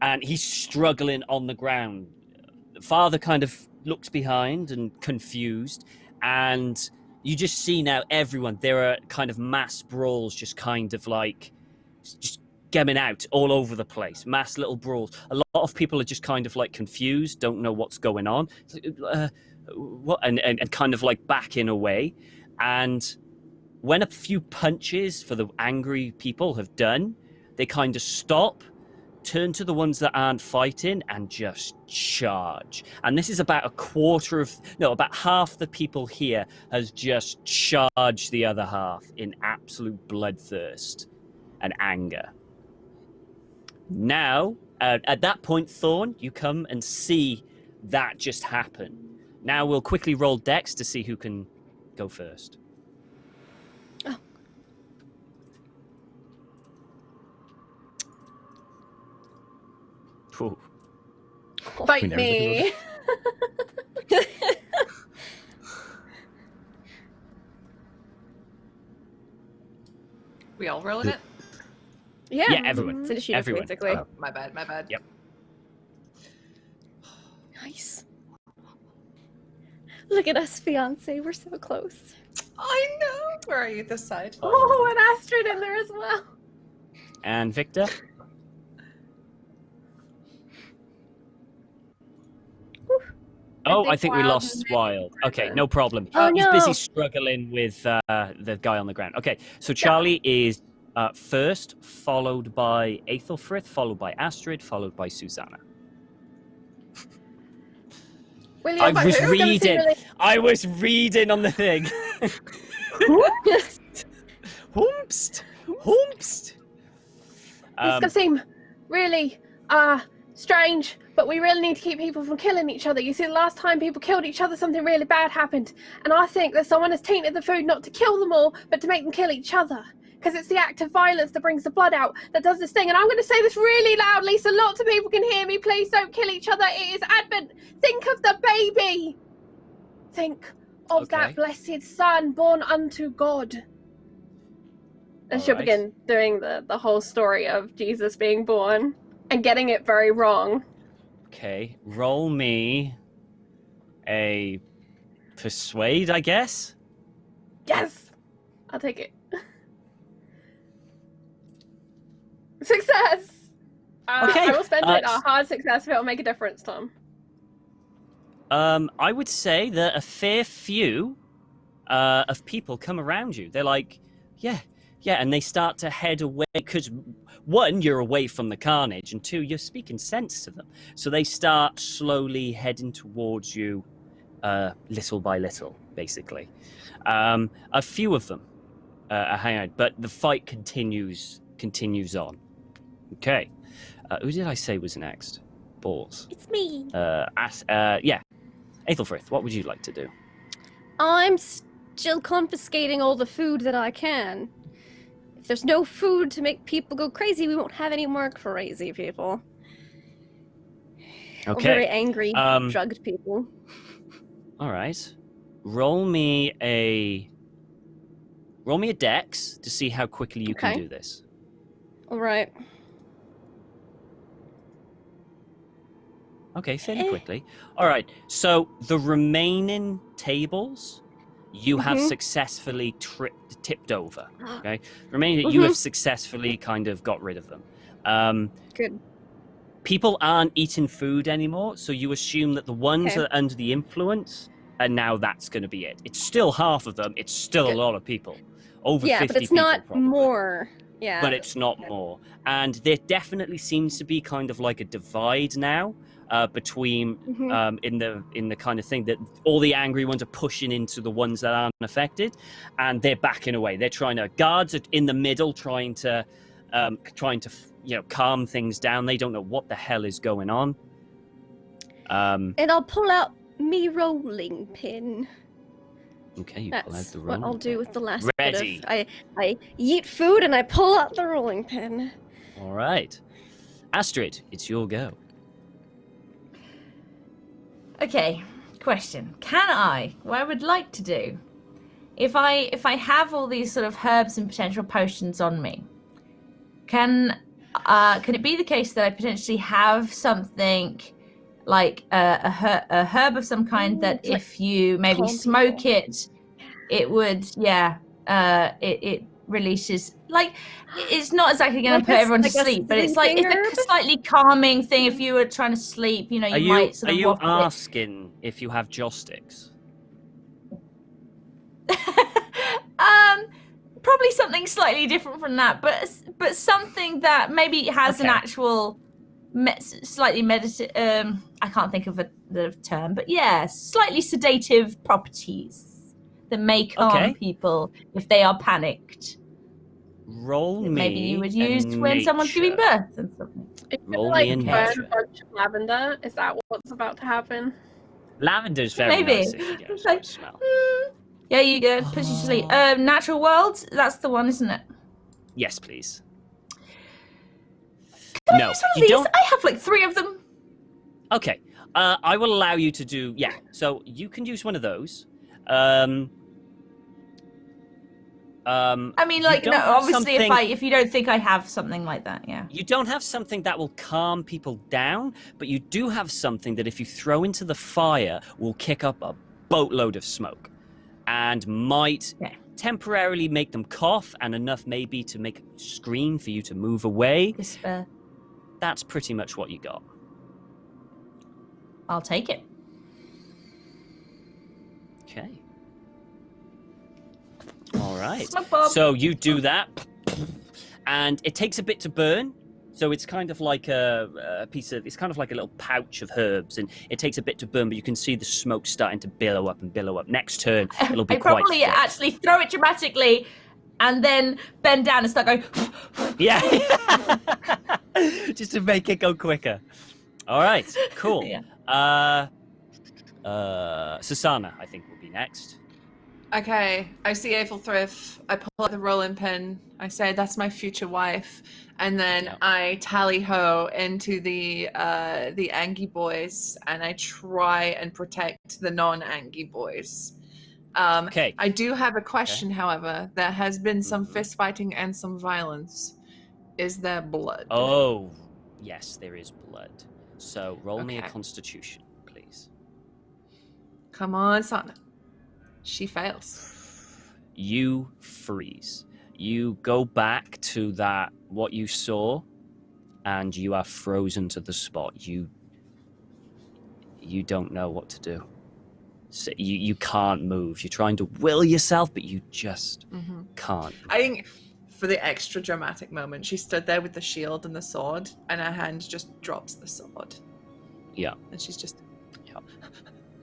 and he's struggling on the ground. The father kind of looks behind and confused, and you just see now everyone, there are kind of mass brawls just kind of like just getting out all over the place, mass little brawls. A lot of people are just kind of like confused, don't know what's going on. It's like, what? And kind of like backing away. And when a few punches for the angry people have done, they kind of stop, turn to the ones that aren't fighting, and just charge. And this is about about half the people here has just charged the other half in absolute bloodthirst and anger. Now, at that point, Thorn, you come and see that just happen. Now we'll quickly roll Dex to see who can go first. Ooh. Fight me. We all rolling it? Yeah, everyone. It's initiative, Everyone. basically. My bad. Yep. Nice. Look at us, fiance. We're so close. I know. Where are you? This side. Oh, and Astrid in there as well. And Victor? Oh, I think we lost Wild. Okay, no problem. Oh, He's no. busy struggling with the guy on the ground. Okay, so Charlie is first, followed by Aethelfrith, followed by Astrid, followed by Susanna. William, I was who's gonna see reading. William? I was reading on the thing. Hoomst. This could seem really strange, but we really need to keep people from killing each other. You see, the last time people killed each other, something really bad happened. And I think that someone has tainted the food not to kill them all, but to make them kill each other. Because it's the act of violence that brings the blood out that does this thing. And I'm going to say this really loudly so lots of people can hear me. Please don't kill each other. It is Advent. Think of the baby. Think of that blessed son born unto God. And she'll begin doing the whole story of Jesus being born and getting it very wrong. Okay, roll me a persuade, I guess. Yes! I'll take it. Success! Okay, I will spend it a hard success if it'll make a difference, Tom. I would say that a fair few of people come around you. They're like, yeah, and they start to head away because, one, you're away from the carnage, and two, you're speaking sense to them. So they start slowly heading towards you, little by little, basically. A few of them hang out, but the fight continues on. Okay, who did I say was next? Balls. It's me. Aethelfrith, what would you like to do? I'm still confiscating all the food that I can. If there's no food to make people go crazy, we won't have any more crazy people. Okay. Or very angry, drugged people. All right. Roll me a dex to see how quickly you can do this. All right. Okay, fairly quickly. All right. So the remaining tables, you have successfully tipped over. Okay, remaining, you have successfully kind of got rid of them. Good. People aren't eating food anymore, so you assume that the ones that are under the influence, and now that's going to be it. It's still half of them. It's still a lot of people. Over 50 but it's people, not probably. more. Yeah. But it's not more. And there definitely seems to be kind of like a divide now between in the kind of thing that all the angry ones are pushing into the ones that aren't affected, and they're backing away. They're trying to, guards are in the middle trying to calm things down. They don't know what the hell is going on. And I'll pull out me rolling pin. Okay, you pull out That's the what rolling I'll do pin. with the last Ready. bit of... I eat food and I pull out the rolling pin. All right. Astrid, it's your go. Okay, question. Can I, what I would like to do, if I have all these sort of herbs and potential potions on me, can it be the case that I potentially have something like a herb of some kind that It's like if you maybe calm smoke people. it would, it releases, like, it's not exactly going to put everyone to sleep, but it's like, it's a slightly calming thing. If you were trying to sleep, you know, you might sort Are of you waft it. asking if you have joss sticks? Probably something slightly different from that, but something that maybe has an Okay. actual slightly meditative. I can't think of the term, but yeah, slightly sedative properties that may calm Okay. people if they are panicked. Roll That me maybe you would a use when someone's giving nature. birth and something. Are you Roll gonna, me like, in burn nature. a bunch of lavender? Is that what's about to happen? Lavender's very Maybe. nice if you get It's a like, smell. yeah, you go. Puts you to sleep. Natural world. That's the one, isn't it? Yes, please. Can I No, use one of you these? don't. I have like 3 of them. Okay. I will allow you to do. Yeah. So you can use one of those. I mean, like, no, obviously, if you don't think I have something like that, yeah. You don't have something that will calm people down, but you do have something that if you throw into the fire will kick up a boatload of smoke and might temporarily make them cough and enough maybe to make a scream for you to move away. Whisper. That's pretty much what you got. I'll take it. Okay. All right. Smoke bomb. So you do that, and it takes a bit to burn. So it's kind of like it's kind of like a little pouch of herbs, and it takes a bit to burn, but you can see the smoke starting to billow up and billow up. Next turn, it'll be I probably quite thick. actually throw it dramatically and then bend down and start going. Yeah. Just to make it go quicker. All right, cool. Yeah. Susanna, I think, will be next. Okay, I see Aethelthryth. I pull out the rolling pin. I say, "That's my future wife," and then I tally ho into the Angie boys, and I try and protect the non-Angie boys. Okay. I do have a question, however. There has been some fist fighting and some violence. Is there blood? Oh, yes, there is blood. So roll me a Constitution, please. Come on, Sana. She fails. You freeze. You go back to what you saw, and you are frozen to the spot. You don't know what to do. So you can't move. You're trying to will yourself, but you just can't. I think for the extra dramatic moment, she stood there with the shield and the sword, and her hand just drops the sword. Yeah. And she's just... Yeah.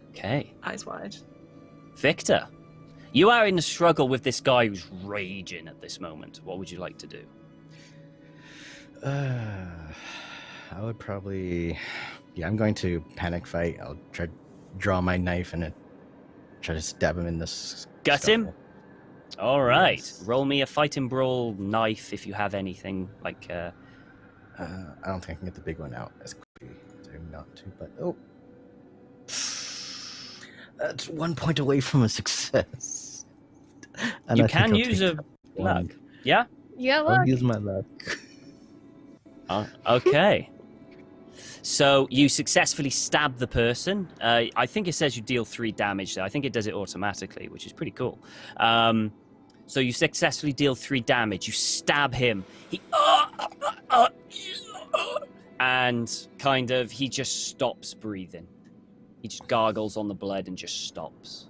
Okay. Eyes wide. Victor, you are in a struggle with this guy who's raging at this moment. What would you like to do? I would probably... Yeah, I'm going to panic fight. I'll try to draw my knife and try to stab him in the Gut him? All right. Yes. Roll me a fighting brawl knife if you have anything like... I don't think I can get the big one out as quickly as I'm not to, but... Oh. That's 1 point away from a success. And you can use a luck. Yeah? Yeah, I'll look. use my luck. Okay. So you successfully stab the person. I think it says you deal 3 damage there. I think it does it automatically, which is pretty cool. So you successfully deal 3 damage. You stab him. He and kind of he just stops breathing. He just gargles on the blood and just stops.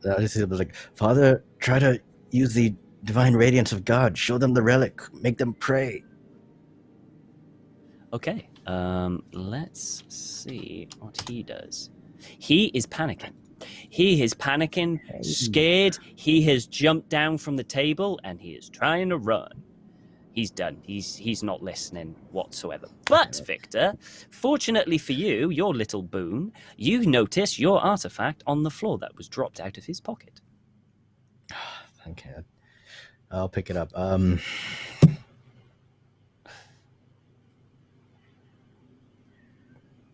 This is like, Father, try to use the divine radiance of God. Show them the relic. Make them pray. Okay. Let's see what he does. He is panicking. He is panicking, scared. He has jumped down from the table and he is trying to run. He's done. He's not listening whatsoever. But, Victor, fortunately for you, your little boon, you notice your artifact on the floor that was dropped out of his pocket. Thank you. I'll pick it up.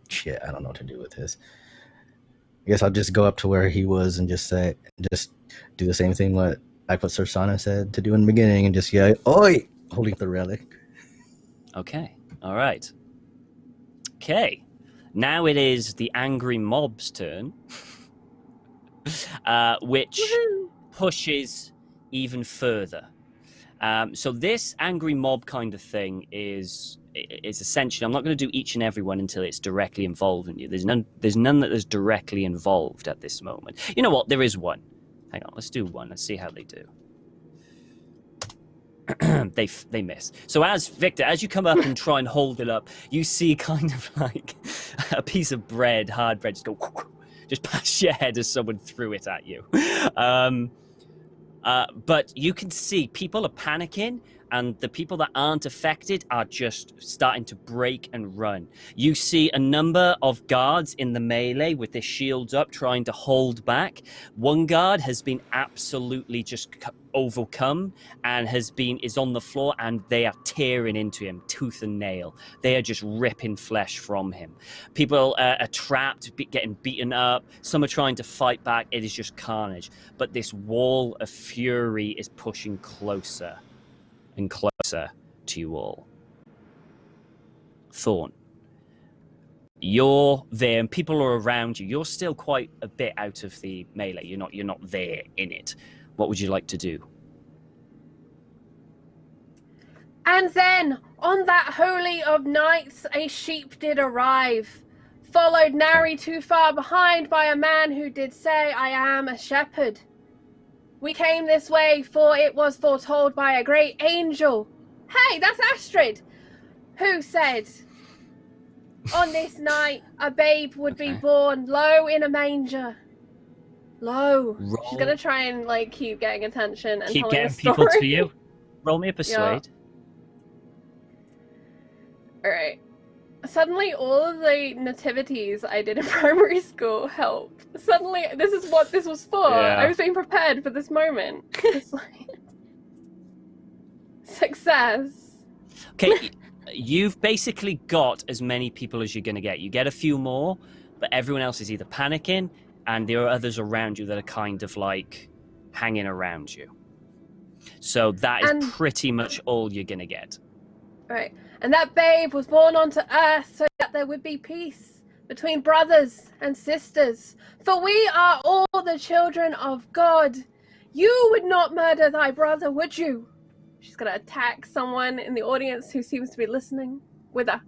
Shit, I don't know what to do with this. I guess I'll just go up to where he was and just do the same thing what like what Sursana said to do in the beginning, and just yell, "Oi!" holding the relic. Okay. All right. Okay. Now it is the angry mob's turn, which pushes even further. So this angry mob kind of thing is essentially, I'm not going to do each and every one until it's directly involved in you. There's none that is directly involved at this moment. You know what? There is one. Hang on, let's do one. Let's see how they do. They miss. So as Victor, as you come up and try and hold it up, you see kind of like a piece of bread, hard bread, just go just past your head as someone threw it at you. But you can see people are panicking, and the people that aren't affected are just starting to break and run. You see a number of guards in the melee with their shields up, trying to hold back. One guard has been absolutely just overcome and is on the floor, and they are tearing into him tooth and nail. They are just ripping flesh from him. People are trapped, getting beaten up. Some are trying to fight back. It is just carnage. But this wall of fury is pushing closer and closer to you all. Thorn, you're there and people are around you. You're still quite a bit out of the melee. You're not there in it. What would you like to do? And then, on that holy of nights, a sheep did arrive, followed nary too far behind by a man who did say, I am a shepherd. We came this way, for it was foretold by a great angel. Hey, that's Astrid, who said, on this night, a babe would be born, low in a manger. Low. Roll. She's gonna try and keep getting attention and keep telling getting the story. people to you. Roll me a persuade. Yeah. Alright. Suddenly all of the nativities I did in primary school helped. Suddenly this is what this was for. Yeah. I was being prepared for this moment. It's success. Okay, you've basically got as many people as you're going to get. You get a few more, but everyone else is either panicking, and there are others around you that are kind of hanging around you. So that is pretty much all you're going to get. Right. And that babe was born onto earth so that there would be peace between brothers and sisters. For we are all the children of God. You would not murder thy brother, would you? She's going to attack someone in the audience who seems to be listening with her.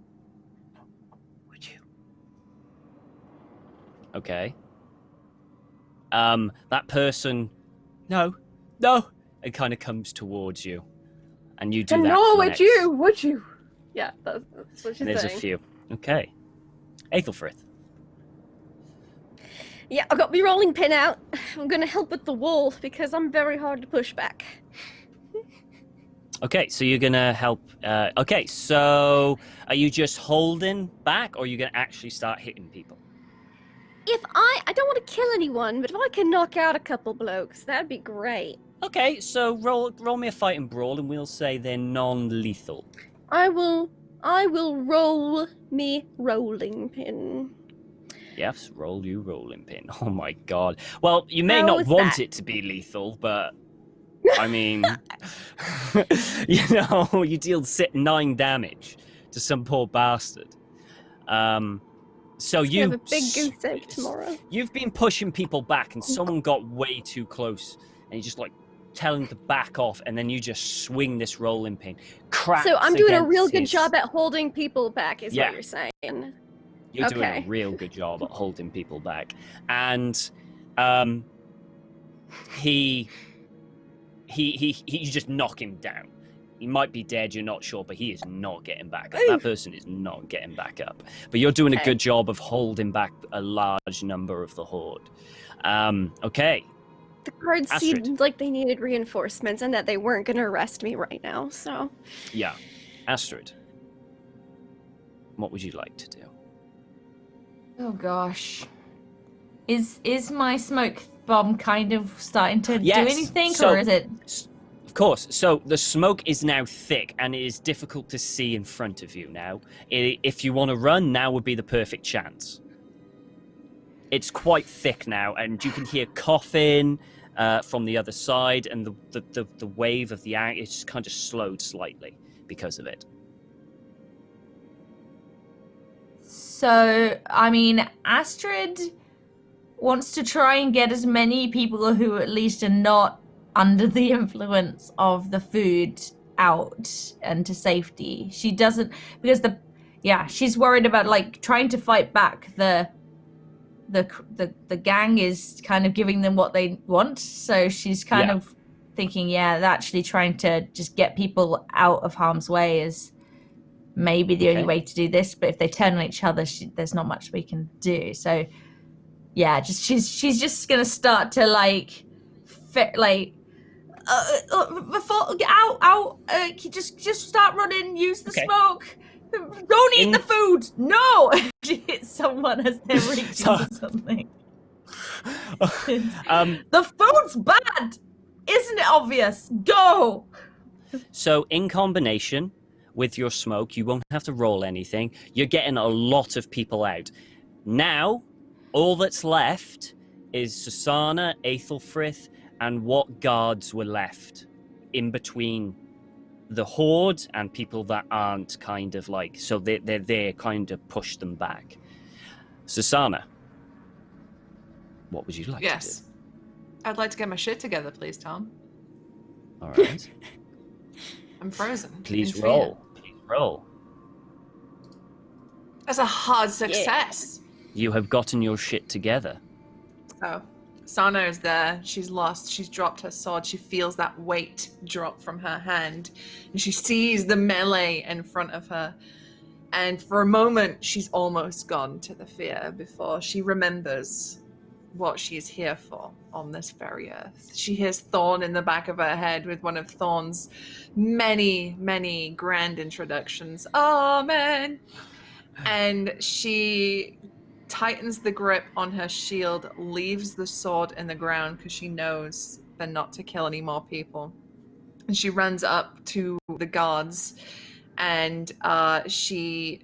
Would you? Okay. That person, no, it kind of comes towards you. And you do and that. nor would you, would you? Yeah, that's what she's saying. There's a few. Okay. Aethelfrith. Yeah, I got my rolling pin out. I'm gonna help with the wall because I'm very hard to push back. Okay, so you're gonna help. Okay, so are you just holding back, or are you gonna actually start hitting people? If I don't want to kill anyone, but if I can knock out a couple blokes, that'd be great. Okay, so roll me a fighting brawl, and we'll say they're non-lethal. I will roll me rolling pin. Yes, roll you rolling pin. Oh my god. Well, you may not want it to be lethal, but I mean, you deal 9 damage to some poor bastard. So you have a big goose egg tomorrow. You've been pushing people back, and someone got way too close, and you just telling them to back off, and then you just swing this rolling pin. So I'm doing a real good job at holding people back, is what you're saying. You're doing a real good job at holding people back, and you just knock him down. He might be dead, you're not sure, but he is not getting back up. That person is not getting back up. But you're doing a good job of holding back a large number of the horde. Okay. The guards seemed like they needed reinforcements and that they weren't going to arrest me right now, so... Yeah. Astrid, what would you like to do? Oh gosh. Is my smoke bomb kind of starting to do anything, or is it... Of course. So the smoke is now thick, and it is difficult to see in front of you now. If you want to run, now would be the perfect chance. It's quite thick now, and you can hear coughing. from the other side, and the wave of the anger it's just kind of slowed slightly because of it. So, I mean, Astrid wants to try and get as many people who at least are not under the influence of the food out and to safety. She doesn't, because she's worried about like trying to fight back. The gang is kind of giving them what they want, so she's kind of thinking, actually trying to just get people out of harm's way is maybe the only way to do this. But if they turn on each other, there's not much we can do. So she's just gonna start to like before just start running, use the smoke. Don't eat the food. No, she hits someone as they're reaching for something. The food's bad, isn't it obvious? Go. So in combination with your smoke, you won't have to roll anything. You're getting a lot of people out. Now, all that's left is Susanna, Aethelfrith, and what guards were left in between the horde and people that aren't kind of like, so they're there kind of push them back. Susanna, what would you like to do? I'd like to get my shit together, please, Tom. All right. I'm frozen. Please roll. That's a hard success. You have gotten your shit together. So, Sana is there. She's lost. She's dropped her sword. She feels that weight drop from her hand. And she sees the melee in front of her. And for a moment, she's almost gone to the fear before she remembers what she's here for on this very earth. She hears Thorn in the back of her head with one of Thorn's many, many grand introductions. Amen. And she tightens the grip on her shield, leaves the sword in the ground because she knows then not to kill any more people. And she runs up to the guards and she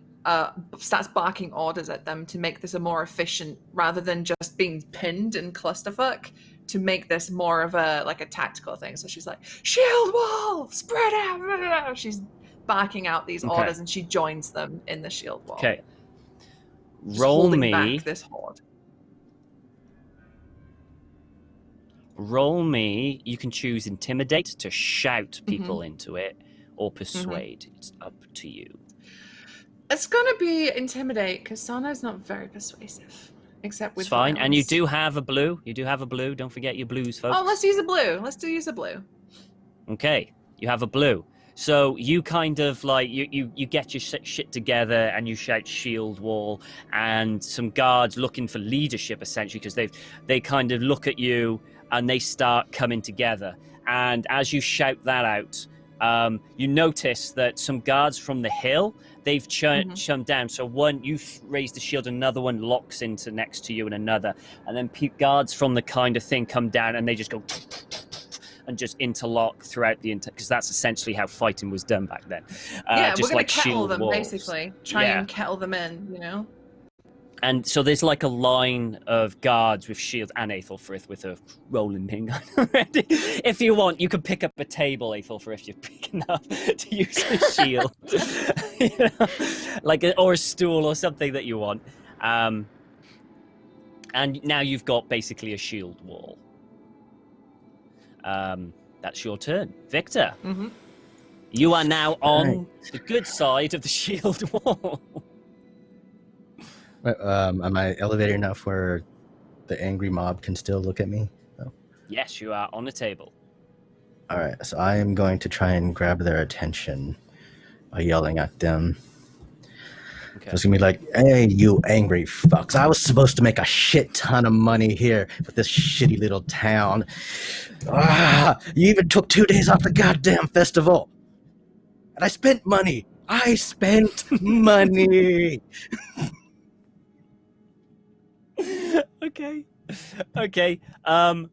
starts barking orders at them to make this a more efficient, rather than just being pinned in clusterfuck, to make this more of a tactical thing. So she's like, shield wall, spread out. She's barking out these orders and she joins them in the shield wall. Okay. Roll back this horde. Roll me. You can choose intimidate to shout people into it, or persuade. It's up to you. It's gonna be intimidate because Sana's not very persuasive, except with. It's fine, violence. and you do have a blue. Don't forget your blues, folks. Oh, let's use a blue. Use a blue. Okay, you have a blue. So you kind of like you get your shit together and you shout shield wall, and some guards looking for leadership essentially because they kind of look at you and they start coming together. And as you shout that out, you notice that some guards from the hill, they've churned down. So one, you raise the shield, another one locks into next to you, and another, and then guards from the kind of thing come down and they just go and just interlock throughout the because that's essentially how fighting was done back then. Just we're gonna like kettle them walls. basically. Try and kettle them in, you know. And so there's like a line of guards with shields, and Aethelfrith with a rolling pin gun ready. If you want, you can pick up a table, Aethelfrith, if you're big enough to use a shield. Or a stool or something that you want. And now you've got basically a shield wall. That's your turn. Victor, you are now on the good side of the shield wall. Am I elevated enough where the angry mob can still look at me? No. Yes, you are on the table. All right, so I am going to try and grab their attention by yelling at them. Okay. So it's gonna be like, hey, you angry fucks. I was supposed to make a shit ton of money here with this shitty little town. You even took 2 days off the goddamn festival. And I spent money. Okay.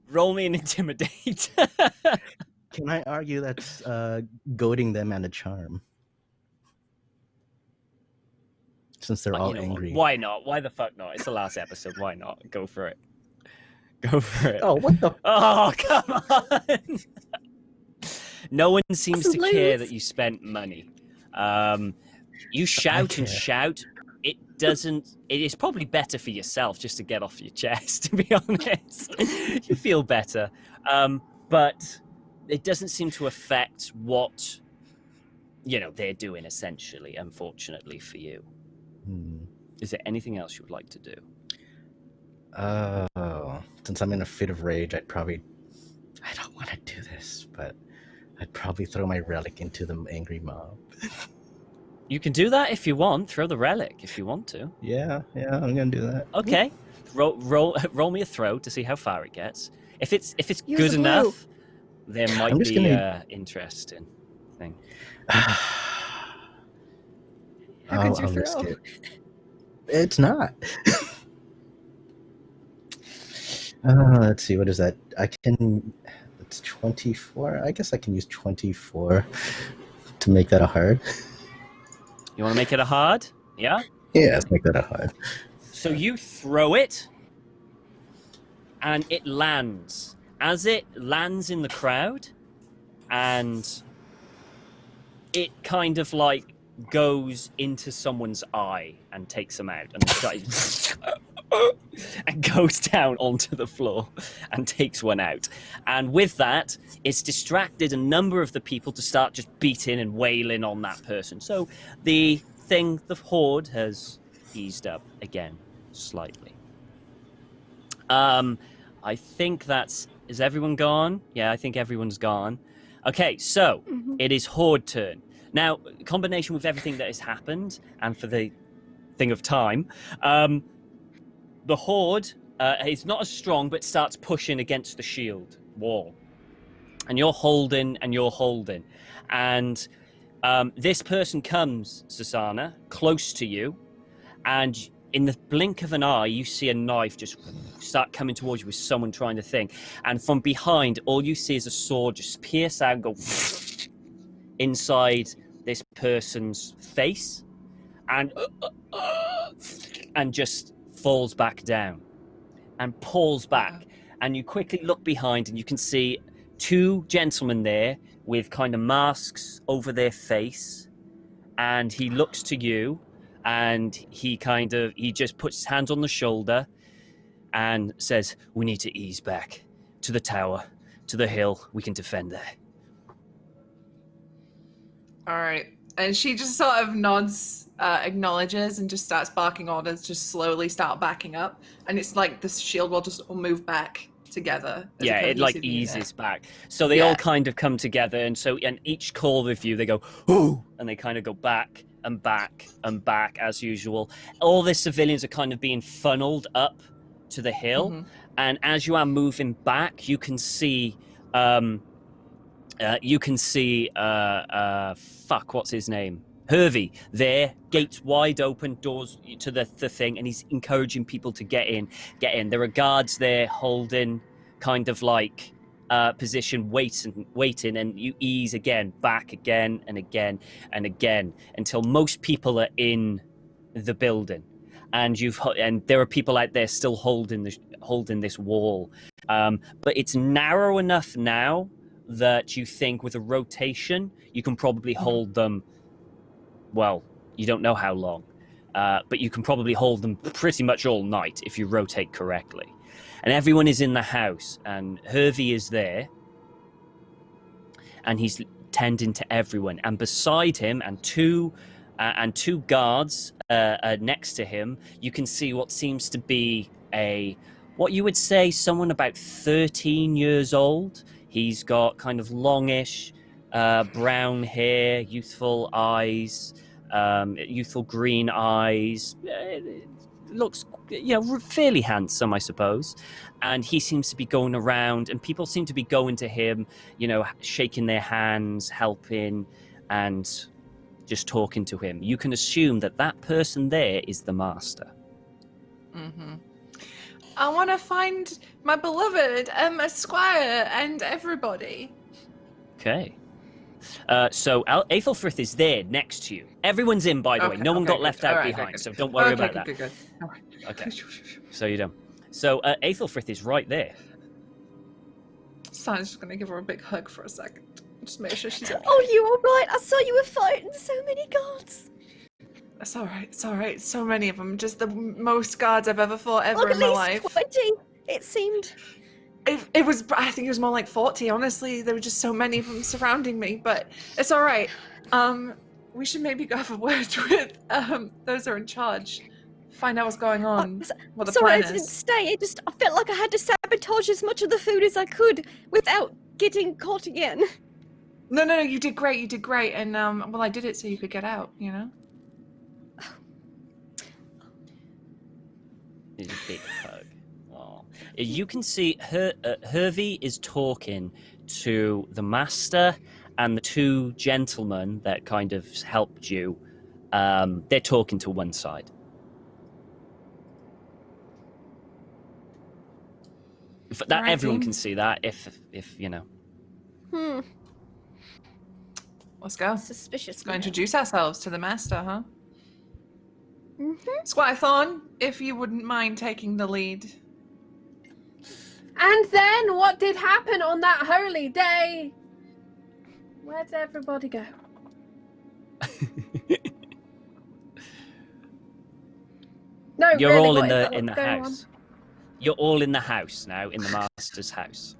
Roll me an intimidate. Can I argue that's goading them and a charm? Since they're all angry. Why not? Why the fuck not? It's the last episode. Why not? Go for it. Go for it. Oh, what the? Oh, come on! No one seems to care Lose. that you spent money. You shout and shout. It doesn't. It is probably better for yourself just to get off your chest, to be honest. You feel better. But it doesn't seem to affect what, they're doing, essentially, unfortunately for you. Is there anything else you would like to do? Since I'm in a fit of rage, I don't want to do this, but I'd probably throw my relic into the angry mob. You can do that if you want. Throw the relic if you want to. Yeah, I'm gonna do that. Okay. Roll me a throw to see how far it gets. If it's Use good the enough, there might be interesting thing. How good's your I'll risk throw? it. It's not. Let's see, what is that? It's 24. I guess I can use 24 to make that a hard. You want to make it a hard? Yeah? Yeah, let's make that a hard. So you throw it, and it lands. As it lands in the crowd, and it kind of like goes into someone's eye and takes them out, and and goes down onto the floor and takes one out. And with that, it's distracted a number of the people to start just beating and wailing on that person. So the horde has eased up again slightly. I think is everyone gone? Yeah, I think everyone's gone. Okay, so it is horde turn. Now, combination with everything that has happened, and for the thing of time, the horde is not as strong, but starts pushing against the shield wall. And you're holding, And this person comes, Susanna, close to you, and in the blink of an eye, you see a knife just start coming towards you with someone trying to think. And from behind, all you see is a sword just pierce out and go inside this person's face, and just falls back down and pulls back. And you quickly look behind, and you can see two gentlemen there with kind of masks over their face, and he looks to you, and he just puts his hands on the shoulder and says, "We need to ease back to the tower, to the hill. We can defend there." All right. And she just sort of nods, acknowledges, and just starts barking orders, just slowly start backing up. And it's like the shield will just move back together. Yeah, it like eases back. So they all kind of come together, and each call with you, they go, "Ooh," and they kind of go back and back and back as usual. All the civilians are kind of being funneled up to the hill, and as you are moving back, you can see what's his name? Hervey there, gates wide open, doors to the thing, and he's encouraging people to get in. There are guards there holding kind of like position, waiting, and you ease back again and again and again until most people are in the building, and there are people out there still holding this wall, but it's narrow enough now that you think with a rotation you can probably hold them. Well, you don't know how long, but you can probably hold them pretty much all night if you rotate correctly. And everyone is in the house, and Hervey is there, and he's tending to everyone. And beside him, and two guards next to him, you can see what seems to be what you would say someone about 13 years old. He's got kind of longish brown hair, youthful eyes, youthful green eyes. Looks, fairly handsome, I suppose. And he seems to be going around, and people seem to be going to him, shaking their hands, helping, and just talking to him. You can assume that person there is the master. I want to find my beloved Esquire and everybody. Okay. So Aethelfrith is there next to you. Everyone's in, by the way. No one got left out behind, so don't worry about that. Good. All right. Okay. So you don't. So Aethelfrith is right there. Simon's just gonna give her a big hug for a second. Just make sure she's okay. Oh, you all right? I saw you were fighting so many guards. It's alright, it's alright. So many of them. Just the most guards I've ever fought ever At in my least life. 20, it seemed. It was, I think it was more like 40, honestly. There were just so many of them surrounding me, but it's alright. We should maybe go have a word with those who are in charge. Find out what's going on, what the Sorry, plan I didn't is. stay. I felt like I had to sabotage as much of the food as I could without getting caught again. No, you did great, and well, I did it so you could get out, you know? It's a big hug. Oh. You can see Hervey is talking to the master and the two gentlemen that kind of helped you. They're talking to one side. That everyone can see that if you know. Let's go. Suspicious. Let's go introduce ourselves to the master, huh? Mm-hmm. Squire-thorn, if you wouldn't mind taking the lead. And then what did happen on that holy day? Where did everybody go? No, You're really, all what in is the that? What's going house. You're all in the house now, in the master's house.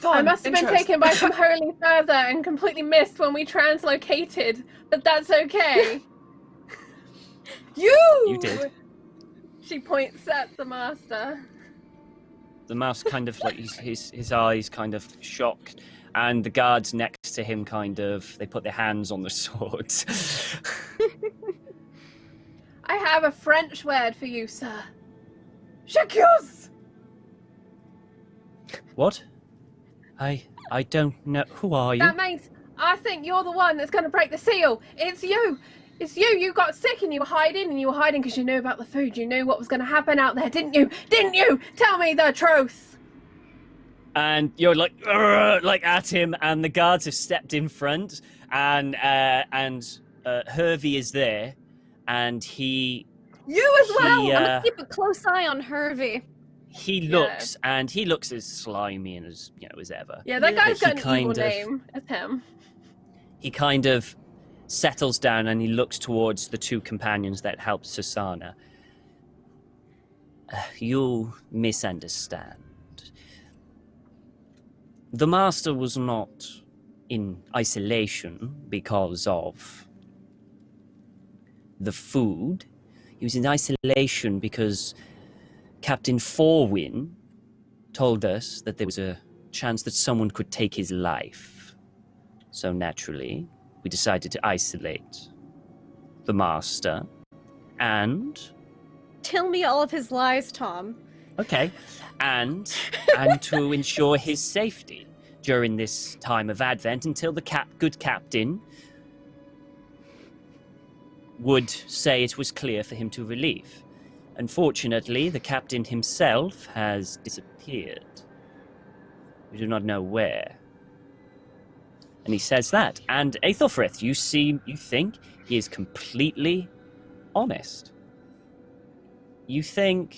I must have been taken by some holy fervor and completely missed when we translocated, but that's okay. You did. She points at the master. The mouse kind of like his eyes kind of shocked, and the guards next to him kind of they put their hands on the swords. I have a French word for you, sir. J'accuse! What? I don't know. Who are you? That means I think you're the one that's going to break the seal. It's you. It's you. You got sick and you were hiding because you knew about the food. You knew what was going to happen out there, didn't you? Didn't you? Tell me the truth. And you're like at him, and the guards have stepped in front, and Hervey is there, and he. You as well. I'm gonna keep a close eye on Hervey. He looks, and he looks as slimy and as as ever. Yeah, that guy's got an evil of, name. It's him. He kind of settles down and he looks towards the two companions that helped Susanna. You misunderstand. The master was not in isolation because of the food. He was in isolation because Captain Forwin told us that there was a chance that someone could take his life. So naturally, we decided to isolate the master and... Tell me all of his lies, Tom. Okay. And to ensure his safety during this time of Advent until the good captain would say it was clear for him to relieve. Unfortunately, the captain himself has disappeared. We do not know where. And he says that. And Aethelfrith, you think he is completely honest. You think,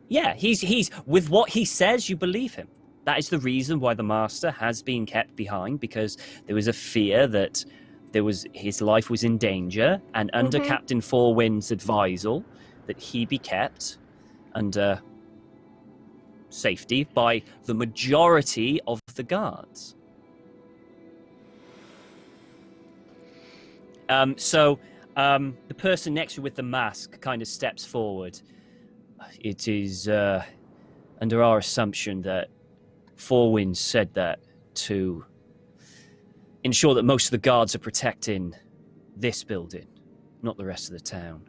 yeah, he's with what he says, you believe him. That is the reason why the master has been kept behind, because there was a fear that his life was in danger, and under Captain Forwin's advisal, that he be kept under safety by the majority of the guards. The person next to you with the mask kind of steps forward. It is under our assumption that Forwin said that to ensure that most of the guards are protecting this building, not the rest of the town.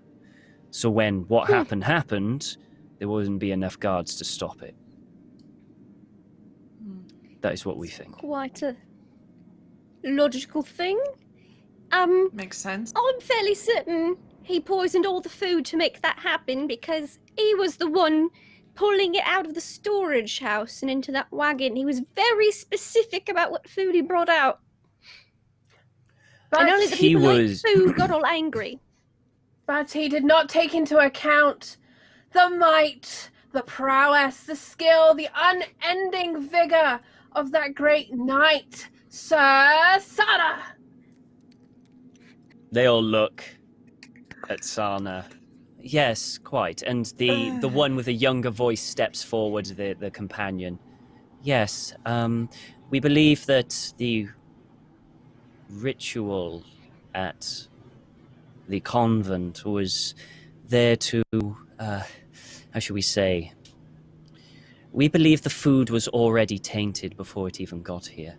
So when what happened, there wouldn't be enough guards to stop it. That is what we think. Quite a logical thing. Makes sense. I'm fairly certain he poisoned all the food to make that happen because he was the one pulling it out of the storage house and into that wagon. He was very specific about what food he brought out. But and only the people who ate food got all angry. But he did not take into account the might, the prowess, the skill, the unending vigor of that great knight, Sir Sada. They all look at Sana. Yes, quite. And the one with a younger voice steps forward, the companion. Yes, we believe that the ritual at the convent was there to, how should we say? We believe the food was already tainted before it even got here.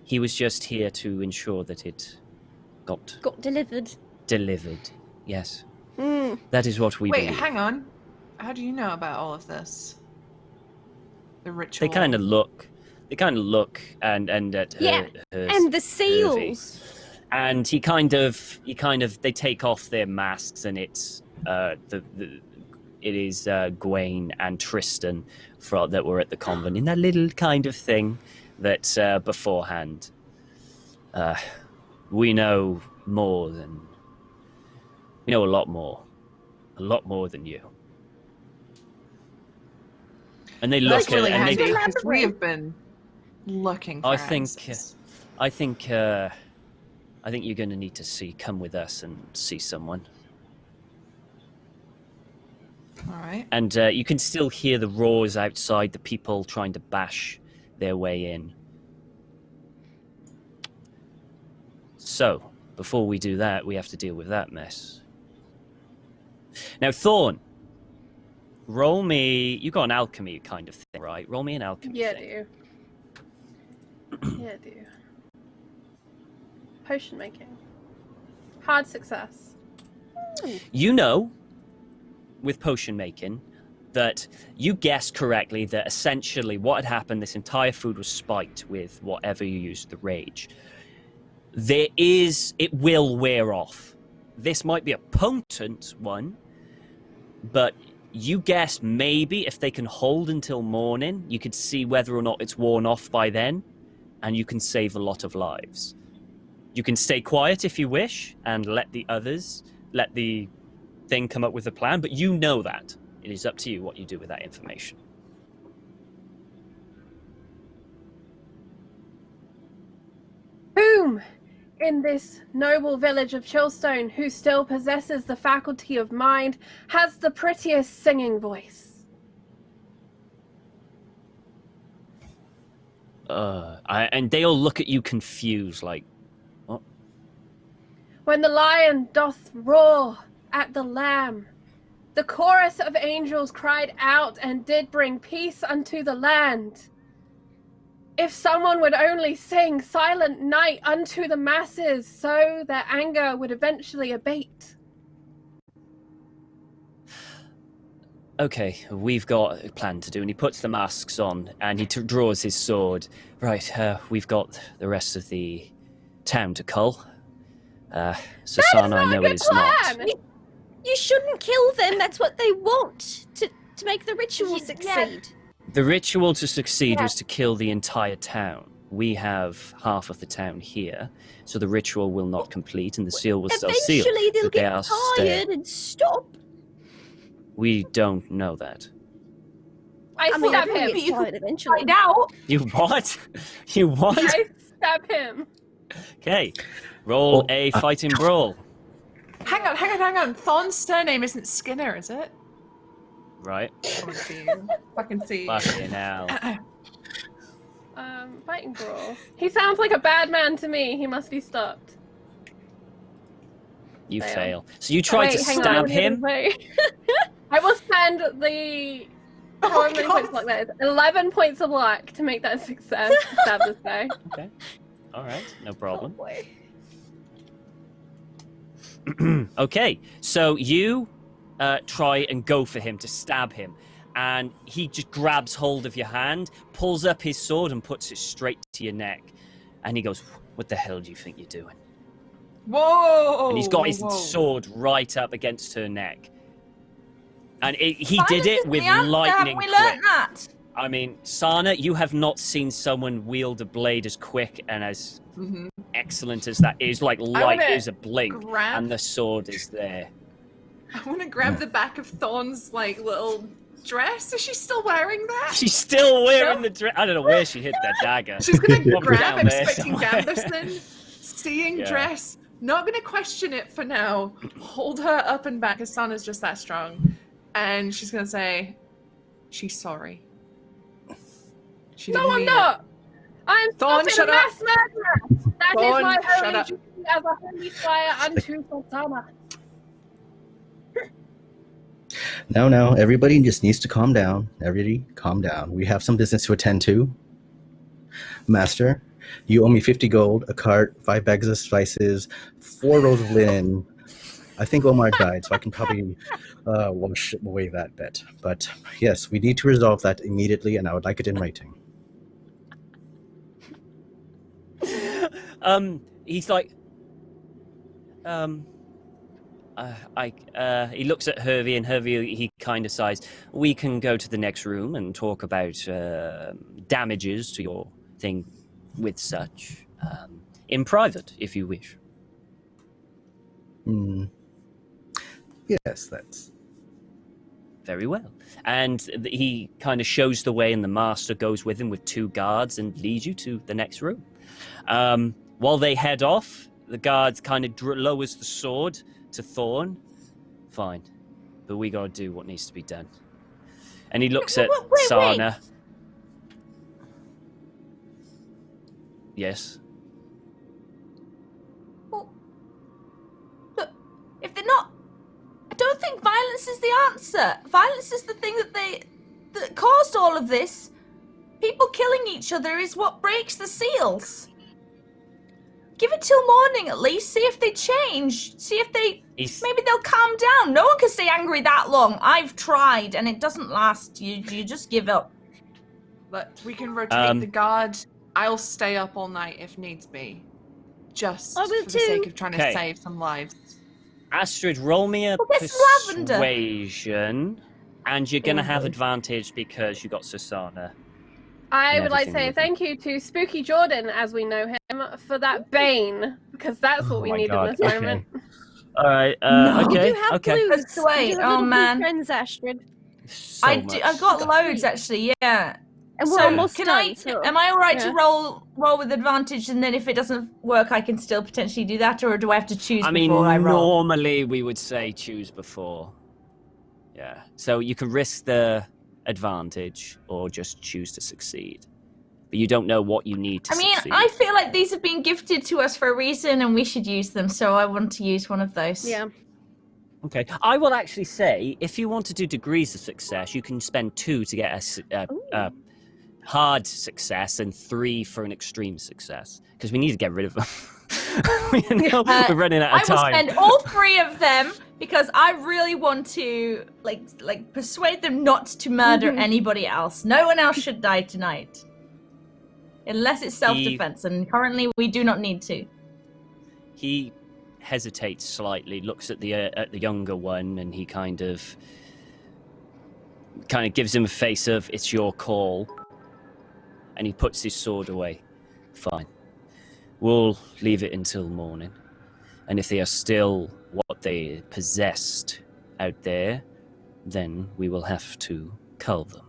He was just here to ensure that it got delivered. Delivered, yes. That is what we believe. Wait, hang on. How do you know about all of this? The ritual. They kind of look and at her, her and the seals. And he kind of they take off their masks, and it's it is Gwaine and Tristan that were at the convent in that little kind of thing that beforehand. We know more than we know a lot more than you. And they look That's really at handy, and they. because we have been looking for answers. I think you're going to need to come with us and see someone. All right. And you can still hear the roars outside, the people trying to bash their way in. So, before we do that, we have to deal with that mess. Now, Thorn, roll me... You got an alchemy kind of thing, right? Roll me an alchemy Yeah, thing. I do. Yeah, I do. Potion making. Hard success. You know, with potion making, that you guessed correctly that essentially what had happened, this entire food was spiked with whatever you used, the rage. It will wear off. This might be a potent one, but you guess maybe if they can hold until morning, you could see whether or not it's worn off by then, and you can save a lot of lives. You can stay quiet if you wish, and let the thing come up with a plan, but you know that. It is up to you what you do with that information. Whom in this noble village of Chillstone who still possesses the faculty of mind has the prettiest singing voice? And they all look at you confused, like, what? When the lion doth roar at the lamb, the chorus of angels cried out and did bring peace unto the land. If someone would only sing Silent Night unto the masses, so their anger would eventually abate. Okay, we've got a plan to do, and he puts the masks on, and he draws his sword. Right, we've got the rest of the town to cull. Sasana, I know it is not. You shouldn't kill them. That's what they want to make the ritual succeed. Yeah. The ritual to succeed was to kill the entire town. We have half of the town here, so the ritual will not complete, and the seal will still seal. Eventually they'll but they get are tired and stop. We don't know that. I mean, stab everyone him. gets tired eventually. Find out. You what? You what? I stab him. Okay, roll a fighting brawl. Hang on. Thorn's surname isn't Skinner, is it? Right. Fucking see. Fucking hell. Fighting brawl. He sounds like a bad man to me. He must be stopped. You Fail. fail. So you try to hang on, stab what him. I will spend the... How many points of luck that is? 11 points of luck to make that a success to stab this guy. Okay. All right. No problem. Oh boy. Okay. So you try and go for him to stab him, and he just grabs hold of your hand, pulls up his sword, and puts it straight to your neck. And he goes, "What the hell do you think you're doing?" Whoa! And he's got his sword right up against her neck. And he did it with lightning We quick. learned that. I mean, Sana, you have not seen someone wield a blade as quick and as excellent as that. It is like light as a blink, and the sword is there. I want to grab the back of Thorn's like little dress. Is she still wearing that? She's still wearing the dress. I don't know where she hid that dagger. She's gonna Probably grab, down there expecting somewhere. Gamberson, seeing Yeah. dress. Not gonna question it for now. Hold her up and back. Asana's just that strong, and she's gonna say, "She's sorry." She No, didn't I'm mean not. I'm Thorn, stopping shut a up. mass murderer. That is Thorn, my shut holy up. duty as a holy squire unto Sultana. No, everybody just needs to calm down. Everybody, calm down. We have some business to attend to. Master, you owe me 50 gold, a cart, 5 bags of spices, 4 rolls of linen. I think Omar died, so I can probably wash away that bet. But yes, we need to resolve that immediately, and I would like it in writing. He's like, he looks at Hervey, and Hervey, he kind of sighs. We can go to the next room and talk about damages to your thing with such in private, if you wish. Yes, that's... Very well. And he kind of shows the way, and the master goes with him with 2 guards and leads you to the next room. While they head off, the guard kind of lowers the sword to Thorn. Fine, but we gotta do what needs to be done. And he looks at Sana. Yes. Well, look, if they're not, I don't think violence is the answer. Violence is the thing that caused all of this. People killing each other is what breaks the seals. Give it till morning at least. See if they change. See if maybe they'll calm down. No one can stay angry that long. I've tried and it doesn't last. You just give up. But we can rotate the guard. I'll stay up all night if needs be. Just I will for the sake too. of trying to Okay. save some lives. Astrid, roll me a Well, there's lavender. persuasion, and you're gonna have advantage because you got Susanna. I And would like to everything say with thank you to Spooky Jordan, as we know him, for that bane, because that's what we my need God, in this moment. All right. No. Okay. You do have Okay. blues. That's the way. You do have Oh, little blue man. friends, Astrid. So I much. I've got loads actually. Yeah. And we're So almost can done. I? So. Am I all right yeah. to roll with advantage, and then if it doesn't work, I can still potentially do that, or do I have to choose I mean, before I roll? normally we would say choose before. Yeah. So you can risk the advantage or just choose to succeed. But you don't know what you need to succeed. I feel like these have been gifted to us for a reason, and we should use them. So I want to use one of those. Yeah. Okay. I will actually say, if you want to do degrees of success, you can spend 2 to get a hard success and 3 for an extreme success. Because we need to get rid of them. We're running out of time. I will spend all 3 of them because I really want to like persuade them not to murder anybody else. No one else should die tonight. Unless it's self-defense, and currently we do not need to. He hesitates slightly, looks at the younger one, and he kind of gives him a face of, it's your call. And he puts his sword away. Fine. We'll leave it until morning. And if they are still what they possessed out there, then we will have to cull them.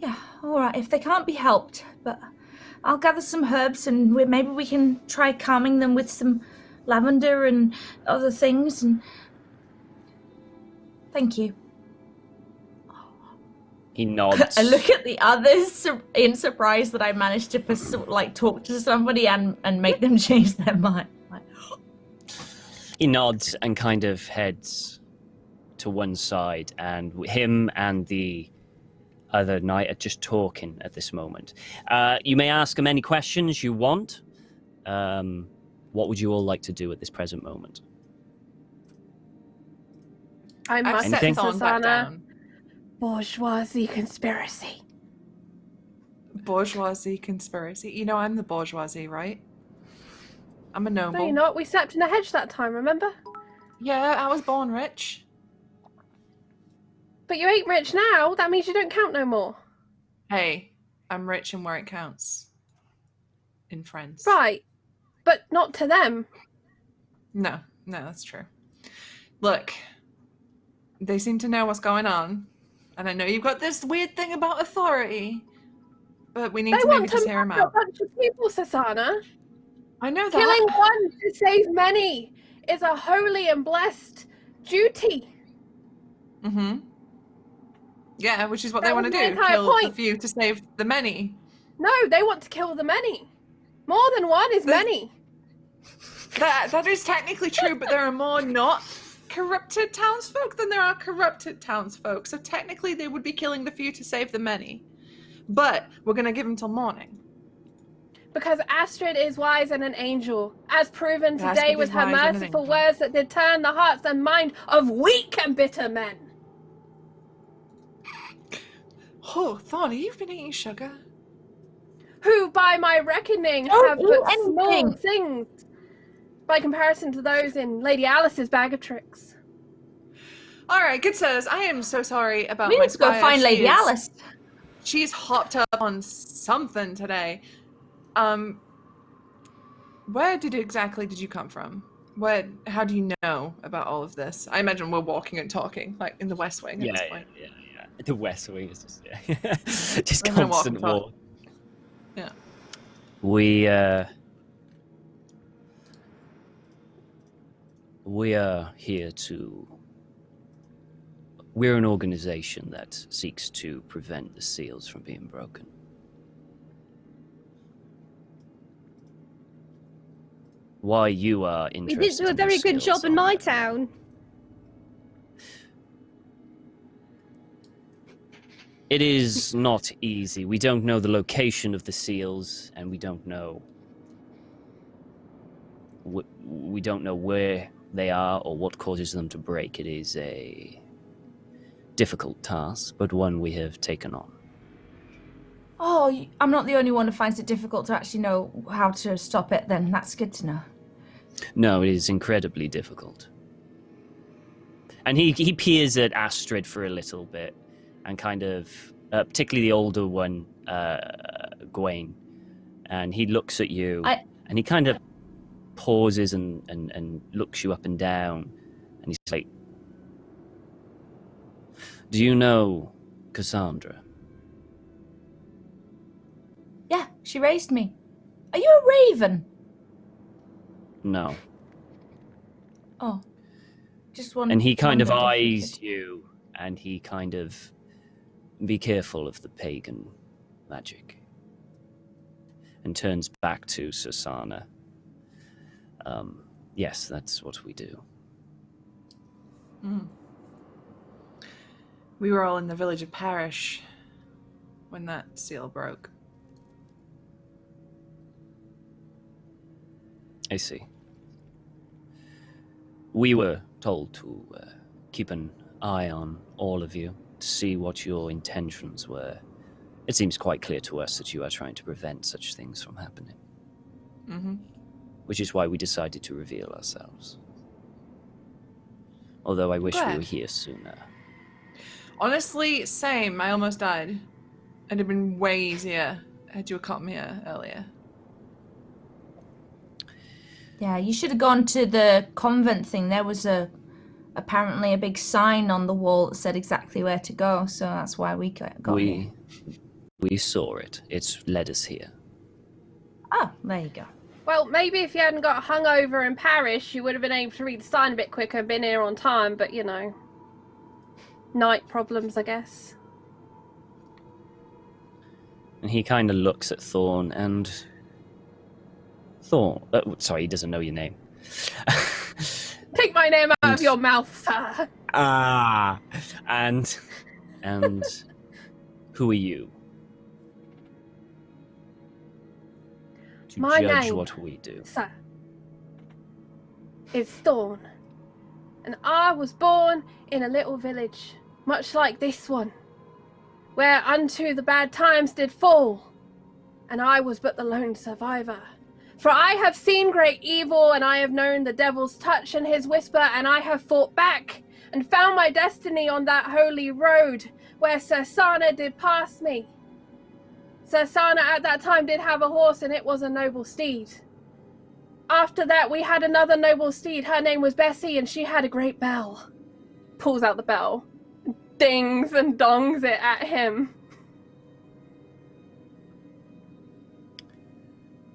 Yeah, all right. If they can't be helped, but I'll gather some herbs, and maybe we can try calming them with some lavender and other things. And thank you. He nods. I look at the others in surprise that I managed to talk to somebody and make them change their mind. He nods and kind of heads to one side, and him and the other knight are just talking at this moment. You may ask him any questions you want. What would you all like to do at this present moment? I must set say, Thorn back Susanna, down. bourgeoisie conspiracy. Bourgeoisie conspiracy. You know I'm the bourgeoisie, right? I'm a noble. No, you're not. We slept in a hedge that time, remember? Yeah, I was born rich. But you ain't rich now. That means you don't count no more. Hey, I'm rich and where it counts. In friends. Right. But not to them. No, that's true. Look, they seem to know what's going on. And I know you've got this weird thing about authority, but we need to maybe just hear him They want out. to murder a bunch of people, Sasana. I know that. Killing one to save many is a holy and blessed duty. Mm-hmm. Yeah, which is what That they want to was my do. entire Kill the point. few to save the many. No, they want to kill the many. More than one is many. That is technically true, but there are more not corrupted townsfolk than there are corrupted townsfolk. So technically they would be killing the few to save the many. But we're going to give them till morning. Because Astrid is wise and an angel, as proven Astrid today is with her wise and an merciful angel. words that did turn the hearts and mind of weak and bitter men. Oh, Thorny, you've been eating sugar. Who, by my reckoning, Don't have eat but small anything. things by comparison to those in Lady Alice's bag of tricks. All right, good sirs. I am so sorry about We my need to go squire. find Lady Alice. She's hopped up on something today. Where exactly did you come from? How do you know about all of this? I imagine we're walking and talking, like in the West Wing at this point. Yeah. The West Wing is just just We're gonna walk constant and talk. war. Yeah. We are here to. We're an organization that seeks to prevent the seals from being broken. Why you are We interested? did do a in the very good seals job in my on- town. It is not easy. We don't know the location of the seals, and we don't know. We don't know where they are or what causes them to break. It is a difficult task, but one we have taken on. Oh, I'm not the only one who finds it difficult to actually know how to stop it, then. That's good to know. No, it is incredibly difficult. And he peers at Astrid for a little bit, and kind of, particularly the older one, Gawain, and he looks at you, and he kind of pauses and looks you up and down, and he's like, "Do you know Cassandra?" Yeah, she raised me. Are you a raven? No. Oh. Just one. And he kind of wondered if you eyes could- you, and he kind of, "Be careful of the pagan magic," and turns back to Sasana. Yes, that's what we do. Mm. We were all in the village of Parish when that seal broke. I see. We were told to keep an eye on all of you to see what your intentions were. It seems quite clear to us that you are trying to prevent such things from happening. Mm-hmm. Which is why we decided to reveal ourselves. Although I wish we Glad. were here sooner. Honestly, same. I almost died. It'd have been way easier had you come here earlier. Yeah, you should have gone to the convent thing. There was apparently a big sign on the wall that said exactly where to go, so that's why we got here. We saw it. It's led us here. Oh, there you go. Well, maybe if you hadn't got hungover in Paris, you would have been able to read the sign a bit quicker and been here on time, but you know. Night problems, I guess. And he kind of looks at Thorn and... Thorn... sorry, he doesn't know your name. Take my name out of your mouth, sir. Ah! And who are you? To My judge name, what we do. sir, is Thorn. And I was born in a little village, much like this one, where unto the bad times did fall, and I was but the lone survivor. For I have seen great evil, and I have known the devil's touch and his whisper, and I have fought back, and found my destiny on that holy road, where Sasana did pass me. Sasana at that time did have a horse, and it was a noble steed. After that, we had another noble steed. Her name was Bessie, and she had a great bell. Pulls out the bell, dings and dongs it at him.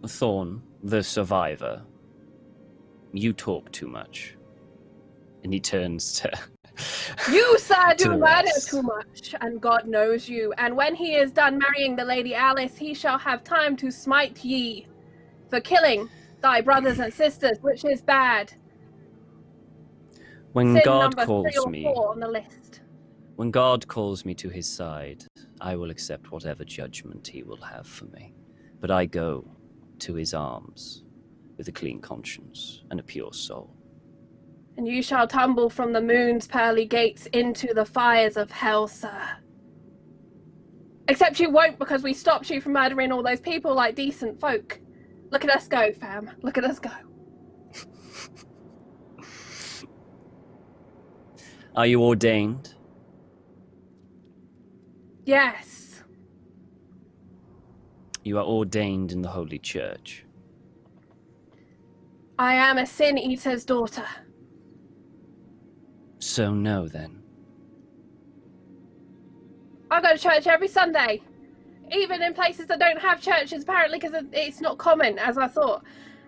Thorn, the survivor, you talk too much. And he turns to... You, sir, To do the murder rest. too much, and God knows you. And when he is done marrying the Lady Alice, he shall have time to smite ye for killing thy brothers and sisters, which is bad. When Sin God number 3 calls or me... 4 on the list. When God calls me to his side, I will accept whatever judgment he will have for me. But I go to his arms with a clean conscience and a pure soul. And you shall tumble from the moon's pearly gates into the fires of hell, sir. Except you won't, because we stopped you from murdering all those people like decent folk. Look at us go, fam. Look at us go. Are you ordained? Yes. You are ordained in the Holy Church. I am a sin eater's daughter. So no, then. I go to church every Sunday. Even in places that don't have churches, apparently, because it's not common, as I thought.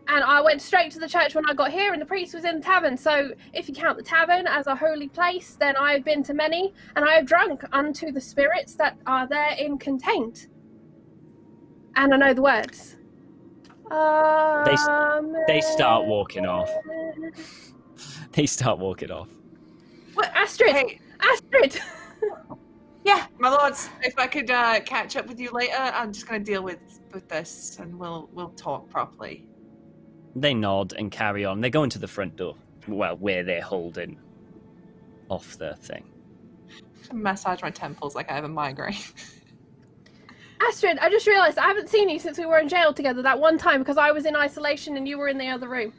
And I went straight to the church when I got here, and the priest was in the tavern. So if you count the tavern as a holy place, then I have been to many, and I have drunk unto the spirits that are therein contained. And I know the words. They start walking off. They start walking off. What, Astrid? Hey. Astrid! Yeah. My lords, if I could catch up with you later, I'm just going to deal with this, and we'll talk properly. They nod and carry on. They go into the front door, well, where they're holding off the thing. Massage my temples like I have a migraine. Astrid, I just realised I haven't seen you since we were in jail together that one time because I was in isolation and you were in the other room.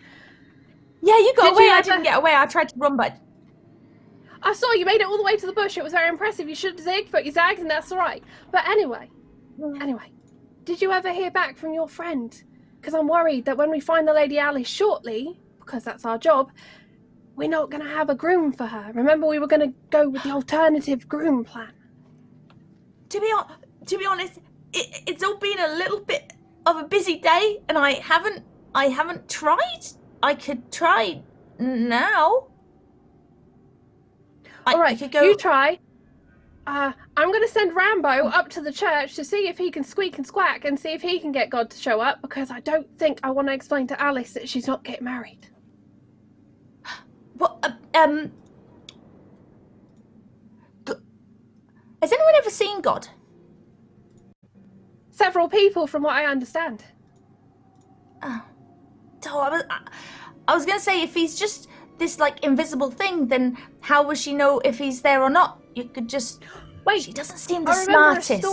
Yeah, you got Did away. you I ever- didn't get away. I tried to run, but I saw you made it all the way to the bush. It was very impressive. You should have zigged, but you zagged, and that's all right. But anyway, did you ever hear back from your friend? Because I'm worried that when we find the Lady Alice shortly, because that's our job, we're not going to have a groom for her. Remember, we were going to go with the alternative groom plan. to be honest, it's all been a little bit of a busy day, and I haven't tried. I could try now. All right, I could go. you try. I'm going to send Rambo up to the church to see if he can squeak and squack and see if he can get God to show up, because I don't think I want to explain to Alice that she's not getting married. What? Has anyone ever seen God? Several people, from what I understand. Oh, I was gonna say, if he's just this like invisible thing, then how will she know if he's there or not? You could just. Wait, She doesn't seem the I remember smartest.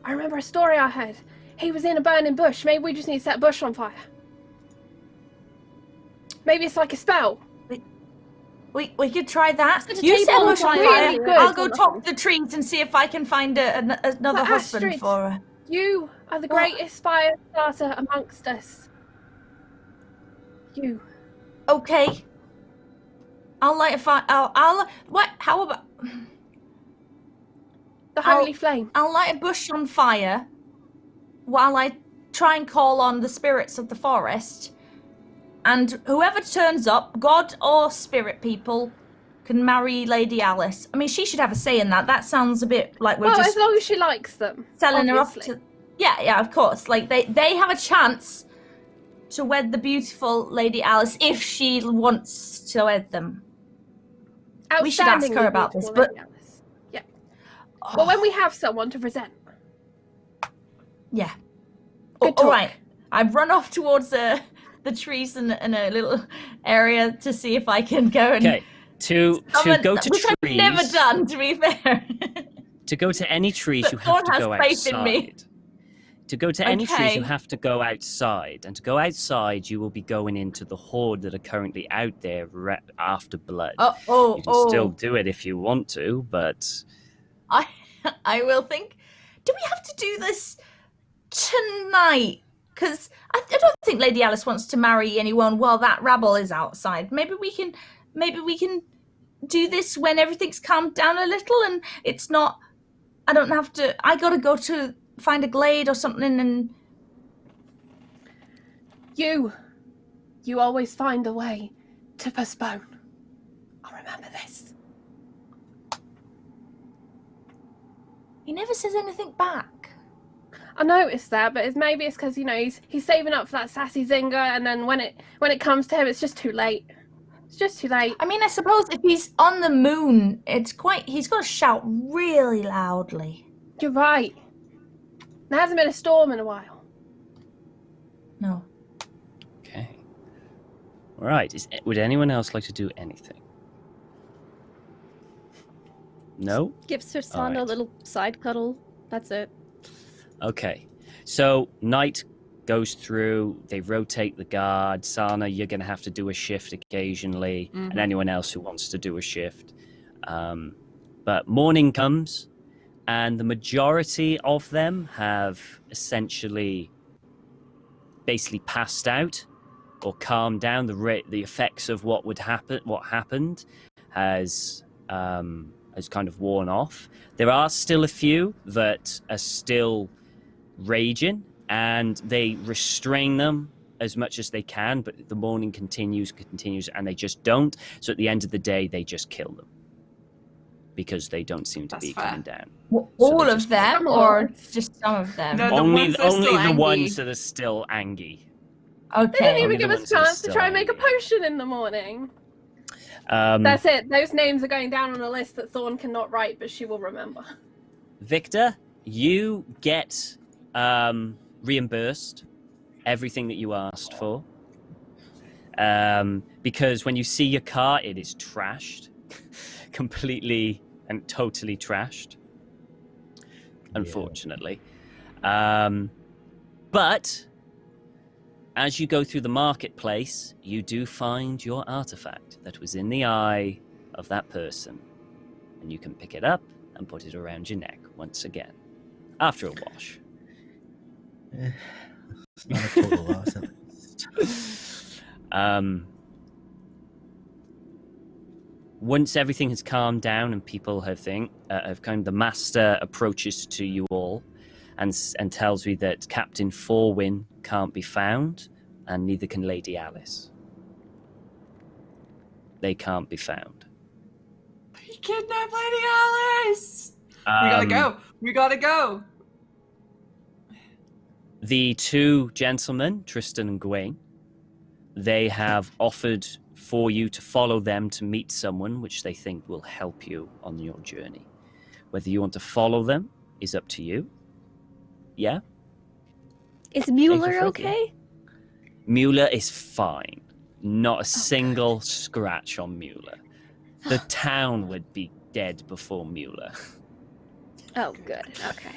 I remember a story I heard. He was in a burning bush. Maybe we just need to set a bush on fire. Maybe it's like a spell. We could try that. Set a You set a table bush on really fire. good I'll go on talk the to the trees and see if I can find another But husband Astrid, for her. You are the What? greatest fire starter amongst us. You. Okay. I'll light a fire. I'll. What? How about? The holy flame. I'll light a bush on fire while I try and call on the spirits of the forest. And whoever turns up, God or spirit people, can marry Lady Alice. I mean, she should have a say in that. That sounds a bit like we're Well, just as long as she likes them. selling her obviously. off to. Yeah, of course. Like they have a chance to wed the beautiful Lady Alice if she wants to wed them. We should ask her Outstandingly about this, beautiful but- Lady Alice. Yeah. Well, when we have someone to present. Yeah. Good All talk. right. I've run off towards the trees in a little area to see if I can go and. Okay, to go to which trees. I've never done, to be fair. To go to any trees, But you have to Thorn go has faith in me. outside. To go to any trees, you Okay. have to go outside. And to go outside, you will be going into the horde that are currently out there after blood. You can still do it if you want to, but I will think. Do we have to do this tonight? Because I don't think Lady Alice wants to marry anyone while that rabble is outside. Maybe we can do this when everything's calmed down a little and it's not. I don't have to. I gotta go to find a glade or something and. You always find a way to postpone. I'll remember this. He never says anything back. I noticed that, but maybe it's because, he's saving up for that sassy zinger, and then when it comes to him, it's just too late. It's just too late. I mean, I suppose if he's on the moon, he's got to shout really loudly. You're right. There hasn't been a storm in a while. No. Okay. All right. Would anyone else like to do anything? No? Give Sursana a little side cuddle. That's it. Okay. So, night goes through, they rotate the guard. Sana, you're going to have to do a shift occasionally, and anyone else who wants to do a shift. But morning comes, and the majority of them have essentially basically passed out or calmed down. The effects of what happened has kind of worn off. There are still a few that are still raging, and they restrain them as much as they can, but the mourning continues, and they just don't. So at the end of the day, they just kill them because they don't seem to be coming down. All of them, or just some of them? No, only the angry. ones that are still angry. Okay. They didn't even Only give the us ones a that are chance to still try and make a angry. potion in the morning. That's it. Those names are going down on a list that Thorn cannot write, but she will remember. Victor, you get reimbursed everything that you asked for. Because when you see your car, it is trashed. Completely and totally trashed. Unfortunately. But as you go through the marketplace, you do find your artifact that was in the eye of that person. And you can pick it up and put it around your neck once again. After a wash. It's not a total loss, at least. Once everything has calmed down and people have the master approaches to you all and tells you that Captain Forwin can't be found, and neither can Lady Alice. They can't be found. He kidnapped Lady Alice! We gotta go! The two gentlemen, Tristan and Gawain, they have offered for you to follow them to meet someone which they think will help you on your journey. Whether you want to follow them is up to you. Yeah? Is Mueller Thank you, okay? Mueller is fine. Not a single scratch on Mueller. The town would be dead before Mueller. Oh, good. Okay.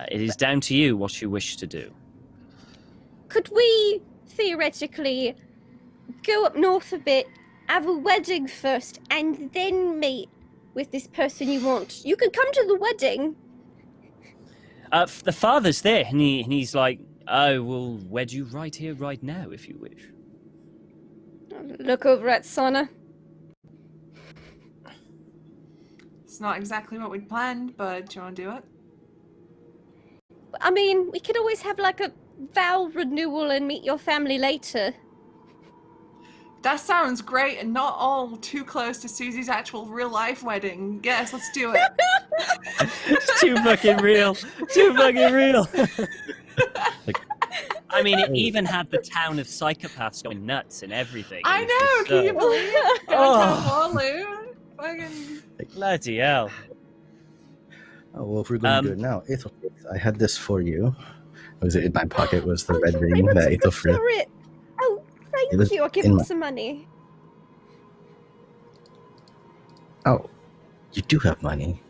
It is down to you what you wish to do. Could we theoretically go up north a bit, have a wedding first, and then meet with this person you want? You could come to the wedding. The father's there, and he's like, I will wed you right here, right now, if you wish. Look over at Sana. It's not exactly what we'd planned, but do you want to do it? I mean, we could always have like a vow renewal and meet your family later. That sounds great and not all too close to Susie's actual real-life wedding. Yes, let's do it. It's too fucking real. Too fucking real. I mean, it even had the town of psychopaths going nuts and everything. I know, can you believe it? Oh. Fucking... Bloody hell. Oh, well, if we're going to do it now, Aethelfrith, I had this for you. Was it in my pocket? Was the red ring that Aethelfrith? Oh, thank you. I'll give him some money. Oh, you do have money.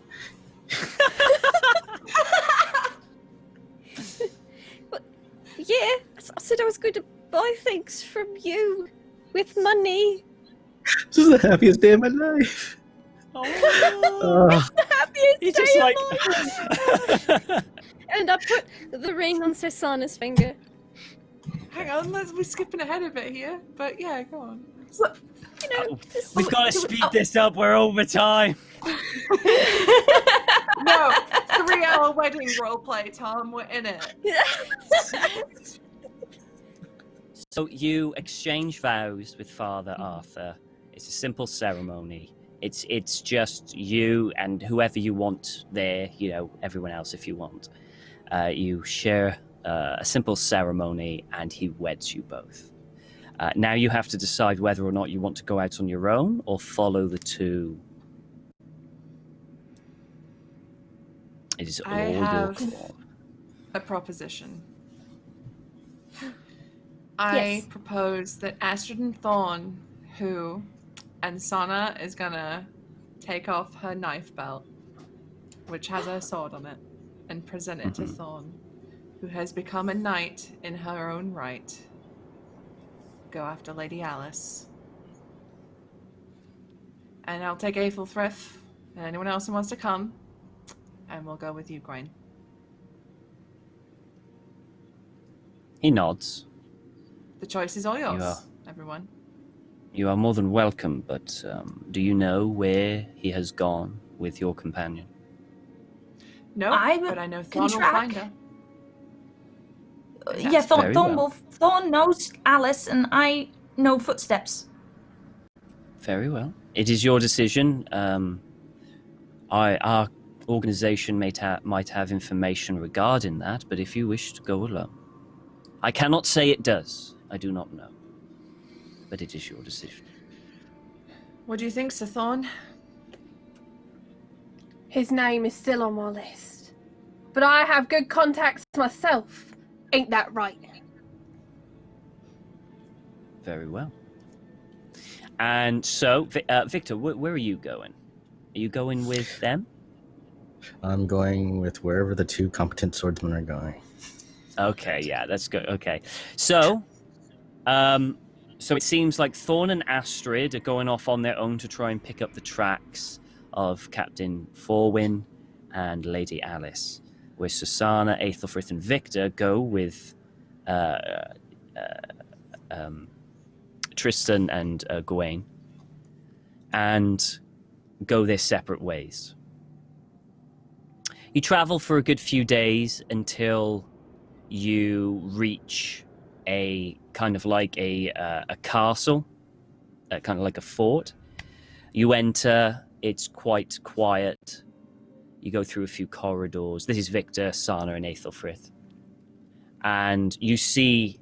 Yeah, I said I was going to buy things from you with money. This is the happiest day of my life. It's the happiest He just like. And I put the ring on Sasana's finger. Hang on, we're skipping ahead a bit here. But yeah, go on. You know, We've got to speed this up. We're over time. No, 3-hour wedding roleplay, Tom. We're in it. So you exchange vows with Father Arthur. It's a simple ceremony. It's just you and whoever you want there, you know, everyone else if you want. You share a simple ceremony and he weds you both. Now you have to decide whether or not you want to go out on your own or follow the two. It is all your call. A proposition. I propose that Astrid and Thorn, and Sana is gonna take off her knife belt, which has her sword on it, and present it to Thorn, who has become a knight in her own right. Go after Lady Alice. And I'll take Aethelfrith and anyone else who wants to come, and we'll go with you, Gwen. He nods. The choice is all yours, everyone. You are more than welcome, but do you know where he has gone with your companion? No, but I know Thorn will find her. Yeah, Thorn knows Alice, and I know footsteps. Very well. It is your decision. Our organization might have information regarding that, but if you wish to go alone, I cannot say it does. I do not know. But it is your decision. What do you think, Sir Thorn? His name is still on my list. But I have good contacts myself. Ain't that right? Very well. And so, Victor, where are you going? Are you going with them? I'm going with wherever the two competent swordsmen are going. Okay, yeah, that's good. Okay. So it seems like Thorn and Astrid are going off on their own to try and pick up the tracks of Captain Forwin and Lady Alice, where Susana, Aethelfrith, and Victor go with Tristan and Gawain and go their separate ways. You travel for a good few days until you reach a kind of like a castle, kind of like a fort. You enter, it's quite quiet. You go through a few corridors. This is Victor, Sana, and Aethelfrith. And you see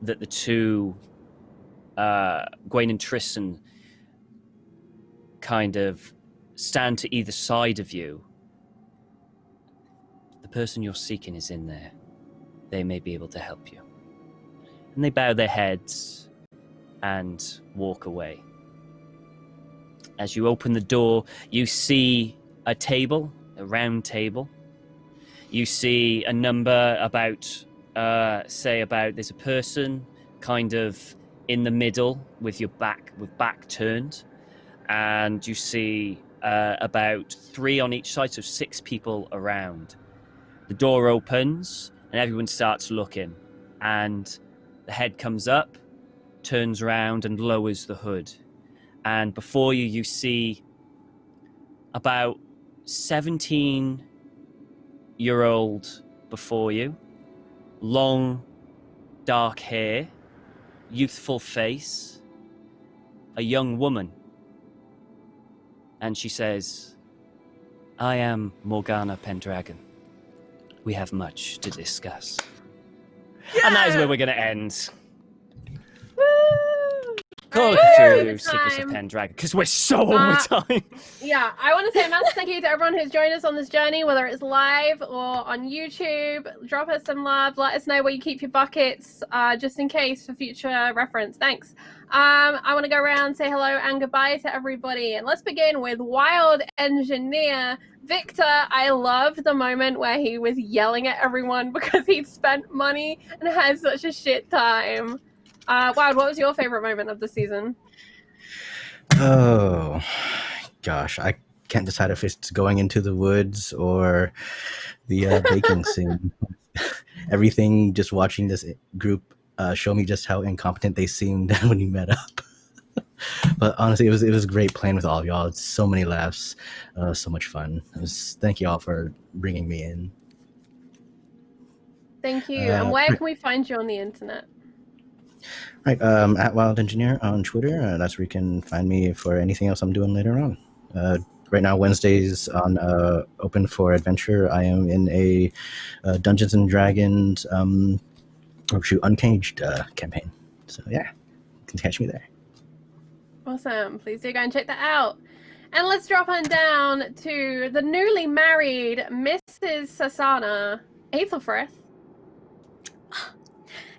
that the two, Gawain and Tristan, kind of stand to either side of you. The person you're seeking is in there. They may be able to help you. And they bow their heads and walk away. As you open the door, you see a table, a round table. You see a number about, there's a person kind of in the middle with back turned. And you see about 3 on each side, so 6 people around. The door opens and everyone starts looking. And the head comes up, turns around and lowers the hood. And before you, you see about 17-year-old before you. Long, dark hair, youthful face, a young woman. And she says, I am Morgana Pendragon. We have much to discuss. Yeah! And that is where we're going to end. Call it Cthulhu, Secrets of Pendragon, because we're so over time. Yeah, I want to say a massive thank you to everyone who's joined us on this journey, whether it's live or on YouTube. Drop us some love. Let us know where you keep your buckets, just in case for future reference. Thanks. I want to go around, say hello and goodbye to everybody. And let's begin with Wild Engineer. Victor, I loved the moment where he was yelling at everyone because he'd spent money and had such a shit time. Wild, what was your favorite moment of the season? Oh, gosh. can't decide if it's going into the woods or the baking scene. Everything, just watching this group show me just how incompetent they seemed when we met up. But honestly, it was great playing with all of y'all. It's so many laughs, so much fun. Thank you all for bringing me in. Thank you. And where can we find you on the internet? Right, at Wild Engineer on Twitter. That's where you can find me for anything else I'm doing later on. Right now, Wednesdays on Open for Adventure. I am in a Dungeons and Dragons Uncaged campaign. So yeah, you can catch me there. Awesome. Please do go and check that out. And let's drop on down to the newly married Mrs. Sasana Aethelfrith.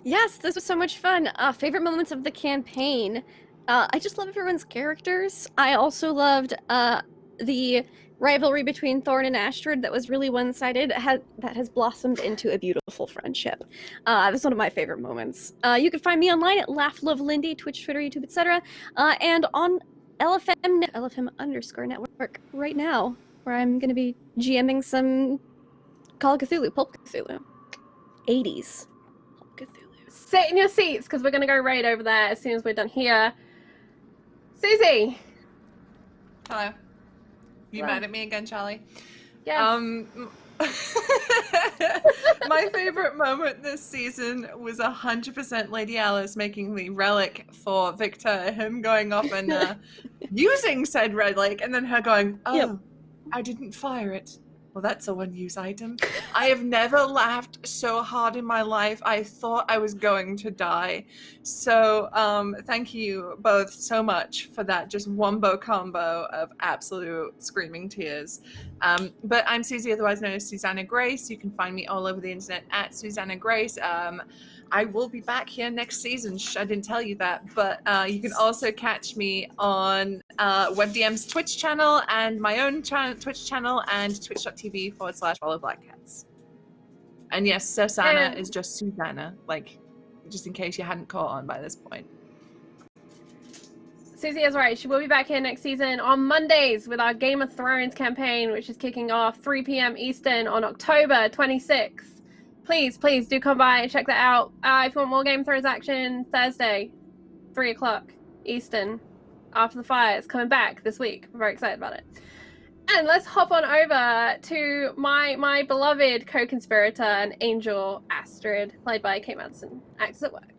Yes, this was so much fun. Favorite moments of the campaign. I just love everyone's characters. I also loved the rivalry between Thorn and Astrid that was really one-sided, that has blossomed into a beautiful friendship. That's one of my favorite moments. You can find me online at LaughLoveLindy, Twitch, Twitter, YouTube, etc. And on LFM_network right now, where I'm going to be GMing some Call of Cthulhu, Pulp Cthulhu. 80s Pulp Cthulhu. Sit in your seats, because we're going to go raid over there as soon as we're done here. Susie! Hello. You mad at me again, Charlie? Yes. My favorite moment this season was 100% Lady Alice making the relic for Victor, him going off and using said relic, and then her going, oh, yep. I didn't fire it. Well, that's a one-use item. I have never laughed so hard in my life. I thought I was going to die. So thank you both so much for that just wombo combo of absolute screaming tears. But I'm Susie, otherwise known as Susanna Grace. You can find me all over the internet at Susanna Grace. I will be back here next season. I didn't tell you that, but you can also catch me on WebDM's Twitch channel and my own Twitch channel and twitch.tv/FollowBlackCats. And yes, Susanna is just Susanna, like, just in case you hadn't caught on by this point. Susie is right. She will be back here next season on Mondays with our Game of Thrones campaign, which is kicking off 3 p.m. Eastern on October 26th. Please do come by and check that out. If you want more Game of Thrones action, Thursday, 3 o'clock Eastern, After the Fire. It's coming back this week. I'm very excited about it. And let's hop on over to my beloved co-conspirator and angel, Astrid, played by Kate Madison. Actors at work.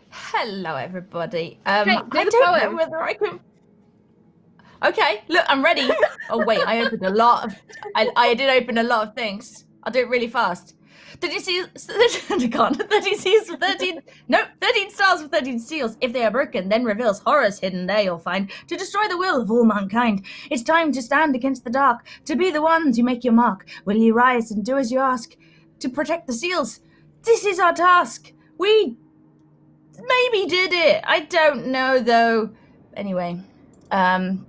Hello, everybody. Hey, I don't know whether I can... Okay, look, I'm ready. Oh, wait, I opened a lot of... I did open a lot of things. I'll do it really fast. 13 stars with 13 seals. If they are broken, then reveals horrors hidden there you'll find. To destroy the will of all mankind. It's time to stand against the dark. To be the ones who make your mark. Will you rise and do as you ask? To protect the seals. This is our task. We maybe did it. I don't know, though. Anyway. Man.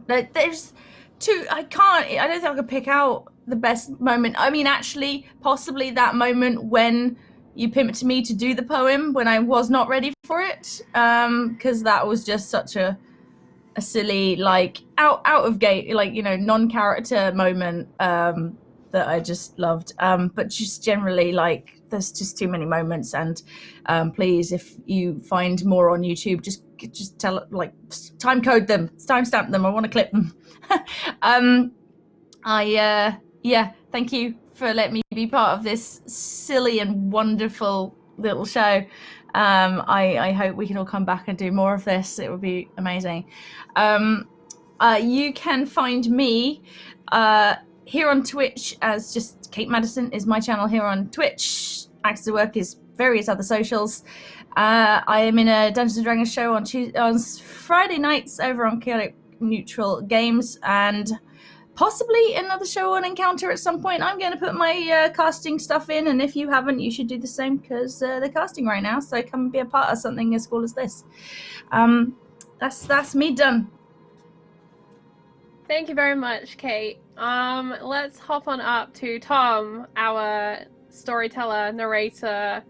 There's two... I don't think I can pick out the best moment. I mean, actually, possibly that moment when you pimped me to do the poem when I was not ready for it, because that was just such a silly, like, out of gate, like, you know, non-character moment that I just loved. But just generally, like, there's just too many moments. And please, if you find more on YouTube, just tell, like, time code them, timestamp them. I want to clip them. Yeah, thank you for letting me be part of this silly and wonderful little show. I hope we can all come back and do more of this. It would be amazing. You can find me here on Twitch as just Kate Madison is my channel here on Twitch. Actors at Work is various other socials. I am in a Dungeons & Dragons show on Friday nights over on Chaotic Neutral Games, and possibly another show on Encounter at some point. I'm going to put my casting stuff in, and if you haven't, you should do the same, because they're casting right now, so come and be a part of something as cool as this. That's me done. Thank you very much, Kate. Let's hop on up to Tom, our storyteller, narrator,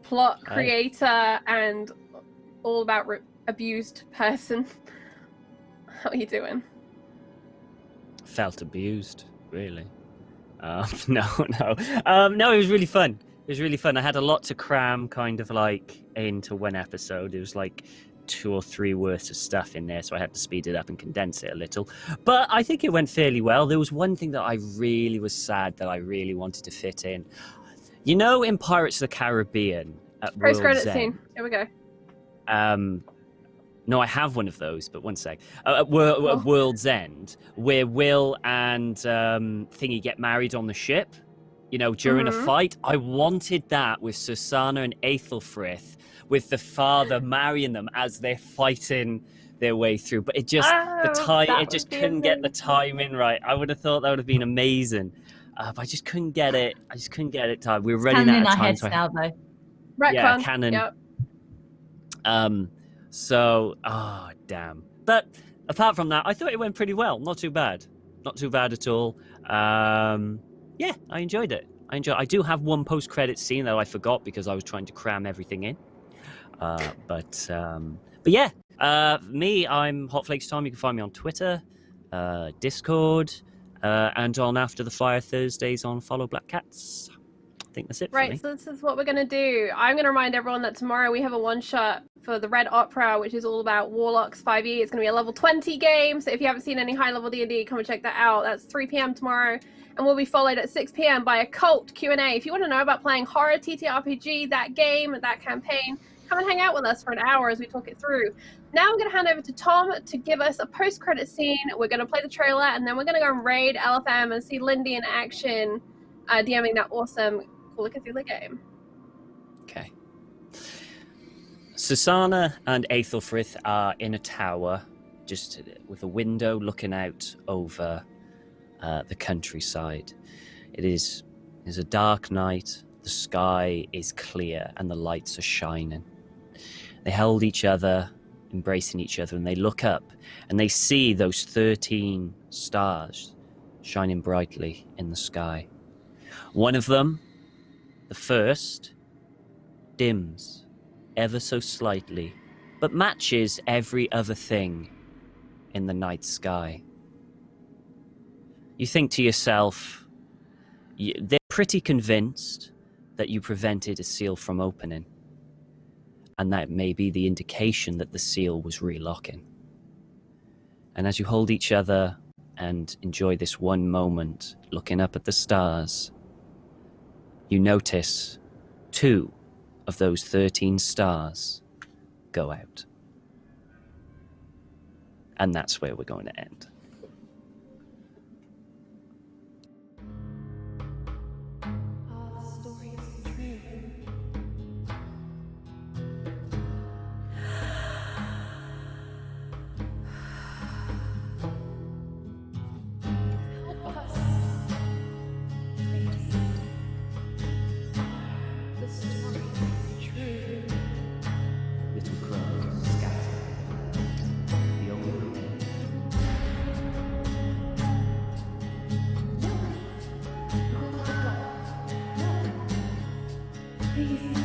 plot creator, and all about abused person. How are you doing? Felt abused, really. No. No, it was really fun. It was really fun. I had a lot to cram kind of like into one episode. It was like 2 or 3 worths of stuff in there, so I had to speed it up and condense it a little. But I think it went fairly well. There was one thing that I really was sad that I really wanted to fit in. You know, in Pirates of the Caribbean at World's Post-credit End, scene. Here we go. no, I have one of those, but one sec. At World's End, where Will and Thingy get married on the ship, you know, during a fight. I wanted that with Susanna and Aethelfrith, with the father marrying them as they're fighting their way through. But it just, it just couldn't get the timing right. I would have thought that would have been amazing. But I just couldn't get it. I just couldn't get it time. We were running out of time. Canon in our heads now, though. Retcon. Yeah, canon. Yep. So, damn. But apart from that, I thought it went pretty well. Not too bad. Not too bad at all. Yeah, I enjoyed it. I do have one post-credit scene that I forgot because I was trying to cram everything in. But yeah, me, I'm Hot Flakes Tom. You can find me on Twitter, Discord, and on After the Fire Thursdays on Follow Black Cats. I think that's it for me. Right, so this is what we're going to do. I'm going to remind everyone that tomorrow we have a one-shot for the Red Opera, which is all about Warlocks 5e. It's going to be a level 20 game, so if you haven't seen any high-level D&D, come and check that out. That's 3 p.m. tomorrow, and we'll be followed at 6 p.m. by a cult Q&A. If you want to know about playing horror TTRPG, that game, that campaign, come and hang out with us for an hour as we talk it through. Now I'm going to hand over to Tom to give us a post-credit scene. We're going to play the trailer, and then we're going to go and raid LFM and see Lindy in action, DMing that awesome Cthulhu game. Okay. Susanna and Aethelfrith are in a tower, just with a window looking out over the countryside. It is a dark night. The sky is clear and the lights are shining. They hold each other, embracing each other, and they look up and they see those 13 stars shining brightly in the sky. One of them, the first, dims ever so slightly, but matches every other thing in the night sky. You think to yourself, they're pretty convinced that you prevented a seal from opening, and that may be the indication that the seal was relocking. And as you hold each other and enjoy this one moment, looking up at the stars, you notice 2 of those 13 stars go out. And that's where we're going to end. Please.